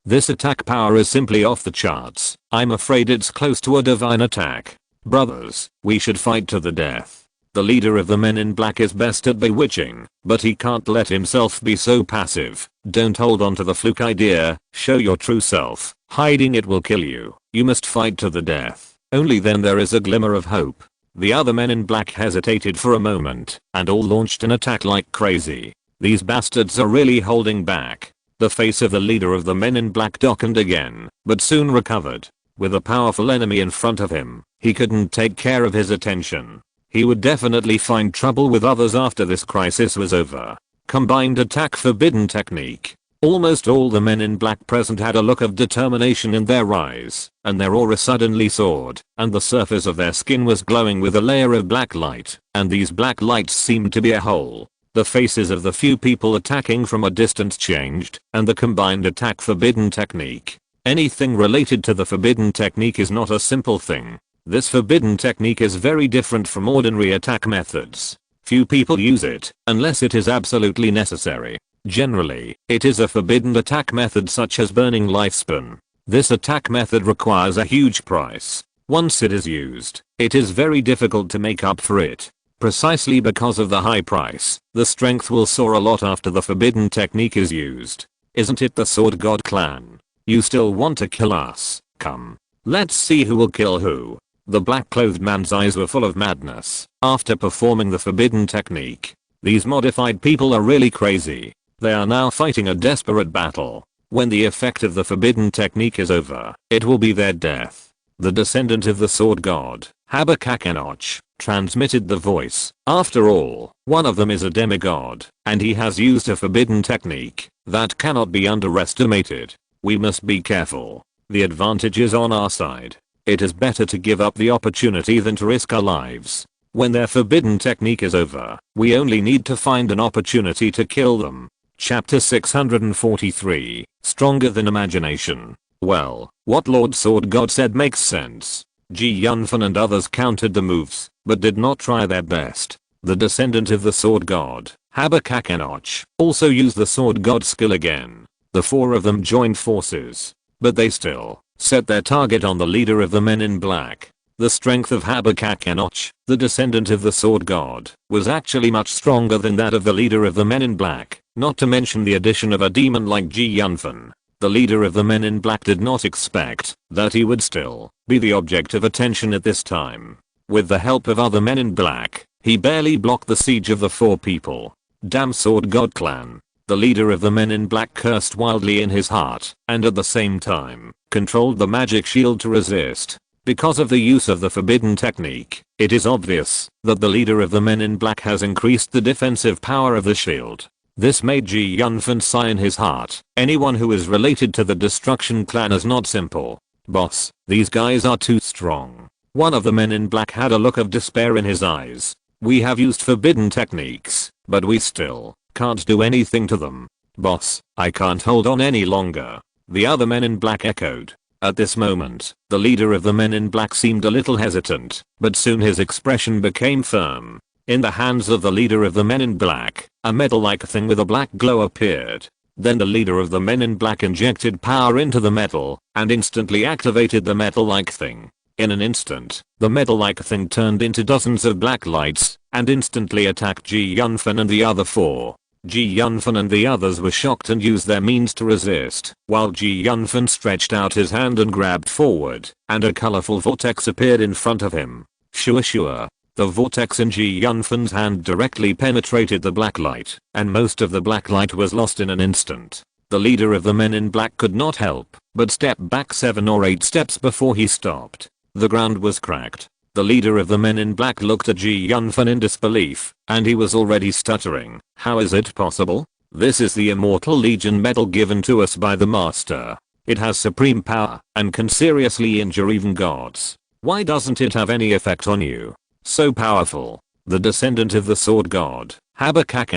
This attack power is simply off the charts. I'm afraid it's close to a divine attack. Brothers, we should fight to the death. The leader of the men in black is best at bewitching, but he can't let himself be so passive. Don't hold on to the fluke idea. Show your true self. Hiding it will kill you. You must fight to the death. Only then there is a glimmer of hope. The other men in black hesitated for a moment, and all launched an attack like crazy. These bastards are really holding back. The face of the leader of the men in black darkened again, but soon recovered. With a powerful enemy in front of him, he couldn't take care of his attention. He would definitely find trouble with others after this crisis was over. Combined attack forbidden technique. Almost all the men in black present had a look of determination in their eyes, and their aura suddenly soared, and the surface of their skin was glowing with a layer of black light, and these black lights seemed to be a hole. The faces of the few people attacking from a distance changed, and the combined attack forbidden technique. Anything related to the forbidden technique is not a simple thing. This forbidden technique is very different from ordinary attack methods. Few people use it, unless it is absolutely necessary. Generally, it is a forbidden attack method such as burning lifespan. This attack method requires a huge price. Once it is used, it is very difficult to make up for it. Precisely because of the high price, the strength will soar a lot after the forbidden technique is used. Isn't it the Sword God clan? You still want to kill us? Come. Let's see who will kill who. The black-clothed man's eyes were full of madness after performing the forbidden technique. These modified people are really crazy. They are now fighting a desperate battle. When the effect of the forbidden technique is over, it will be their death. The descendant of the sword god, Habakkuk Enoch, transmitted the voice. After all, one of them is a demigod, and he has used a forbidden technique that cannot be underestimated. We must be careful. The advantage is on our side. It is better to give up the opportunity than to risk our lives. When their forbidden technique is over, we only need to find an opportunity to kill them. Chapter 643, Stronger Than Imagination. Well, what Lord Sword God said makes sense. Yunfan and others countered the moves, but did not try their best. The descendant of the Sword God, Habakkuk Enoch, also used the Sword God skill again. The four of them joined forces, but they still set their target on the leader of the men in black. The strength of Habakkuk Enoch, the descendant of the Sword God, was actually much stronger than that of the leader of the men in black, not to mention the addition of a demon like Yunfan. The leader of the men in black did not expect that he would still be the object of attention at this time. With the help of other men in black, he barely blocked the siege of the four people. Damn Sword God clan. The leader of the men in black cursed wildly in his heart, and at the same time, controlled the magic shield to resist. Because of the use of the forbidden technique, it is obvious that the leader of the men in black has increased the defensive power of the shield. This made Yunfan sigh in his heart. Anyone who is related to the destruction clan is not simple. Boss, these guys are too strong. One of the men in black had a look of despair in his eyes. We have used forbidden techniques, but we still can't do anything to them. Boss, I can't hold on any longer. The other men in black echoed. At this moment, the leader of the men in black seemed a little hesitant, but soon his expression became firm. In the hands of the leader of the men in black, a metal-like thing with a black glow appeared. Then the leader of the men in black injected power into the metal, and instantly activated the metal-like thing. In an instant, the metal-like thing turned into dozens of black lights, and instantly attacked Yunfan and the other four. Yunfan and the others were shocked and used their means to resist, while Yunfan stretched out his hand and grabbed forward, and a colorful vortex appeared in front of him. Sure. The vortex in Yunfan's hand directly penetrated the black light, and most of the black light was lost in an instant. The leader of the men in black could not help but step back 7 or 8 steps before he stopped. The ground was cracked. The leader of the men in black looked at Yunfan in disbelief, and he was already stuttering. How is it possible? This is the Immortal Legion medal given to us by the Master. It has supreme power and can seriously injure even gods. Why doesn't it have any effect on you? So powerful. The descendant of the sword god, Habakkuk,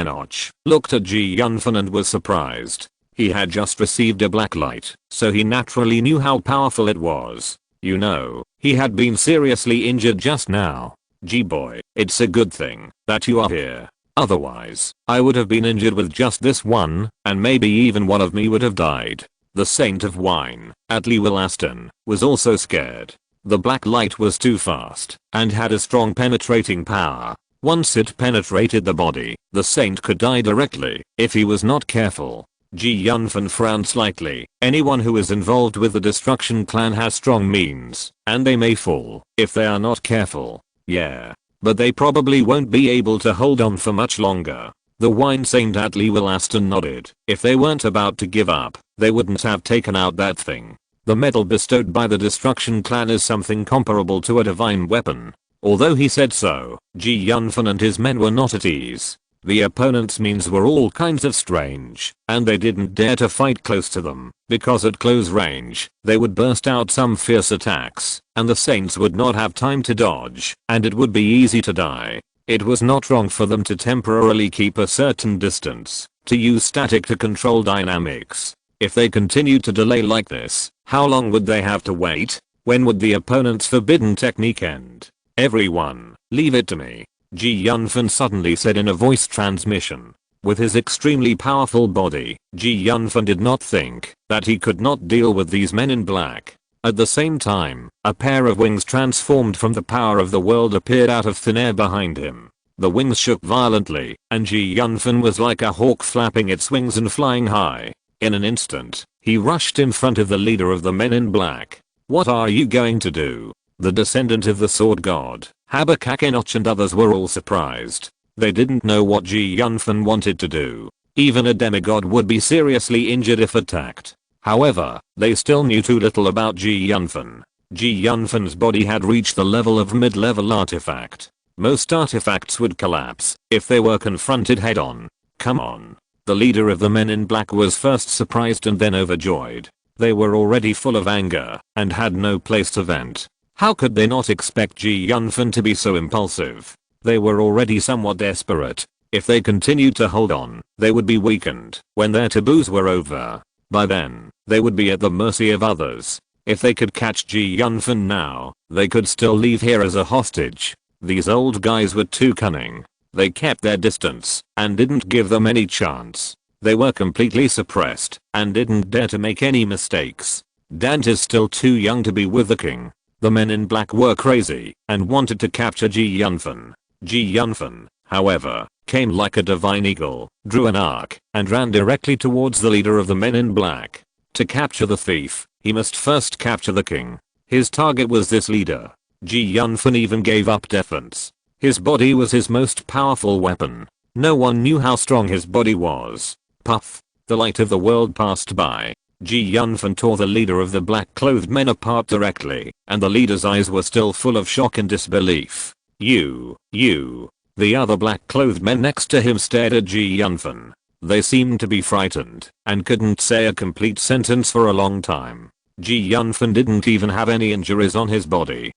looked at Yunfan and was surprised. He had just received a black light, so he naturally knew how powerful it was. You know, he had been seriously injured just now. Boy, it's a good thing that you are here. Otherwise, I would have been injured with just this one, and maybe even one of me would have died. The Saint of Wine, Willaston, was also scared. The black light was too fast, and had a strong penetrating power. Once it penetrated the body, the saint could die directly, if he was not careful. Yunfan frowned slightly. Anyone who is involved with the destruction clan has strong means, and they may fall, if they are not careful. Yeah. But they probably won't be able to hold on for much longer. The wine saint Willaston nodded. If they weren't about to give up, they wouldn't have taken out that thing. The medal bestowed by the destruction clan is something comparable to a divine weapon. Although he said so, Yunfan and his men were not at ease. The opponent's means were all kinds of strange, and they didn't dare to fight close to them, because at close range, they would burst out some fierce attacks, and the saints would not have time to dodge, and it would be easy to die. It was not wrong for them to temporarily keep a certain distance, to use static to control dynamics. If they continued to delay like this, how long would they have to wait? When would the opponent's forbidden technique end? Everyone, leave it to me. Yunfan suddenly said in a voice transmission. With his extremely powerful body, Yunfan did not think that he could not deal with these men in black. At the same time, a pair of wings transformed from the power of the world appeared out of thin air behind him. The wings shook violently, and Yunfan was like a hawk flapping its wings and flying high. In an instant, he rushed in front of the leader of the men in black. What are you going to do? The descendant of the sword god, Habakkuk and others were all surprised. They didn't know what Yunfan wanted to do. Even a demigod would be seriously injured if attacked. However, they still knew too little about Yunfan. Yunfan's body had reached the level of mid-level artifact. Most artifacts would collapse if they were confronted head-on. Come on. The leader of the men in black was first surprised and then overjoyed. They were already full of anger and had no place to vent. How could they not expect Yunfan to be so impulsive? They were already somewhat desperate. If they continued to hold on, they would be weakened when their taboos were over. By then, they would be at the mercy of others. If they could catch Yunfan now, they could still leave here as a hostage. These old guys were too cunning. They kept their distance and didn't give them any chance. They were completely suppressed and didn't dare to make any mistakes. Dante's still too young to be with the king. The men in black were crazy and wanted to capture Yunfan. Yunfan, however, came like a divine eagle, drew an arc, and ran directly towards the leader of the men in black. To capture the thief, he must first capture the king. His target was this leader. Yunfan even gave up defense. His body was his most powerful weapon. No one knew how strong his body was. Puff. The light of the world passed by. Yunfan tore the leader of the black-clothed men apart directly, and the leader's eyes were still full of shock and disbelief. You. The other black-clothed men next to him stared at Yunfan. They seemed to be frightened, and couldn't say a complete sentence for a long time. Yunfan didn't even have any injuries on his body.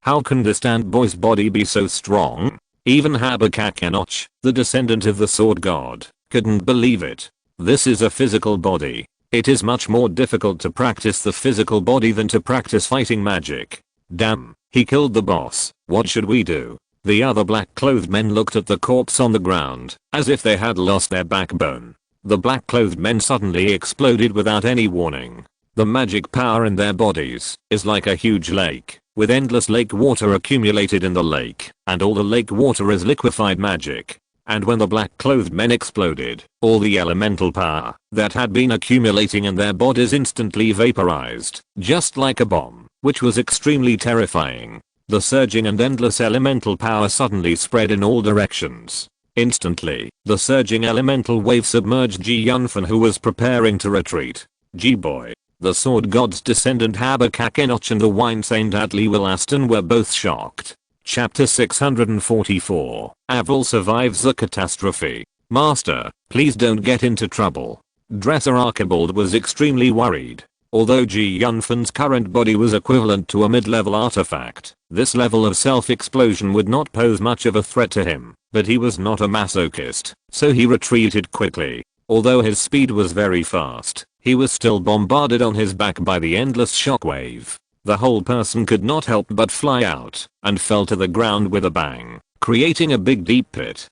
How can this boy's body be so strong? Even Habakkuk Enoch, the descendant of the sword god, couldn't believe it. This is a physical body. It is much more difficult to practice the physical body than to practice fighting magic. Damn, he killed the boss. What should we do? The other black-clothed men looked at the corpse on the ground, as if they had lost their backbone. The black-clothed men suddenly exploded without any warning. The magic power in their bodies is like a huge lake, with endless lake water accumulated in the lake, and all the lake water is liquefied magic. And when the black-clothed men exploded, all the elemental power that had been accumulating in their bodies instantly vaporized, just like a bomb, which was extremely terrifying. The surging and endless elemental power suddenly spread in all directions. Instantly, the surging elemental wave submerged Yunfan, who was preparing to retreat. Boy. The sword god's descendant Habakkuk Enoch and the wine saint Atli Willaston were both shocked. Chapter 644. Avril survives the catastrophe. Master, please don't get into trouble. Dresser Archibald was extremely worried. Although Yunfan's current body was equivalent to a mid-level artifact, this level of self-explosion would not pose much of a threat to him, but he was not a masochist, so he retreated quickly. Although his speed was very fast, he was still bombarded on his back by the endless shockwave. The whole person could not help but fly out, and fell to the ground with a bang, creating a big deep pit.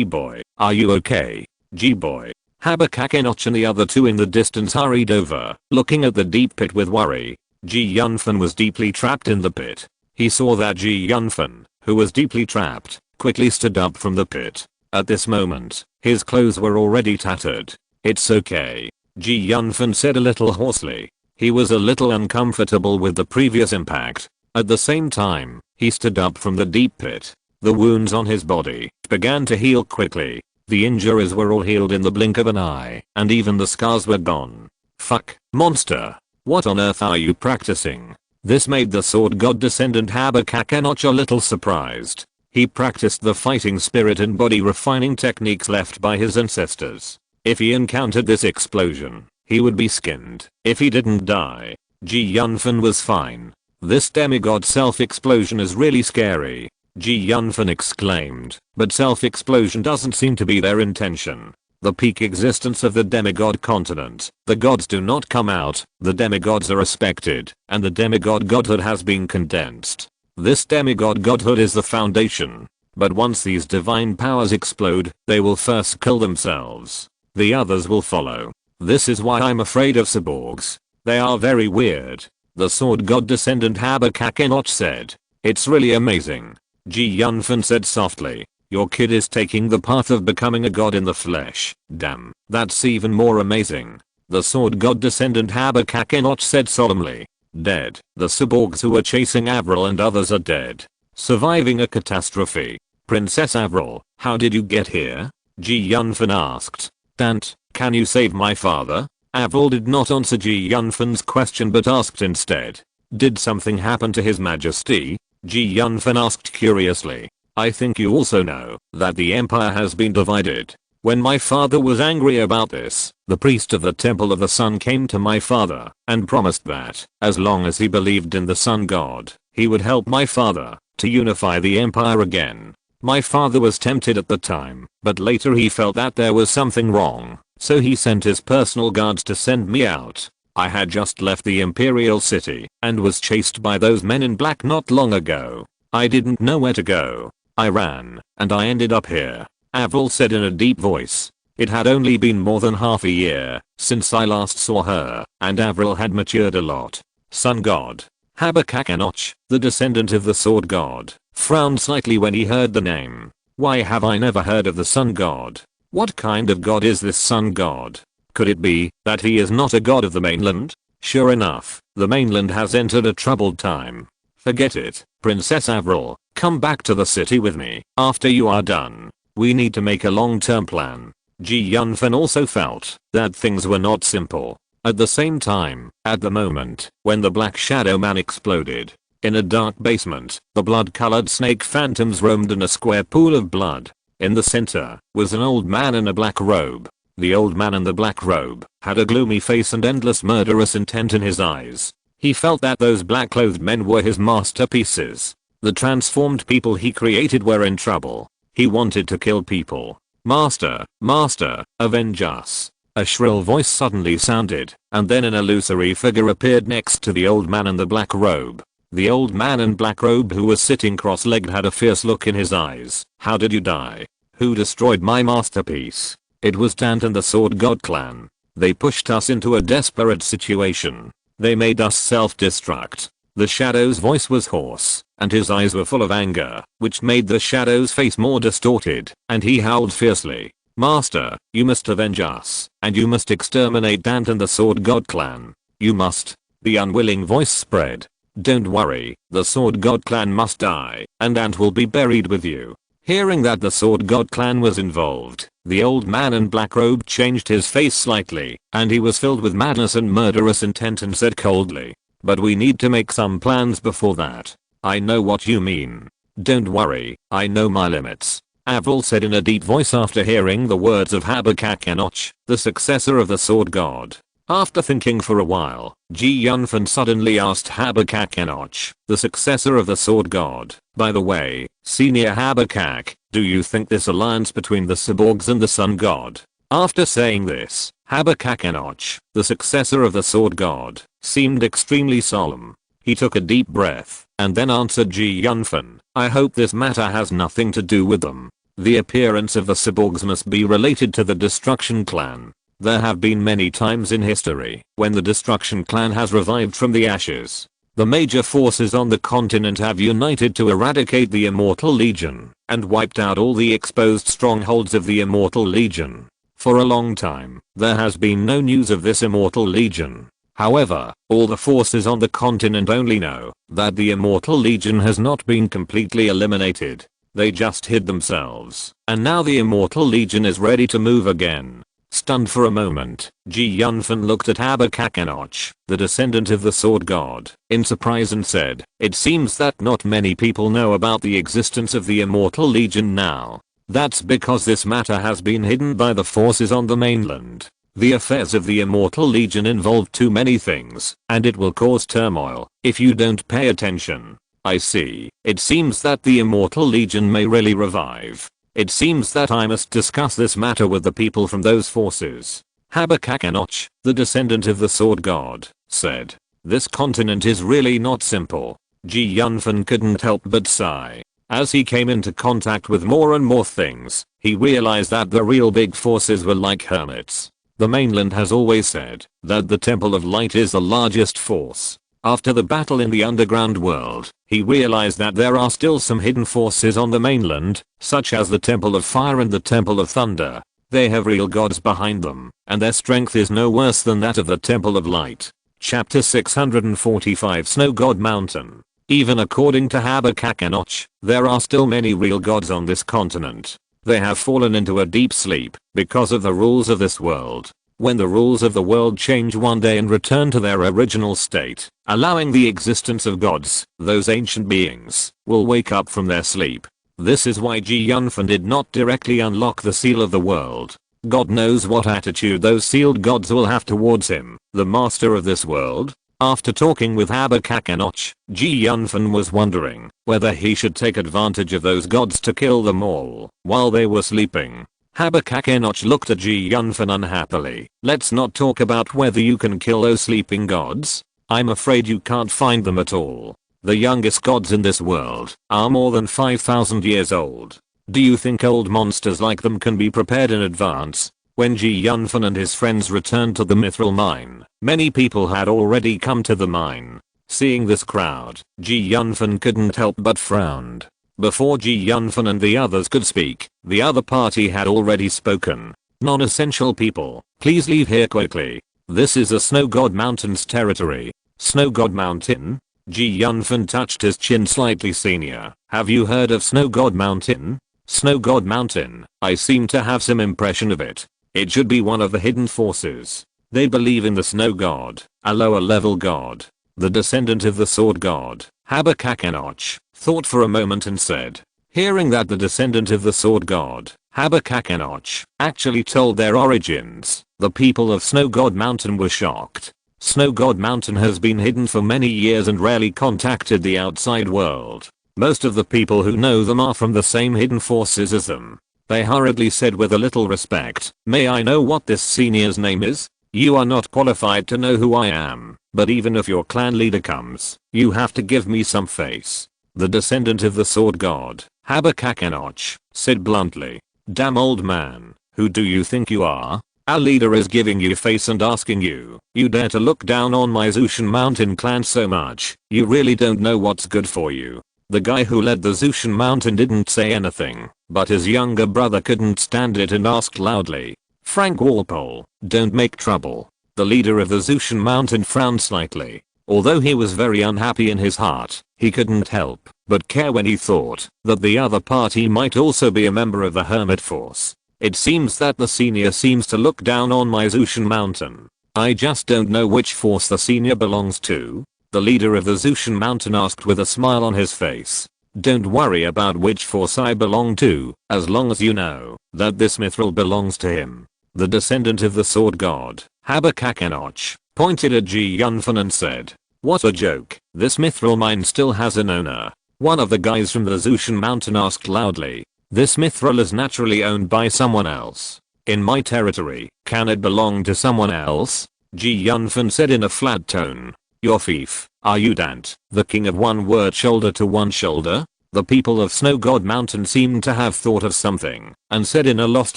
Boy, are you okay? Boy. Habakkuk Enoch and the other two in the distance hurried over, looking at the deep pit with worry. Yunfan was deeply trapped in the pit. He saw that Yunfan, who was deeply trapped, quickly stood up from the pit. At this moment, his clothes were already tattered. It's okay. Yunfan said a little hoarsely. He was a little uncomfortable with the previous impact. At the same time, he stood up from the deep pit. The wounds on his body began to heal quickly. The injuries were all healed in the blink of an eye, and even the scars were gone. Fuck, monster. What on earth are you practicing? This made the sword god descendant Habakkuk Enoch a little surprised. He practiced the fighting spirit and body refining techniques left by his ancestors. If he encountered this explosion, he would be skinned. If he didn't die, Yunfan was fine. This demigod self-explosion is really scary. Yunfan exclaimed, but self-explosion doesn't seem to be their intention. The peak existence of the demigod continent, the gods do not come out, the demigods are respected, and the demigod godhood has been condensed. This demigod godhood is the foundation. But once these divine powers explode, they will first kill themselves. The others will follow. This is why I'm afraid of cyborgs. They are very weird. The sword god descendant Habakkuk Enoch said. It's really amazing. Yunfan said softly. Your kid is taking the path of becoming a god in the flesh. Damn, that's even more amazing. The sword god descendant Habakkuk Enoch said solemnly. Dead. The cyborgs who were chasing Avril and others are dead. Surviving a catastrophe. Princess Avril, how did you get here? Yunfan asked. Dante, can you save my father? Avril did not answer Yunfan's question but asked instead. Did something happen to his majesty? Yunfan asked curiously. I think you also know that the empire has been divided. When my father was angry about this, the priest of the temple of the sun came to my father and promised that, as long as he believed in the sun god, he would help my father to unify the empire again. My father was tempted at the time, but later he felt that there was something wrong, so he sent his personal guards to send me out. I had just left the imperial city and was chased by those men in black not long ago. I didn't know where to go. I ran, and I ended up here. Avril said in a deep voice. It had only been more than half a year since I last saw her, and Avril had matured a lot. Sun god. Habakkuk Enoch, the descendant of the sword god, frowned slightly when he heard the name. Why have I never heard of the sun god? What kind of god is this sun god? Could it be that he is not a god of the mainland? Sure enough, the mainland has entered a troubled time. Forget it, Princess Avril, come back to the city with me after you are done. We need to make a long-term plan. Ji Yunfan also felt that things were not simple. At the same time, at the moment when the Black Shadow Man exploded, in a dark basement, the blood-colored snake phantoms roamed in a square pool of blood. In the center was an old man in a black robe. The old man in the black robe had a gloomy face and endless murderous intent in his eyes. He felt that those black-clothed men were his masterpieces. The transformed people he created were in trouble. He wanted to kill people. "Master, Master, avenge us." A shrill voice suddenly sounded, and then an illusory figure appeared next to the old man in the black robe. The old man in black robe who was sitting cross-legged had a fierce look in his eyes. "How did you die? Who destroyed my masterpiece?" "It was Dante and the Sword God clan. They pushed us into a desperate situation. They made us self-destruct." The Shadow's voice was hoarse, and his eyes were full of anger, which made the Shadow's face more distorted, and he howled fiercely. "Master, you must avenge us, and you must exterminate Dante and the Sword God clan. You must." The unwilling voice spread. "Don't worry, the Sword God clan must die, and Dante will be buried with you." Hearing that the Sword God clan was involved, the old man in black robe changed his face slightly, and he was filled with madness and murderous intent and said coldly, "But we need to make some plans before that." "I know what you mean. Don't worry, I know my limits," Avril said in a deep voice after hearing the words of Habakkuk Enoch, the successor of the Sword God. After thinking for a while, Ji Yunfan suddenly asked Habakkuk Enoch, the successor of the Sword God, "By the way, Senior Habakkuk, do you think this alliance between the cyborgs and the Sun God?" After saying this, Habakkuk Enoch, the successor of the Sword God, seemed extremely solemn. He took a deep breath, and then answered Ji Yunfan, "I hope this matter has nothing to do with them. The appearance of the cyborgs must be related to the Destruction Clan. There have been many times in history when the Destruction Clan has revived from the ashes. The major forces on the continent have united to eradicate the Immortal Legion, and wiped out all the exposed strongholds of the Immortal Legion. For a long time, there has been no news of this Immortal Legion. However, all the forces on the continent only know that the Immortal Legion has not been completely eliminated. They just hid themselves, and now the Immortal Legion is ready to move again." Stunned for a moment, Ji Yunfan looked at Habakkuk Enoch, the descendant of the Sword God, in surprise and said, "It seems that not many people know about the existence of the Immortal Legion now. That's because this matter has been hidden by the forces on the mainland. The affairs of the Immortal Legion involve too many things, and it will cause turmoil if you don't pay attention." "I see. It seems that the Immortal Legion may really revive. It seems that I must discuss this matter with the people from those forces." Habakkuk Enoch, the descendant of the Sword God, said, "This continent is really not simple." Ji Yunfan couldn't help but sigh. As he came into contact with more and more things, he realized that the real big forces were like hermits. The mainland has always said that the Temple of Light is the largest force. After the battle in the underground world, he realized that there are still some hidden forces on the mainland, such as the Temple of Fire and the Temple of Thunder. They have real gods behind them, and their strength is no worse than that of the Temple of Light. Chapter 645 Snow God Mountain. Even according to Habakkuk Enoch, there are still many real gods on this continent. They have fallen into a deep sleep because of the rules of this world. When the rules of the world change one day and return to their original state, allowing the existence of gods, those ancient beings will wake up from their sleep. This is why Ji Yunfan did not directly unlock the seal of the world. God knows what attitude those sealed gods will have towards him, the master of this world. After talking with Habakkuk Enoch, Ji Yunfan was wondering whether he should take advantage of those gods to kill them all while they were sleeping. Habakkuk Enoch looked at Ji Yunfan unhappily. "Let's not talk about whether you can kill those sleeping gods. I'm afraid you can't find them at all. The youngest gods in this world are more than 5,000 years old. Do you think old monsters like them can be prepared in advance?" When Ji Yunfan and his friends returned to the mithril mine, many people had already come to the mine. Seeing this crowd, Ji Yunfan couldn't help but frowned. Before Ji Yunfan and the others could speak, the other party had already spoken. "Non-essential people, please leave here quickly. This is a Snow God Mountain's territory." Snow God Mountain? Ji Yunfan touched his chin slightly. "Senior, have you heard of Snow God Mountain?" Snow God Mountain, I seem to have some impression of it. It should be one of the hidden forces. They believe in the snow god, a lower level god. The descendant of the sword god, Habakkuk-Enoch, thought for a moment and said. Hearing that the descendant of the sword god, Habakkuk-Enoch, actually told their origins, the people of Snow God Mountain were shocked. Snow God Mountain has been hidden for many years and rarely contacted the outside world. Most of the people who know them are from the same hidden forces as them. They hurriedly said with a little respect, may I know what this senior's name is? You are not qualified to know who I am, but even if your clan leader comes, you have to give me some face. The descendant of the sword god, Habakkuk-Enoch, said bluntly. Damn old man, who do you think you are? Our leader is giving you face and asking you dare to look down on my Zushan Mountain clan so much, you really don't know what's good for you. The guy who led the Zushan Mountain didn't say anything, but his younger brother couldn't stand it and asked loudly. Frank Walpole, don't make trouble. The leader of the Zushan Mountain frowned slightly. Although he was very unhappy in his heart, he couldn't help but care when he thought that the other party might also be a member of the Hermit Force. It seems that the senior seems to look down on my Zushan Mountain. I just don't know which force the senior belongs to. The leader of the Zushan Mountain asked with a smile on his face. Don't worry about which force I belong to, as long as you know that this mithril belongs to him. The descendant of the sword god, Habakkuk-Enoch, pointed at Yunfan and said, what a joke, this mithril mine still has an owner. One of the guys from the Zushan Mountain asked loudly, this mithril is naturally owned by someone else. In my territory, can it belong to someone else? Yunfan said in a flat tone. Your thief, are you Dante, the king of one word shoulder to one shoulder? The people of Snow God Mountain seemed to have thought of something, and said in a lost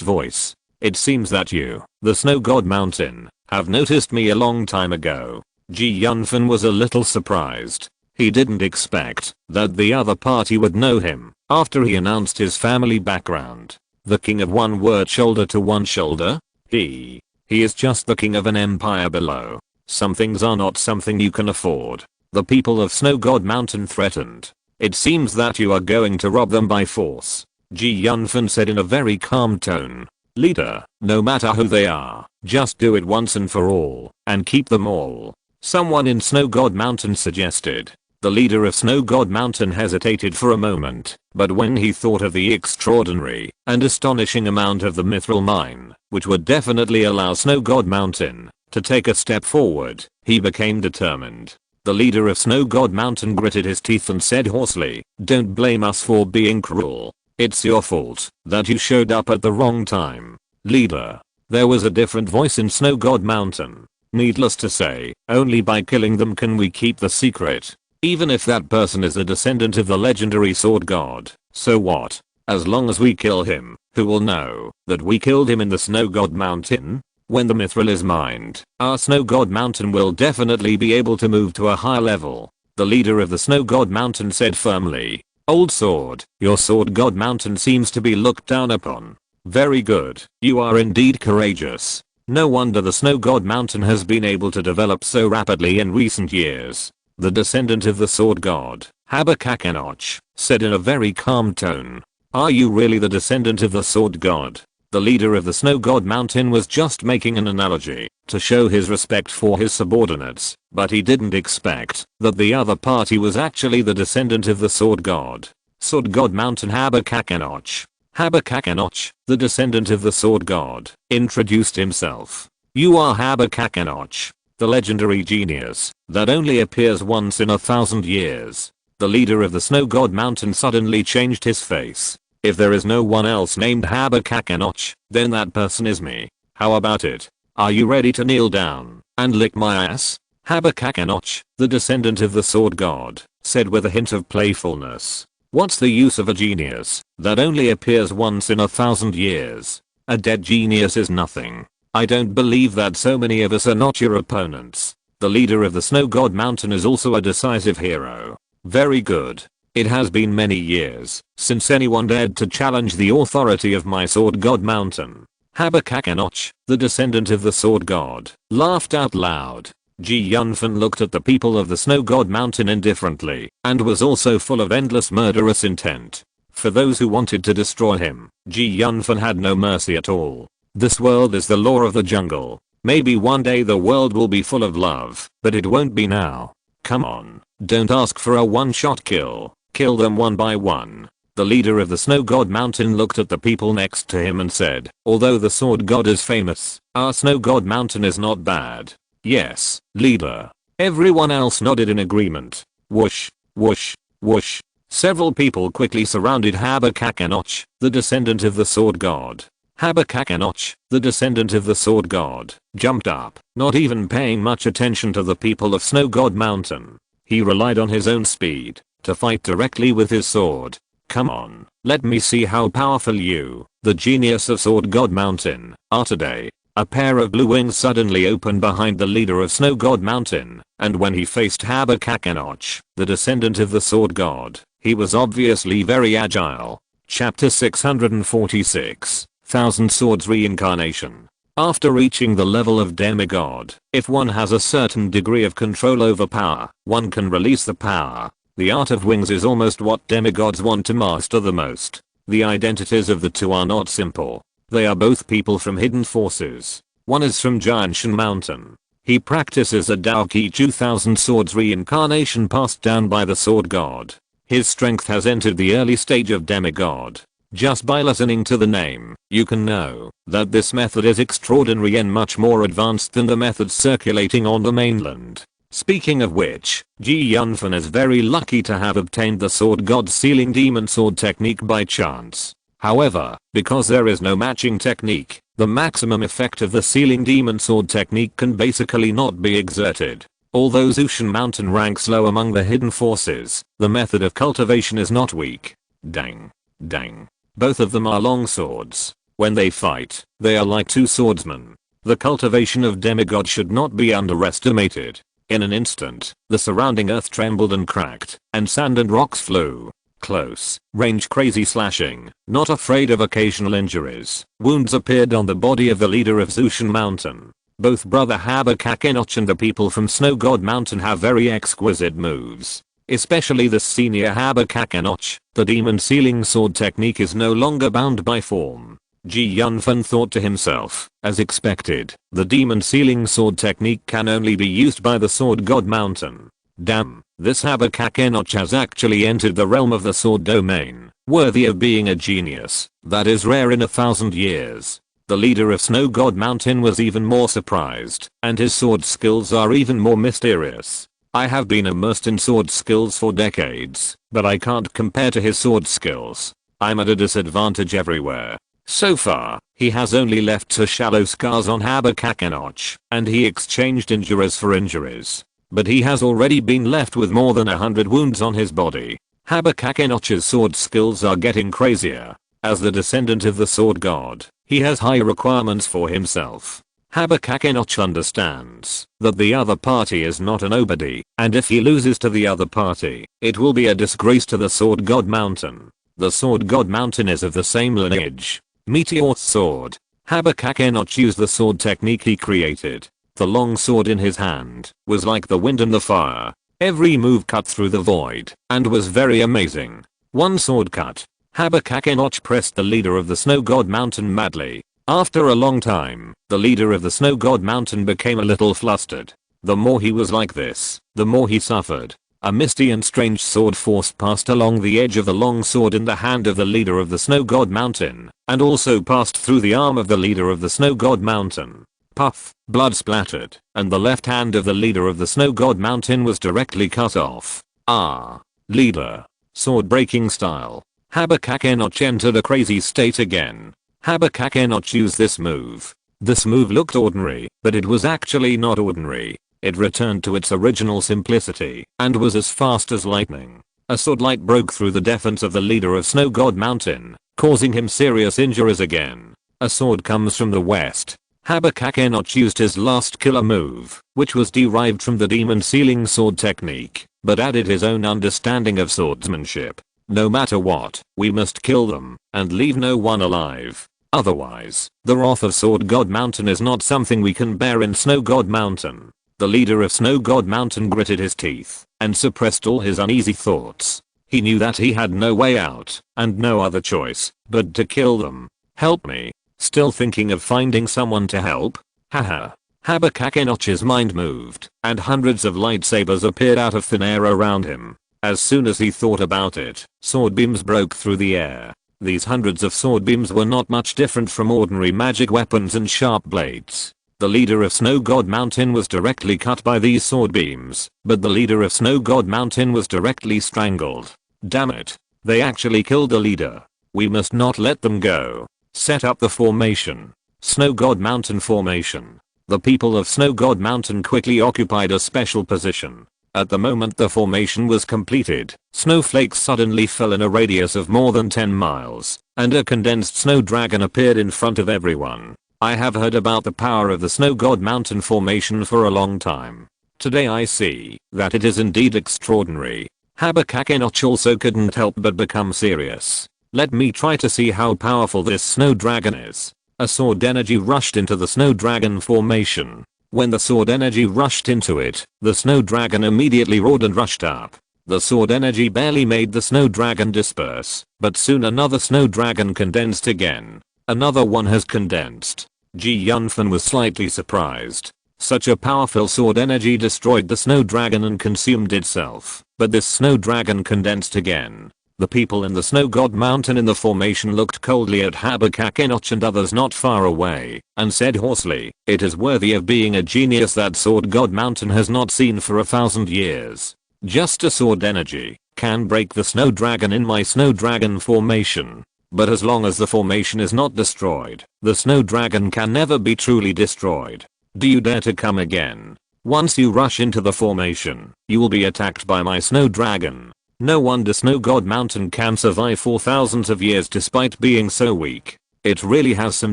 voice. It seems that you, the Snow God Mountain, have noticed me a long time ago. Yunfan was a little surprised. He didn't expect that the other party would know him after he announced his family background. The king of one word shoulder to one shoulder? He is just the king of an empire below. Some things are not something you can afford. The people of Snow God Mountain threatened. It seems that you are going to rob them by force. Yunfan said in a very calm tone. Leader, no matter who they are, just do it once and for all, and keep them all. Someone in Snow God Mountain suggested. The leader of Snow God Mountain hesitated for a moment, but when he thought of the extraordinary and astonishing amount of the mithril mine, which would definitely allow Snow God Mountain to take a step forward, he became determined. The leader of Snow God Mountain gritted his teeth and said hoarsely, don't blame us for being cruel. It's your fault that you showed up at the wrong time. Leader. There was a different voice in Snow God Mountain. Needless to say, only by killing them can we keep the secret. Even if that person is a descendant of the legendary sword god, so what? As long as we kill him, who will know that we killed him in the Snow God Mountain? When the mithril is mined, our Snow God Mountain will definitely be able to move to a higher level. The leader of the Snow God Mountain said firmly. Old sword, your sword god mountain seems to be looked down upon. Very good, you are indeed courageous. No wonder the Snow God Mountain has been able to develop so rapidly in recent years. The descendant of the sword god, Habakkuk-Enoch, said in a very calm tone. Are you really the descendant of the sword god? The leader of the Snow God Mountain was just making an analogy to show his respect for his subordinates, but he didn't expect that the other party was actually the descendant of the sword god. Sword God Mountain Habakkuk-Enoch. Habakkuk-Enoch, the descendant of the sword god, introduced himself. You are Habakkuk-Enoch, the legendary genius that only appears once in 1,000 years. The leader of the Snow God Mountain suddenly changed his face. If there is no one else named Habakkuk-Enoch, then that person is me. How about it? Are you ready to kneel down and lick my ass? Habakkuk-Enoch, the descendant of the sword god, said with a hint of playfulness. What's the use of a genius that only appears once in 1,000 years? A dead genius is nothing. I don't believe that so many of us are not your opponents. The leader of the Snow God Mountain is also a decisive hero. Very good. It has been many years since anyone dared to challenge the authority of my sword god mountain. Habakkuk-Enoch, the descendant of the sword god, laughed out loud. Yunfan looked at the people of the Snow God Mountain indifferently and was also full of endless murderous intent. For those who wanted to destroy him, Yunfan had no mercy at all. This world is the law of the jungle. Maybe one day the world will be full of love, but it won't be now. Come on, don't ask for a one-shot kill. Kill them one by one. The leader of the Snow God Mountain looked at the people next to him and said, although the Sword God is famous, our Snow God Mountain is not bad. Yes, leader. Everyone else nodded in agreement. Whoosh, whoosh, whoosh. Several people quickly surrounded Habakakenoch, the descendant of the Sword God. Habakakenoch, the descendant of the Sword God, jumped up, not even paying much attention to the people of Snow God Mountain. He relied on his own speed to fight directly with his sword. Come on, let me see how powerful you, the genius of Sword God Mountain, are today. A pair of blue wings suddenly opened behind the leader of Snow God Mountain, and when he faced Habakakenoch, the descendant of the Sword God, he was obviously very agile. Chapter 646, Thousand Swords Reincarnation. After reaching the level of demigod, if one has a certain degree of control over power, one can release the power. The art of wings is almost what demigods want to master the most. The identities of the two are not simple. They are both people from hidden forces. One is from Jianshan Mountain. He practices a Daoki 2000 swords reincarnation passed down by the Sword God. His strength has entered the early stage of demigod. Just by listening to the name, you can know that this method is extraordinary and much more advanced than the methods circulating on the mainland. Speaking of which, Yunfan is very lucky to have obtained the Sword God's Sealing Demon Sword technique by chance. However, because there is no matching technique, the maximum effect of the Sealing Demon Sword technique can basically not be exerted. Although Zushan Mountain ranks low among the hidden forces, the method of cultivation is not weak. Dang. Dang. Both of them are long swords. When they fight, they are like two swordsmen. The cultivation of demigod should not be underestimated. In an instant, the surrounding earth trembled and cracked, and sand and rocks flew. Close range crazy slashing, not afraid of occasional injuries. Wounds appeared on the body of the leader of Zushan Mountain. Both Brother Habakakenoch and the people from Snow God Mountain have very exquisite moves. Especially the senior Habakakenoch, the demon sealing sword technique is no longer bound by form. Yunfan thought to himself, as expected, the demon sealing sword technique can only be used by the Sword God Mountain. Damn, this Habakakenoch has actually entered the realm of the sword domain, worthy of being a genius. That is rare in 1,000 years. The leader of Snow God Mountain was even more surprised, and his sword skills are even more mysterious. I have been immersed in sword skills for decades, but I can't compare to his sword skills. I'm at a disadvantage everywhere. So far, he has only left two shallow scars on Habakakenoch, and he exchanged injuries for injuries. But he has already been left with more than 100 wounds on his body. Habakakenoch's sword skills are getting crazier. As the descendant of the Sword God, he has high requirements for himself. Habakakenoch understands that the other party is not a nobody, and if he loses to the other party, it will be a disgrace to the Sword God Mountain. The Sword God Mountain is of the same lineage. Meteor Sword. Habakakenoch used the sword technique he created. The long sword in his hand was like the wind and the fire. Every move cut through the void and was very amazing. One sword cut. Habakakenoch pressed the leader of the Snow God Mountain madly. After a long time, the leader of the Snow God Mountain became a little flustered. The more he was like this, the more he suffered. A misty and strange sword force passed along the edge of the long sword in the hand of the leader of the Snow God Mountain, and also passed through the arm of the leader of the Snow God Mountain. Puff, blood splattered, and the left hand of the leader of the Snow God Mountain was directly cut off. Ah. Leader. Sword breaking style. Habakakenoch entered a crazy state again. Habakakenoch used this move. This move looked ordinary, but it was actually not ordinary. It returned to its original simplicity, and was as fast as lightning. A sword light broke through the defense of the leader of Snow God Mountain, causing him serious injuries again. A sword comes from the west. Habakakenoch used his last killer move, which was derived from the demon sealing sword technique, but added his own understanding of swordsmanship. No matter what, we must kill them, and leave no one alive. Otherwise, the wrath of Sword God Mountain is not something we can bear in Snow God Mountain. The leader of Snow God Mountain gritted his teeth, and suppressed all his uneasy thoughts. He knew that he had no way out and no other choice but to kill them. Help me. Still thinking of finding someone to help? Haha. Habakkuk-Enoch's mind moved, and hundreds of lightsabers appeared out of thin air around him. As soon as he thought about it, sword beams broke through the air. These hundreds of sword beams were not much different from ordinary magic weapons and sharp blades. The leader of Snow God Mountain was directly cut by these sword beams, but the leader of Snow God Mountain was directly strangled. Damn it. They actually killed the leader. We must not let them go. Set up the formation. Snow God Mountain formation. The people of Snow God Mountain quickly occupied a special position. At the moment the formation was completed, snowflakes suddenly fell in a radius of more than 10 miles, and a condensed snow dragon appeared in front of everyone. I have heard about the power of the Snow God Mountain formation for a long time. Today I see that it is indeed extraordinary. Habakkuk-Enoch also couldn't help but become serious. Let me try to see how powerful this snow dragon is. A sword energy rushed into the snow dragon formation. When the sword energy rushed into it, the snow dragon immediately roared and rushed up. The sword energy barely made the snow dragon disperse, but soon another snow dragon condensed again. Another one has condensed. Yunfan was slightly surprised. Such a powerful sword energy destroyed the snow dragon and consumed itself, but this snow dragon condensed again. The people in the Snow God Mountain in the formation looked coldly at Habakkuk-Enoch and others not far away, and said hoarsely, "It is worthy of being a genius that Sword God Mountain has not seen for 1,000 years. Just a sword energy can break the snow dragon in my snow dragon formation. But as long as the formation is not destroyed, the snow dragon can never be truly destroyed. Do you dare to come again? Once you rush into the formation, you will be attacked by my snow dragon." No wonder Snow God Mountain can survive for thousands of years despite being so weak. It really has some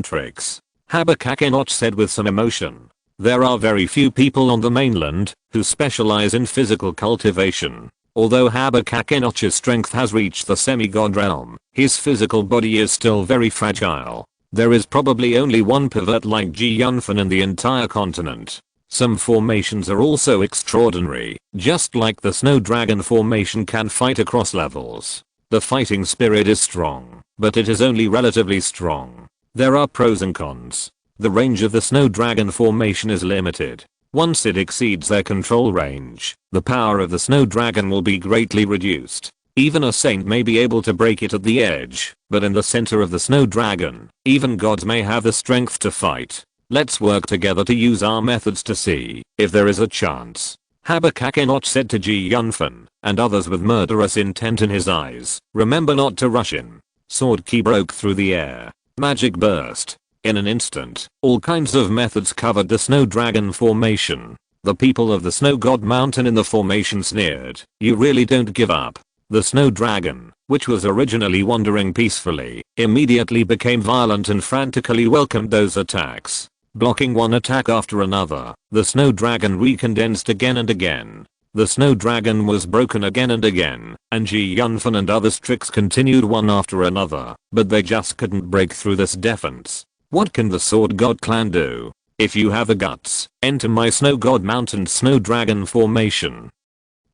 tricks. Habakkuk-Enoch said with some emotion. There are very few people on the mainland who specialize in physical cultivation. Although Habakkuk-Enoch's strength has reached the semi-god realm, his physical body is still very fragile. There is probably only one pervert like Yunfan in the entire continent. Some formations are also extraordinary, just like the Snow Dragon formation can fight across levels. The fighting spirit is strong, but it is only relatively strong. There are pros and cons. The range of the Snow Dragon formation is limited. Once it exceeds their control range, the power of the Snow Dragon will be greatly reduced. Even a saint may be able to break it at the edge, but in the center of the Snow Dragon, even gods may have the strength to fight. Let's work together to use our methods to see if there is a chance. Habakkuk-Enoch said to Yunfan and others with murderous intent in his eyes. Remember not to rush in. Sword key broke through the air. Magic burst. In an instant, all kinds of methods covered the Snow Dragon formation. The people of the Snow God Mountain in the formation sneered. You really don't give up. The Snow Dragon, which was originally wandering peacefully, immediately became violent and frantically welcomed those attacks. Blocking one attack after another, the Snow Dragon recondensed again and again. The Snow Dragon was broken again and again, and Yunfan and others' tricks continued one after another, but they just couldn't break through this defense. What can the Sword God clan do? If you have the guts, enter my Snow God Mountain Snow Dragon formation.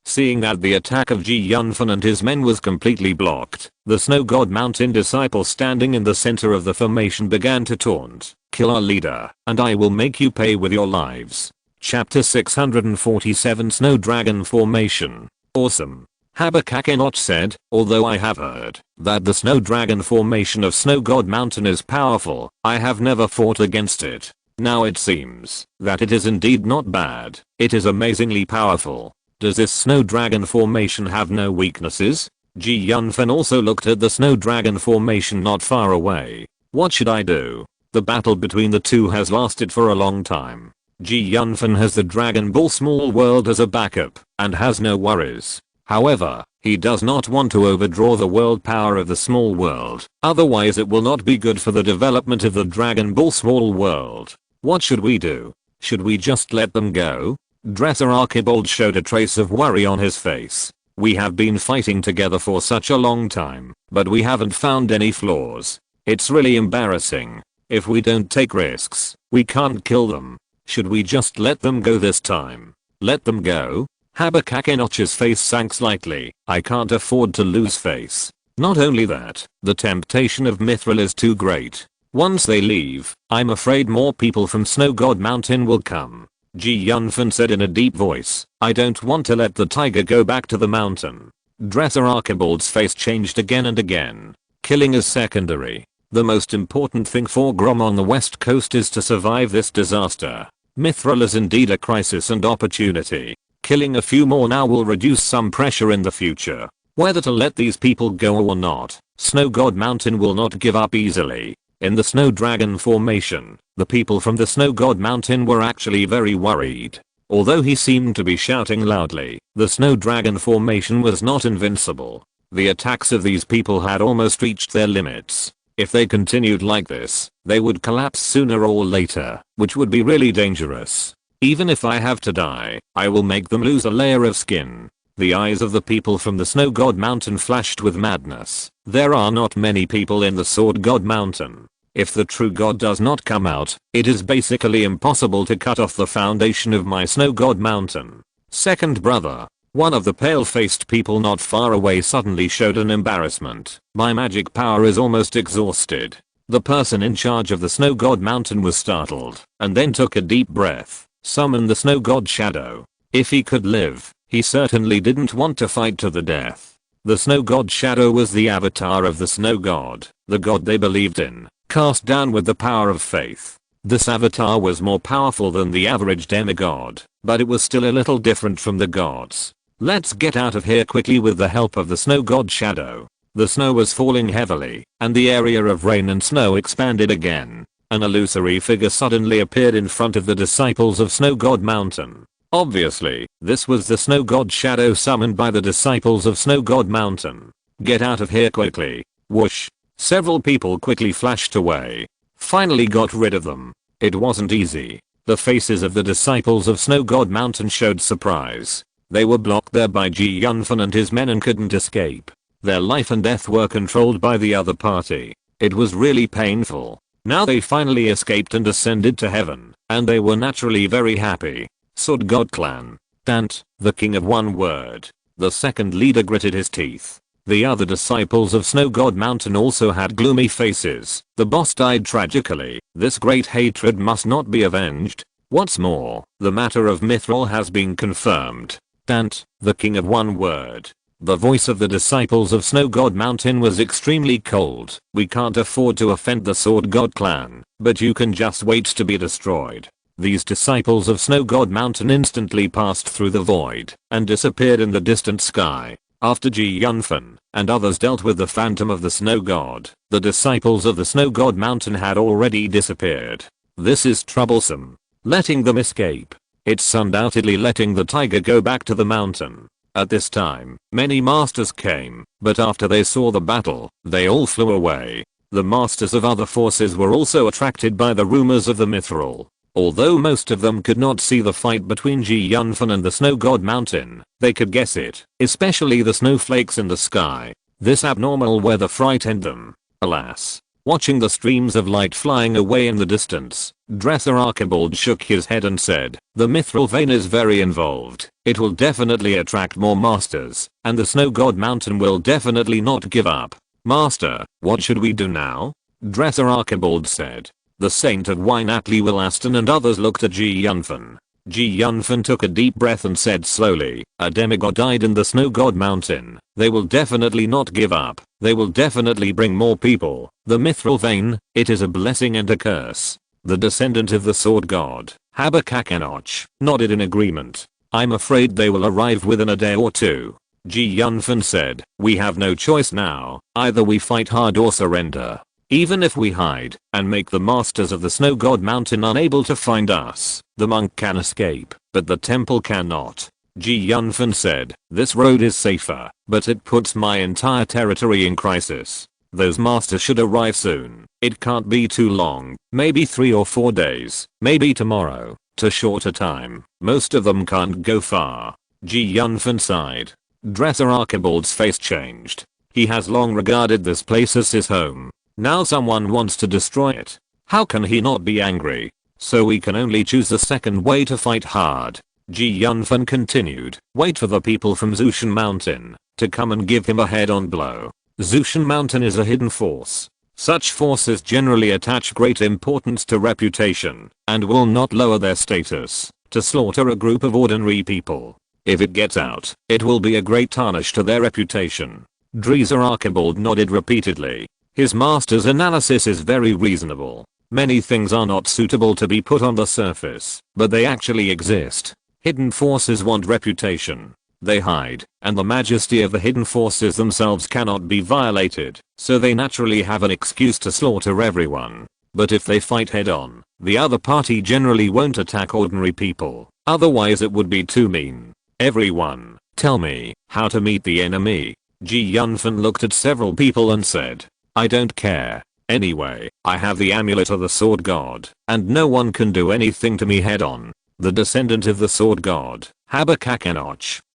Seeing that the attack of Yunfan and his men was completely blocked, the Snow God Mountain disciple standing in the center of the formation began to taunt. Kill our leader, and I will make you pay with your lives. Chapter 647 Snow Dragon Formation. Awesome. Habakkuk-Enoch said, although I have heard that the Snow Dragon formation of Snow God Mountain is powerful, I have never fought against it. Now it seems that it is indeed not bad. It is amazingly powerful. Does this Snow Dragon formation have no weaknesses? Yunfan also looked at the Snow Dragon formation not far away. What should I do? The battle between the two has lasted for a long time. Yunfan has the Dragon Ball Small World as a backup, and has no worries. However, he does not want to overdraw the world power of the Small World, otherwise it will not be good for the development of the Dragon Ball Small World. What should we do? Should we just let them go? Dresser Archibald showed a trace of worry on his face. We have been fighting together for such a long time, but we haven't found any flaws. It's really embarrassing. If we don't take risks, we can't kill them. Should we just let them go this time? Let them go? Habakkuk-Enoch's face sank slightly. I can't afford to lose face. Not only that, the temptation of Mithril is too great. Once they leave, I'm afraid more people from Snow God Mountain will come. Yunfan said in a deep voice. I don't want to let the tiger go back to the mountain. Dresser Archibald's face changed again and again. Killing is secondary. The most important thing for Grom on the west coast is to survive this disaster. Mithril is indeed a crisis and opportunity. Killing a few more now will reduce some pressure in the future. Whether to let these people go or not, Snow God Mountain will not give up easily. In the Snow Dragon formation, the people from the Snow God Mountain were actually very worried. Although he seemed to be shouting loudly, the Snow Dragon formation was not invincible. The attacks of these people had almost reached their limits. If they continued like this, they would collapse sooner or later, which would be really dangerous. Even if I have to die, I will make them lose a layer of skin. The eyes of the people from the Snow God Mountain flashed with madness. There are not many people in the Sword God Mountain. If the true god does not come out, it is basically impossible to cut off the foundation of my Snow God Mountain. Second brother. One of the pale-faced people not far away suddenly showed an embarrassment. My magic power is almost exhausted. The person in charge of the Snow God Mountain was startled, and then took a deep breath, summoned the Snow God Shadow. If he could live, he certainly didn't want to fight to the death. The Snow God Shadow was the avatar of the Snow God, the god they believed in, cast down with the power of faith. This avatar was more powerful than the average demigod, but it was still a little different from the gods. Let's get out of here quickly with the help of the Snow God Shadow. The snow was falling heavily, and the area of rain and snow expanded again. An illusory figure suddenly appeared in front of the disciples of Snow God Mountain. Obviously, this was the Snow God Shadow summoned by the disciples of Snow God Mountain. Get out of here quickly. Whoosh. Several people quickly flashed away. Finally got rid of them. It wasn't easy. The faces of the disciples of Snow God Mountain showed surprise. They were blocked there by Yunfan and his men and couldn't escape. Their life and death were controlled by the other party. It was really painful. Now they finally escaped and ascended to heaven, and they were naturally very happy. Sword God Clan. Dante, the king of one word. The second leader gritted his teeth. The other disciples of Snow God Mountain also had gloomy faces. The boss died tragically. This great hatred must not be avenged. What's more, the matter of Mithril has been confirmed. Dante, the king of one word. The voice of the disciples of Snow God Mountain was extremely cold. We can't afford to offend the Sword God Clan, but you can just wait to be destroyed. These disciples of Snow God Mountain instantly passed through the void and disappeared in the distant sky. After Yunfan and others dealt with the phantom of the Snow God, the disciples of the Snow God Mountain had already disappeared. This is troublesome. Letting them escape. It's undoubtedly letting the tiger go back to the mountain. At this time, many masters came, but after they saw the battle, they all flew away. The masters of other forces were also attracted by the rumors of the Mithril. Although most of them could not see the fight between Yunfan and the Snow God Mountain, they could guess it, especially the snowflakes in the sky. This abnormal weather frightened them. Alas. Watching the streams of light flying away in the distance, Dresser Archibald shook his head and said, the Mithril vein is very involved. It will definitely attract more masters, and the Snow God Mountain will definitely not give up. Master, what should we do now? Dresser Archibald said. The Saint of Wynatli Will Aston and others looked at Yunfan. Yunfan took a deep breath and said slowly, a demigod died in the Snow God Mountain. They will definitely not give up. They will definitely bring more people. The Mithril vein, it is a blessing and a curse. The descendant of the Sword God, Habakkuk-Enoch, nodded in agreement. I'm afraid they will arrive within a day or two. Yunfan said, we have no choice now. Either we fight hard or surrender. Even if we hide and make the masters of the Snow God Mountain unable to find us, the monk can escape, but the temple cannot. Yunfan said, this road is safer, but it puts my entire territory in crisis. Those masters should arrive soon. It can't be too long, maybe 3 or 4 days, maybe tomorrow. Too short a time. Most of them can't go far. Yunfan sighed. Dresser Archibald's face changed. He has long regarded this place as his home. Now someone wants to destroy it. How can he not be angry? So we can only choose the second way to fight hard. Yunfan continued. Wait for the people from Zushan Mountain to come and give him a head-on blow. Zushan Mountain is a hidden force. Such forces generally attach great importance to reputation and will not lower their status to slaughter a group of ordinary people. If it gets out, it will be a great tarnish to their reputation. Dresser Archibald nodded repeatedly. His master's analysis is very reasonable. Many things are not suitable to be put on the surface, but they actually exist. Hidden forces want reputation. They hide, and the majesty of the hidden forces themselves cannot be violated, so they naturally have an excuse to slaughter everyone. But if they fight head-on, the other party generally won't attack ordinary people, otherwise it would be too mean. Everyone, tell me how to meet the enemy. Yunfan looked at several people and said, I don't care. Anyway, I have the amulet of the sword god, and no one can do anything to me head-on. The descendant of the sword god, Habakkuk,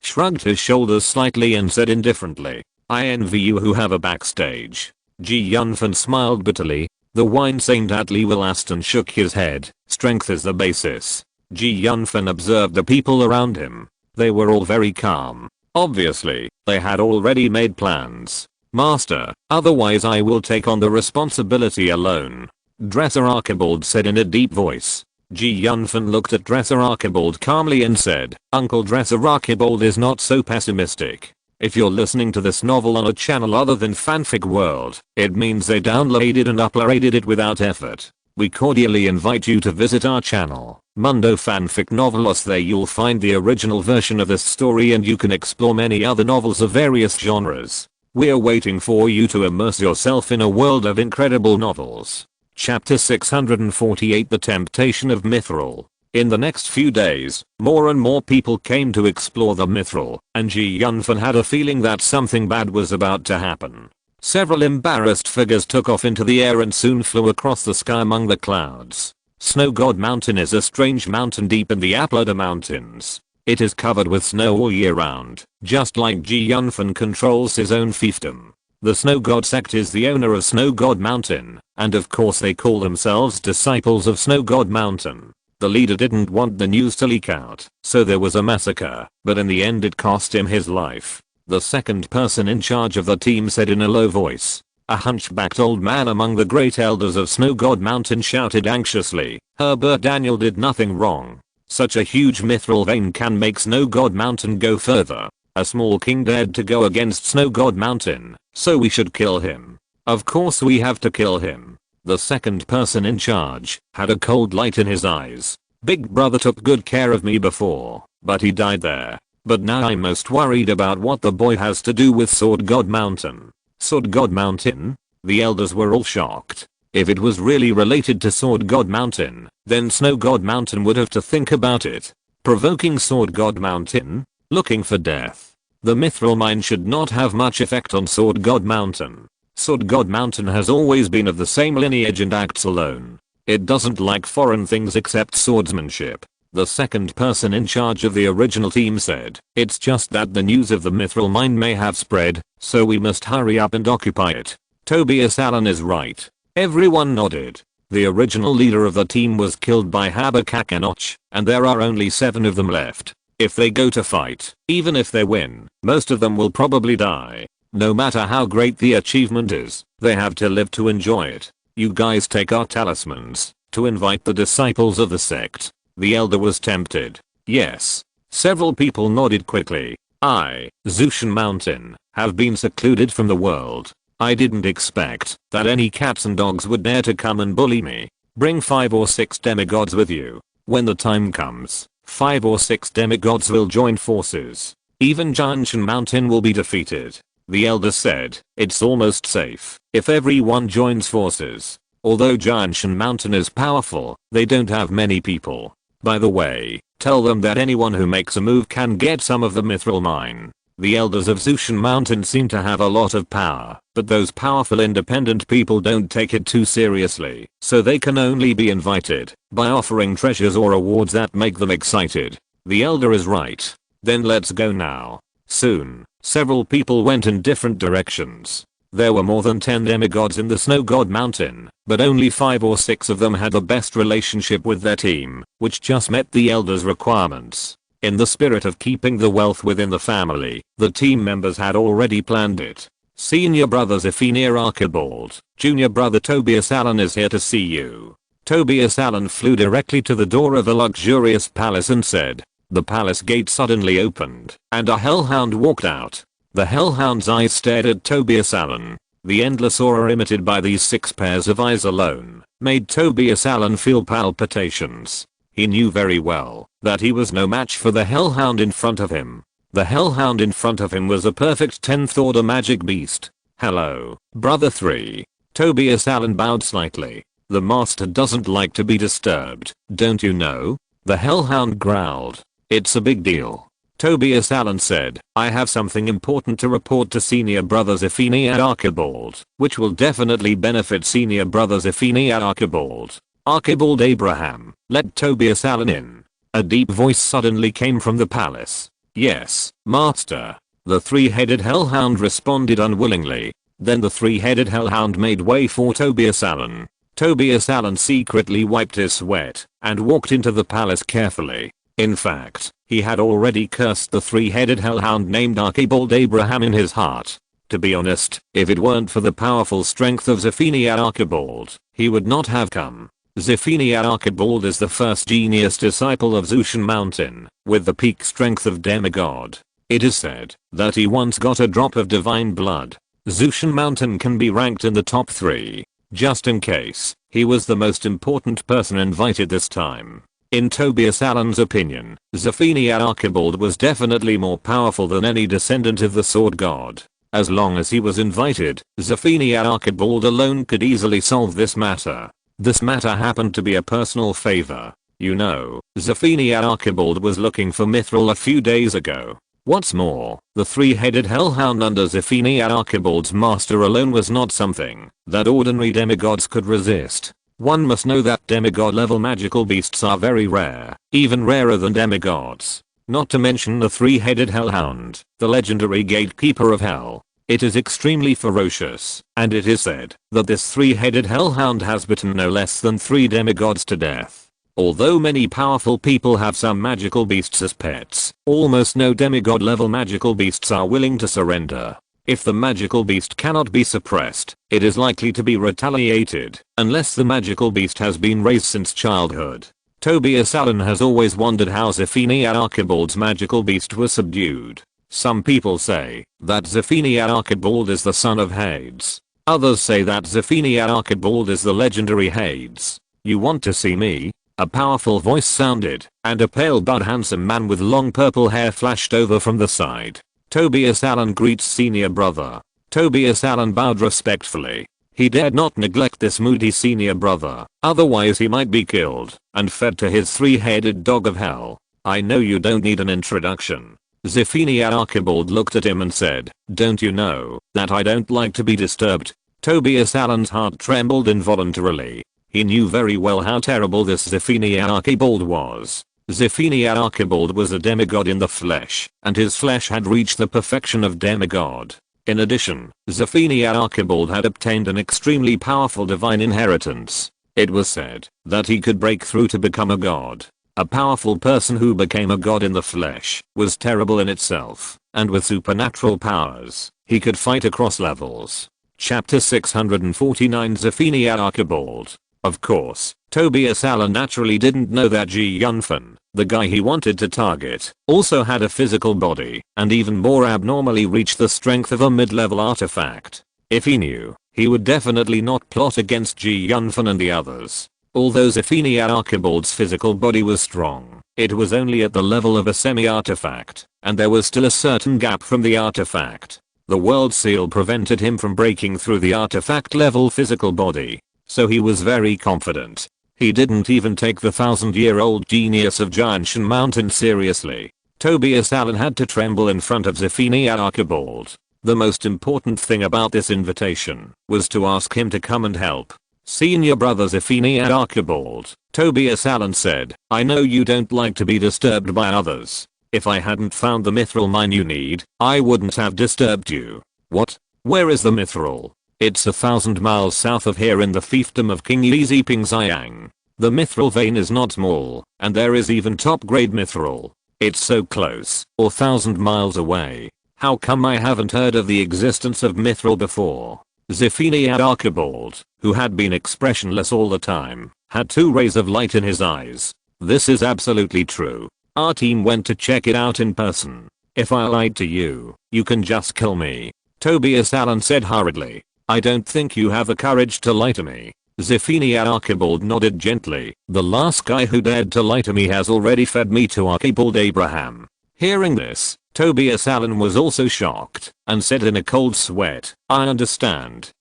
shrugged his shoulders slightly and said indifferently, I envy you who have a backstage. Yunfan smiled bitterly. The wine saint Atli Willaston shook his head. Strength is the basis. Yunfan observed the people around him. They were all very calm. Obviously, they had already made plans. Master, otherwise I will take on the responsibility alone. Dresser Archibald said in a deep voice. Yunfan looked at Dresser Archibald calmly and said, Uncle Dresser Archibald is not so pessimistic. If you're listening to this novel on a channel other than Fanfic World, it means they downloaded and uploaded it without effort. We cordially invite you to visit our channel, Mundo Fanfic Novelos. There you'll find the original version of this story and you can explore many other novels of various genres. We're waiting for you to immerse yourself in a world of incredible novels. Chapter 648, The Temptation of Mithril. In the next few days, more and more people came to explore the Mithril, and Yunfan had a feeling that something bad was about to happen. Several embarrassed figures took off into the air and soon flew across the sky among the clouds. Snow God Mountain is a strange mountain deep in the Applada Mountains. It is covered with snow all year round, just like Yunfan controls his own fiefdom. The Snow God sect is the owner of Snow God Mountain, and of course they call themselves disciples of Snow God Mountain. The leader didn't want the news to leak out, so there was a massacre, but in the end it cost him his life. The second person in charge of the team said in a low voice. A hunchbacked old man among the great elders of Snow God Mountain shouted anxiously, Herbert Daniel did nothing wrong. Such a huge mithril vein can make Snow God Mountain go further. A small king dared to go against Snow God Mountain, so we should kill him. Of course we have to kill him. The second person in charge had a cold light in his eyes. Big brother took good care of me before, but he died there. But now I'm most worried about what the boy has to do with Sword God Mountain. Sword God Mountain? The elders were all shocked. If it was really related to Sword God Mountain, then Snow God Mountain would have to think about it. Provoking Sword God Mountain? Looking for death. The mithril mine should not have much effect on Sword God Mountain. Sword God Mountain has always been of the same lineage and acts alone. It doesn't like foreign things except swordsmanship. The second person in charge of the original team said, it's just that the news of the mithril mine may have spread, so we must hurry up and occupy it. Tobias Allen is right. Everyone nodded. The original leader of the team was killed by Habakkuk, and there are only 7 of them left. If they go to fight, even if they win, most of them will probably die. No matter how great the achievement is, they have to live to enjoy it. You guys take our talismans to invite the disciples of the sect. The elder was tempted. Yes. Several people nodded quickly. I, Zushan Mountain, have been secluded from the world. I didn't expect that any cats and dogs would dare to come and bully me. Bring 5 or 6 demigods with you. When the time comes, 5 or 6 demigods will join forces. Even Jushan Mountain will be defeated. The elder said, it's almost safe if everyone joins forces. Although Jushan Mountain is powerful, they don't have many people. By the way, tell them that anyone who makes a move can get some of the mithril mine. The elders of Zushan Mountain seem to have a lot of power, but those powerful independent people don't take it too seriously, so they can only be invited by offering treasures or rewards that make them excited. The elder is right. Then let's go now. Soon, several people went in different directions. There were more than 10 demigods in the Snow God Mountain, but only 5 or 6 of them had the best relationship with their team, which just met the elder's requirements. In the spirit of keeping the wealth within the family, the team members had already planned it. Senior brother Zephaniah Archibald, junior brother Tobias Allen is here to see you. Tobias Allen flew directly to the door of a luxurious palace and said. The palace gate suddenly opened, and a hellhound walked out. The hellhound's eyes stared at Tobias Allen. The endless aura emitted by these 6 pairs of eyes alone made Tobias Allen feel palpitations. He knew very well that he was no match for the hellhound in front of him. The hellhound in front of him was a perfect 10th order magic beast. Hello, brother 3. Tobias Allen bowed slightly. The master doesn't like to be disturbed, don't you know? The hellhound growled. It's a big deal. Tobias Allen said, I have something important to report to senior brother Zephaniah Archibald, which will definitely benefit senior brother Zephaniah Archibald. Archibald Abraham, let Tobias Allen in. A deep voice suddenly came from the palace. Yes, master. The 3-headed hellhound responded unwillingly. Then the 3-headed hellhound made way for Tobias Allen. Tobias Allen secretly wiped his sweat and walked into the palace carefully. In fact, he had already cursed the 3-headed hellhound named Archibald Abraham in his heart. To be honest, if it weren't for the powerful strength of Zephaniah Archibald, he would not have come. Zephaniah Archibald is the first genius disciple of Zushan Mountain, with the peak strength of demigod. It is said that he once got a drop of divine blood. Zushan Mountain can be ranked in the top 3. Just in case, he was the most important person invited this time. In Tobias Allen's opinion, Zephaniah Archibald was definitely more powerful than any descendant of the sword god. As long as he was invited, Zephaniah Archibald alone could easily solve this matter. This matter happened to be a personal favor. You know, Zephaniah Archibald was looking for Mithril a few days ago. What's more, the 3-headed hellhound under Zephaniah Archibald's master alone was not something that ordinary demigods could resist. One must know that demigod level magical beasts are very rare, even rarer than demigods. Not to mention the 3-headed hellhound, the legendary gatekeeper of hell. It is extremely ferocious, and it is said that this 3-headed hellhound has bitten no less than 3 demigods to death. Although many powerful people have some magical beasts as pets, almost no demigod level magical beasts are willing to surrender. If the magical beast cannot be suppressed, it is likely to be retaliated, unless the magical beast has been raised since childhood. Tobias Allen has always wondered how Zephaniah Archibald's magical beast was subdued. Some people say that Zephaniah Archibald is the son of Hades. Others say that Zephaniah Archibald is the legendary Hades. You want to see me? A powerful voice sounded, and a pale but handsome man with long purple hair flashed over from the side. Tobias Allen greets senior brother. Tobias Allen bowed respectfully. He dared not neglect this moody senior brother, otherwise he might be killed and fed to his 3-headed dog of hell. I know you don't need an introduction. Zephaniah Archibald looked at him and said, don't you know that I don't like to be disturbed? Tobias Allen's heart trembled involuntarily. He knew very well how terrible this Zephaniah Archibald was. Zephaniah Archibald was a demigod in the flesh, and his flesh had reached the perfection of demigod. In addition, Zephaniah Archibald had obtained an extremely powerful divine inheritance. It was said that he could break through to become a god. A powerful person who became a god in the flesh was terrible in itself, and with supernatural powers, he could fight across levels. Chapter 649 Zephaniah Archibald. Of course, Tobias Allen naturally didn't know that Yunfan, the guy he wanted to target, also had a physical body, and even more abnormally reached the strength of a mid-level artifact. If he knew, he would definitely not plot against Yunfan and the others. Although Zephaniah Archibald's physical body was strong, it was only at the level of a semi-artifact, and there was still a certain gap from the artifact. The world seal prevented him from breaking through the artifact level physical body, so he was very confident. He didn't even take the 1000-year-old genius of Zushan Mountain seriously. Tobias Allen had to tremble in front of Zephaniah Archibald. The most important thing about this invitation was to ask him to come and help. Senior brother Zephaniah Archibald, Tobias Allen said, I know you don't like to be disturbed by others. If I hadn't found the mithril mine you need, I wouldn't have disturbed you. What? Where is the mithril? It's 1,000 miles south of here in the fiefdom of King Liziping Xiang. The mithril vein is not small, and there is even top grade mithril. It's so close, or 1,000 miles away. How come I haven't heard of the existence of mithril before? Zeffini Archibald, who had been expressionless all the time, had 2 rays of light in his eyes. This is absolutely true. Our team went to check it out in person. If I lied to you, you can just kill me. Tobias Allen said hurriedly. I don't think you have the courage to lie to me. Zeffini Archibald nodded gently. The last guy who dared to lie to me has already fed me to Archibald Abraham. Hearing this, Tobias Allen was also shocked and said in a cold sweat, I understand.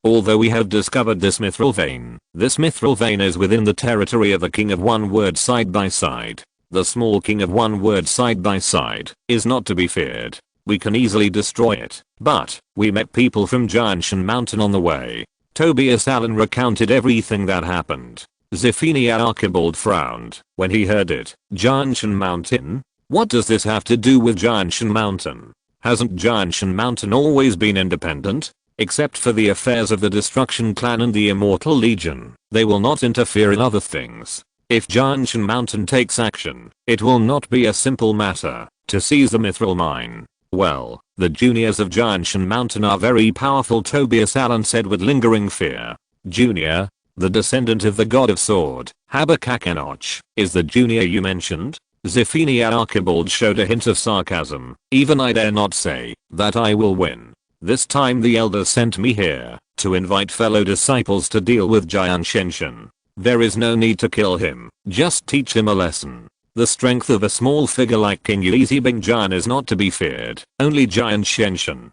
Although we have discovered this mithril vein is within the territory of the King of One Word side by side. The small King of One Word side by side is not to be feared. We can easily destroy it, but we met people from Giantshan Mountain on the way. Tobias Allen recounted everything that happened. Zeffini Archibald frowned when he heard it. Giantshan Mountain? What does this have to do with Giantshan Mountain? Hasn't Giantshan Mountain always been independent? Except for the affairs of the Destruction Clan and the Immortal Legion, they will not interfere in other things. If Giantshan Mountain takes action, it will not be a simple matter to seize the mithril mine. Well, the juniors of Giantshan Mountain are very powerful, Tobias Allen said with lingering fear. Junior? The descendant of the god of sword, Habakkuk Enoch, is the junior you mentioned? Zeffini Archibald showed a hint of sarcasm. Even I dare not say that I will win. This time the elders sent me here to invite fellow disciples to deal with Giantshan. There is no need to kill him, just teach him a lesson. The strength of a small figure like King Yuzibingjan is not to be feared. Only Giantshan.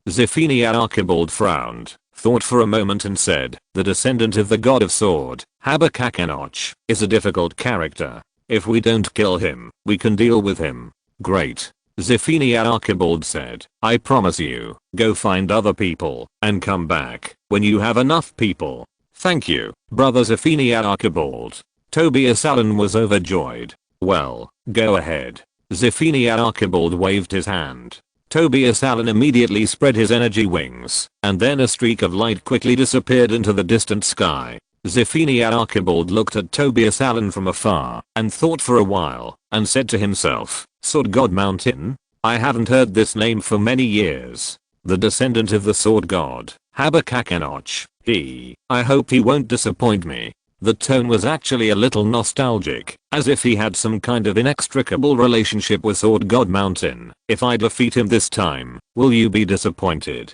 Zeffini Archibald frowned, thought for a moment and said, the descendant of the god of sword, Habakkuk Enoch, is a difficult character. If we don't kill him, we can deal with him. Great. Zeffini Archibald said, I promise you, go find other people and come back when you have enough people. Thank you, brother Zeffini Archibald. Tobias Allen was overjoyed. Well, go ahead. Zeffini Archibald waved his hand. Tobias Allen immediately spread his energy wings, and then a streak of light quickly disappeared into the distant sky. Zeffini Archibald looked at Tobias Allen from afar and thought for a while and said to himself, Sword God Mountain? I haven't heard this name for many years. The descendant of the sword god, Habakkuk Enoch. I hope he won't disappoint me. The tone was actually a little nostalgic, as if he had some kind of inextricable relationship with Sword God Mountain. If I defeat him this time, will you be disappointed?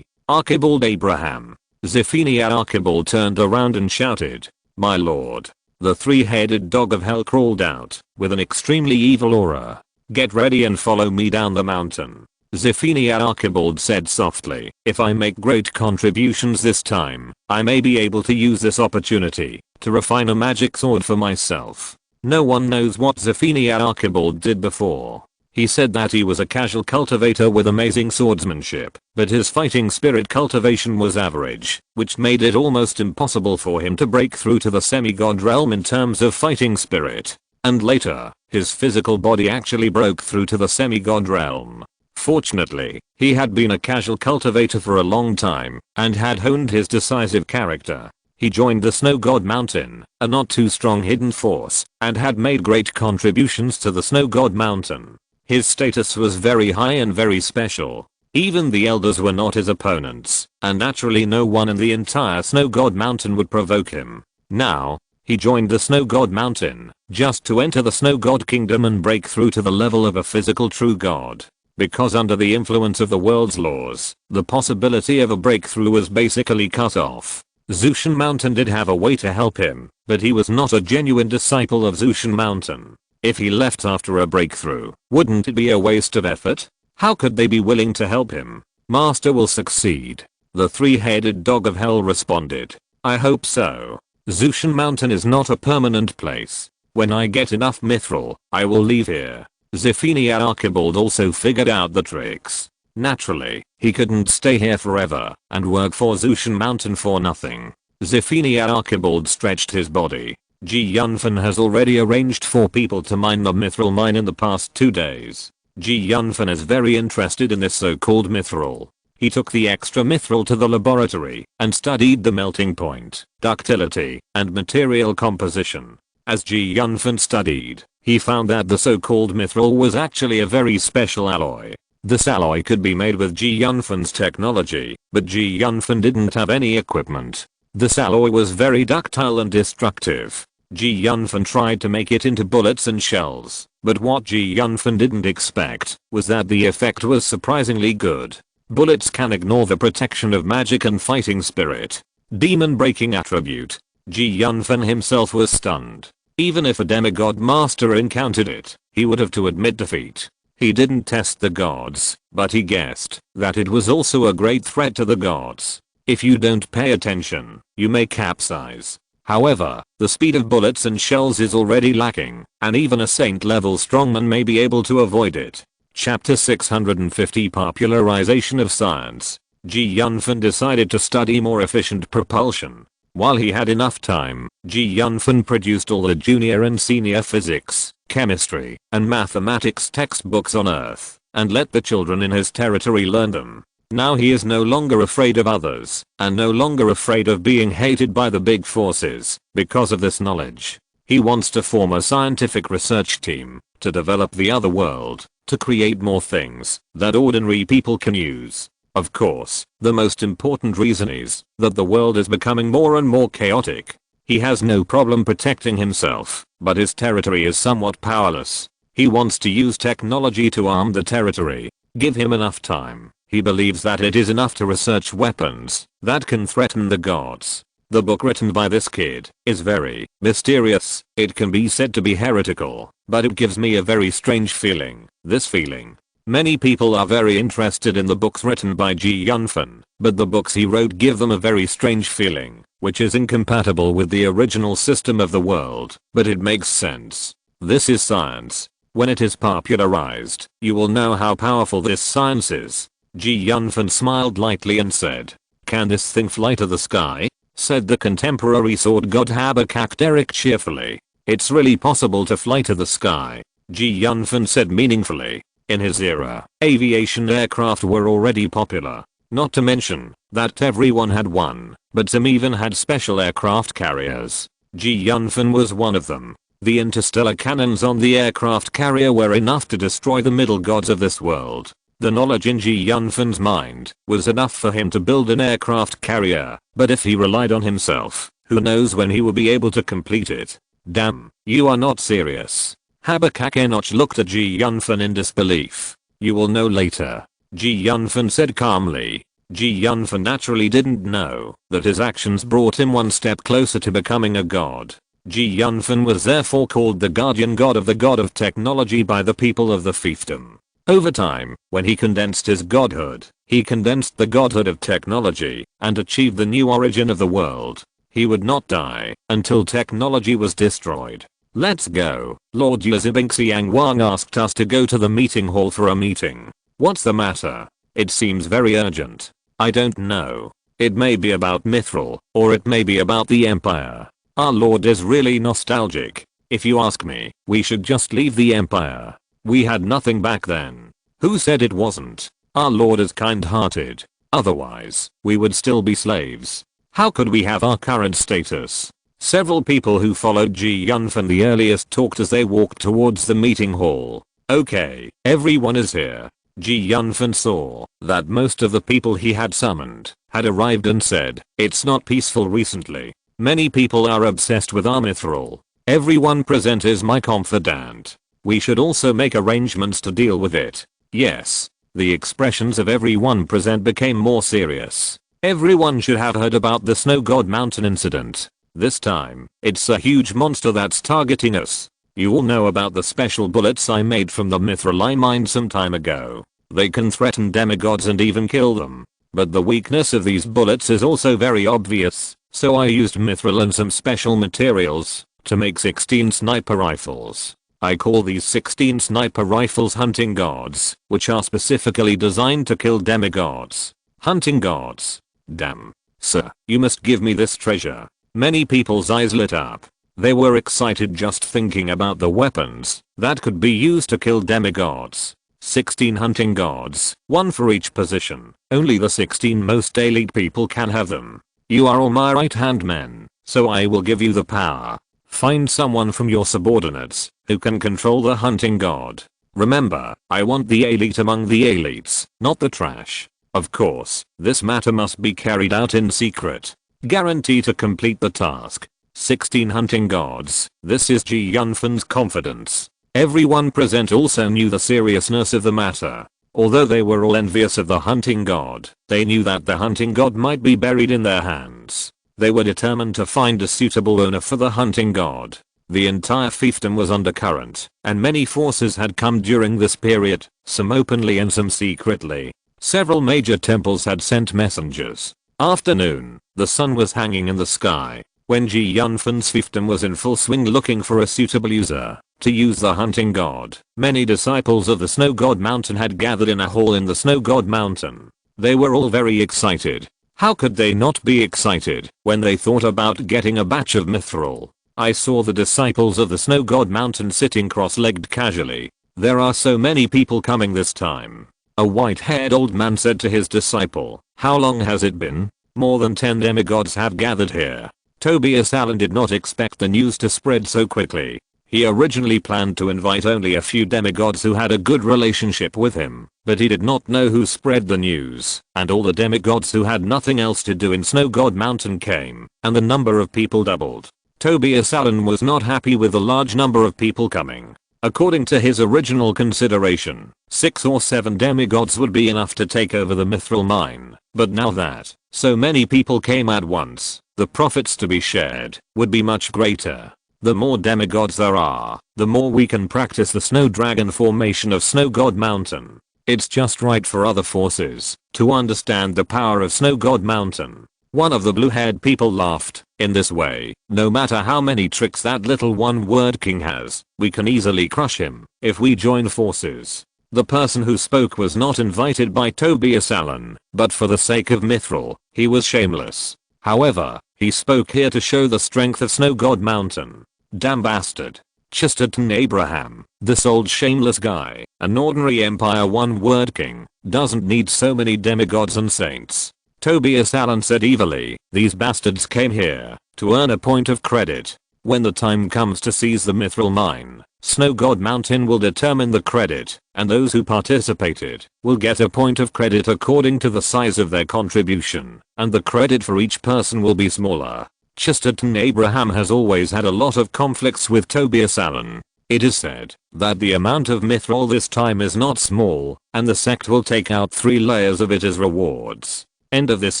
Archibald Abraham. Zeffini Archibald turned around and shouted, my lord. The 3-headed dog of hell crawled out with an extremely evil aura. Get ready and follow me down the mountain. Zeffini Archibald said softly, if I make great contributions this time, I may be able to use this opportunity to refine a magic sword for myself. No one knows what Zeffini Archibald did before. He said that he was a casual cultivator with amazing swordsmanship, but his fighting spirit cultivation was average, which made it almost impossible for him to break through to the semi-god realm in terms of fighting spirit. And later, his physical body actually broke through to the semi-god realm. Fortunately, he had been a casual cultivator for a long time and had honed his decisive character. He joined the Snow God Mountain, a not too strong hidden force, and had made great contributions to the Snow God Mountain. His status was very high and very special. Even the elders were not his opponents, and naturally no one in the entire Snow God Mountain would provoke him. Now, he joined the Snow God Mountain, just to enter the Snow God Kingdom and break through to the level of a physical true god. Because under the influence of the world's laws, the possibility of a breakthrough was basically cut off. Zushan Mountain did have a way to help him, but he was not a genuine disciple of Zushan Mountain. If he left after a breakthrough, wouldn't it be a waste of effort? How could they be willing to help him? Master will succeed. The 3-headed dog of hell responded. I hope so. Zushan Mountain is not a permanent place. When I get enough mithril, I will leave here. Zeffini Archibald also figured out the tricks. Naturally, he couldn't stay here forever and work for Zushan Mountain for nothing. Zeffini Archibald stretched his body. Yunfan has already arranged for people to mine the mithril mine in the past 2 days. Yunfan is very interested in this so-called mithril. He took the extra mithril to the laboratory and studied the melting point, ductility, and material composition. As Ji Yunfan studied, he found that the so-called mithril was actually a very special alloy. This alloy could be made with Ji Yunfan's technology, but Ji Yunfan didn't have any equipment. This alloy was very ductile and destructive. Ji Yunfan tried to make it into bullets and shells, but what Ji Yunfan didn't expect was that the effect was surprisingly good. Bullets can ignore the protection of magic and fighting spirit. Demon-breaking attribute. Ji Yunfan himself was stunned. Even if a demigod master encountered it, he would have to admit defeat. He didn't test the gods, but he guessed that it was also a great threat to the gods. If you don't pay attention, you may capsize. However, the speed of bullets and shells is already lacking, and even a saint-level strongman may be able to avoid it. Chapter 650 Popularization of Science. Ji Yunfan decided to study more efficient propulsion. While he had enough time, Ji Yunfan produced all the junior and senior physics, chemistry, and mathematics textbooks on Earth, and let the children in his territory learn them. Now he is no longer afraid of others, and no longer afraid of being hated by the big forces, because of this knowledge. He wants to form a scientific research team, to develop the other world, to create more things that ordinary people can use. Of course, the most important reason is that the world is becoming more and more chaotic. He has no problem protecting himself, but his territory is somewhat powerless. He wants to use technology to arm the territory. Give him enough time. He believes that it is enough to research weapons that can threaten the gods. The book written by this kid is very mysterious. It can be said to be heretical, but it gives me a very strange feeling. This feeling. Many people are very interested in the books written by Ji Yunfan, but the books he wrote give them a very strange feeling, which is incompatible with the original system of the world, but it makes sense. This is science. When it is popularized, you will know how powerful this science is. Ji Yunfan smiled lightly and said, "Can this thing fly to the sky?" said the contemporary sword god Habakkuk Derek cheerfully. "It's really possible to fly to the sky," Ji Yunfan said meaningfully. In his era, aviation aircraft were already popular. Not to mention that everyone had one, but some even had special aircraft carriers. Ji Yunfan was one of them. The interstellar cannons on the aircraft carrier were enough to destroy the middle gods of this world. The knowledge in Ji Yunfan's mind was enough for him to build an aircraft carrier, but if he relied on himself, who knows when he will be able to complete it. Damn, you are not serious. Habakkuk Enoch looked at Ji Yunfan in disbelief. "You will know later," Ji Yunfan said calmly. Ji Yunfan naturally didn't know that his actions brought him one step closer to becoming a god. Ji Yunfan was therefore called the guardian god of technology by the people of the fiefdom. Over time, when he condensed his godhood, he condensed the godhood of technology and achieved the new origin of the world. He would not die until technology was destroyed. "Let's go." Lord Yuzibingxiang Wang asked us to go to the meeting hall for a meeting. "What's the matter? It seems very urgent." "I don't know. It may be about mithril, or it may be about the empire. Our lord is really nostalgic. If you ask me, we should just leave the empire. We had nothing back then." "Who said it wasn't? Our lord is kind-hearted. Otherwise, we would still be slaves. How could we have our current status?" Several people who followed Ji Yunfan the earliest talked as they walked towards the meeting hall. "Okay, everyone is here." Ji Yunfan saw that most of the people he had summoned had arrived and said, "It's not peaceful recently. Many people are obsessed with our mithril. Everyone present is my confidant. We should also make arrangements to deal with it." Yes. The expressions of everyone present became more serious. Everyone should have heard about the Snow God Mountain incident. This time, it's a huge monster that's targeting us. You all know about the special bullets I made from the mithril I mined some time ago. They can threaten demigods and even kill them. But the weakness of these bullets is also very obvious, so I used mithril and some special materials to make 16 sniper rifles. I call these 16 sniper rifles hunting gods, which are specifically designed to kill demigods. Hunting gods. Damn. Sir, you must give me this treasure. Many people's eyes lit up. They were excited just thinking about the weapons that could be used to kill demigods. 16 hunting gods, one for each position. Only the 16 most elite people can have them. You are all my right hand men, so I will give you the power. Find someone from your subordinates who can control the hunting god. Remember, I want the elite among the elites, not the trash. Of course, this matter must be carried out in secret. Guarantee to complete the task. 16 hunting gods. This is Yunfan's confidence. Everyone present also knew the seriousness of the matter. Although they were all envious of the hunting god, they knew that the hunting god might be buried in their hands. They were determined to find a suitable owner for the hunting god. The entire fiefdom was undercurrent, and many forces had come during this period, some openly and some secretly. Several major temples had sent messengers. Afternoon, the sun was hanging in the sky, when Yunfan's fiefdom was in full swing looking for a suitable user to use the hunting god. Many disciples of the Snow God Mountain had gathered in a hall in the Snow God Mountain. They were all very excited. How could they not be excited when they thought about getting a batch of mithril? I saw the disciples of the Snow God Mountain sitting cross-legged casually. There are so many people coming this time. A white-haired old man said to his disciple, "How long has it been?" "More than 10 demigods have gathered here." Tobias Allen did not expect the news to spread so quickly. He originally planned to invite only a few demigods who had a good relationship with him, but he did not know who spread the news, and all the demigods who had nothing else to do in Snow God Mountain came, and the number of people doubled. Tobias Allen was not happy with the large number of people coming. According to his original consideration, 6 or 7 demigods would be enough to take over the mithril mine, but now that so many people came at once, the profits to be shared would be much greater. The more demigods there are, the more we can practice the snow dragon formation of Snow God Mountain. It's just right for other forces to understand the power of Snow God Mountain. One of the blue-haired people laughed. In this way, no matter how many tricks that little one-word king has, we can easily crush him if we join forces. The person who spoke was not invited by Tobias Allen, but for the sake of mithril, he was shameless. However, he spoke here to show the strength of Snow God Mountain. Damn bastard. Chesterton Abraham, this old shameless guy, an ordinary empire one-word king, doesn't need so many demigods and saints. Tobias Allen said evilly, these bastards came here to earn a point of credit. When the time comes to seize the mithril mine, Snow God Mountain will determine the credit, and those who participated will get a point of credit according to the size of their contribution, and the credit for each person will be smaller. Chesterton Abraham has always had a lot of conflicts with Tobias Allen. It is said that the amount of mithril this time is not small, and the sect will take out 3 layers of it as rewards. End of this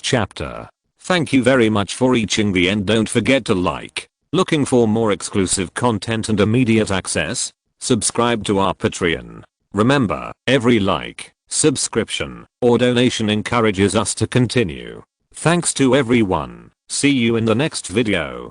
chapter. Thank you very much for reaching the end. Don't forget to like. Looking for more exclusive content and immediate access? Subscribe to our Patreon. Remember, every like, subscription, or donation encourages us to continue. Thanks to everyone. See you in the next video.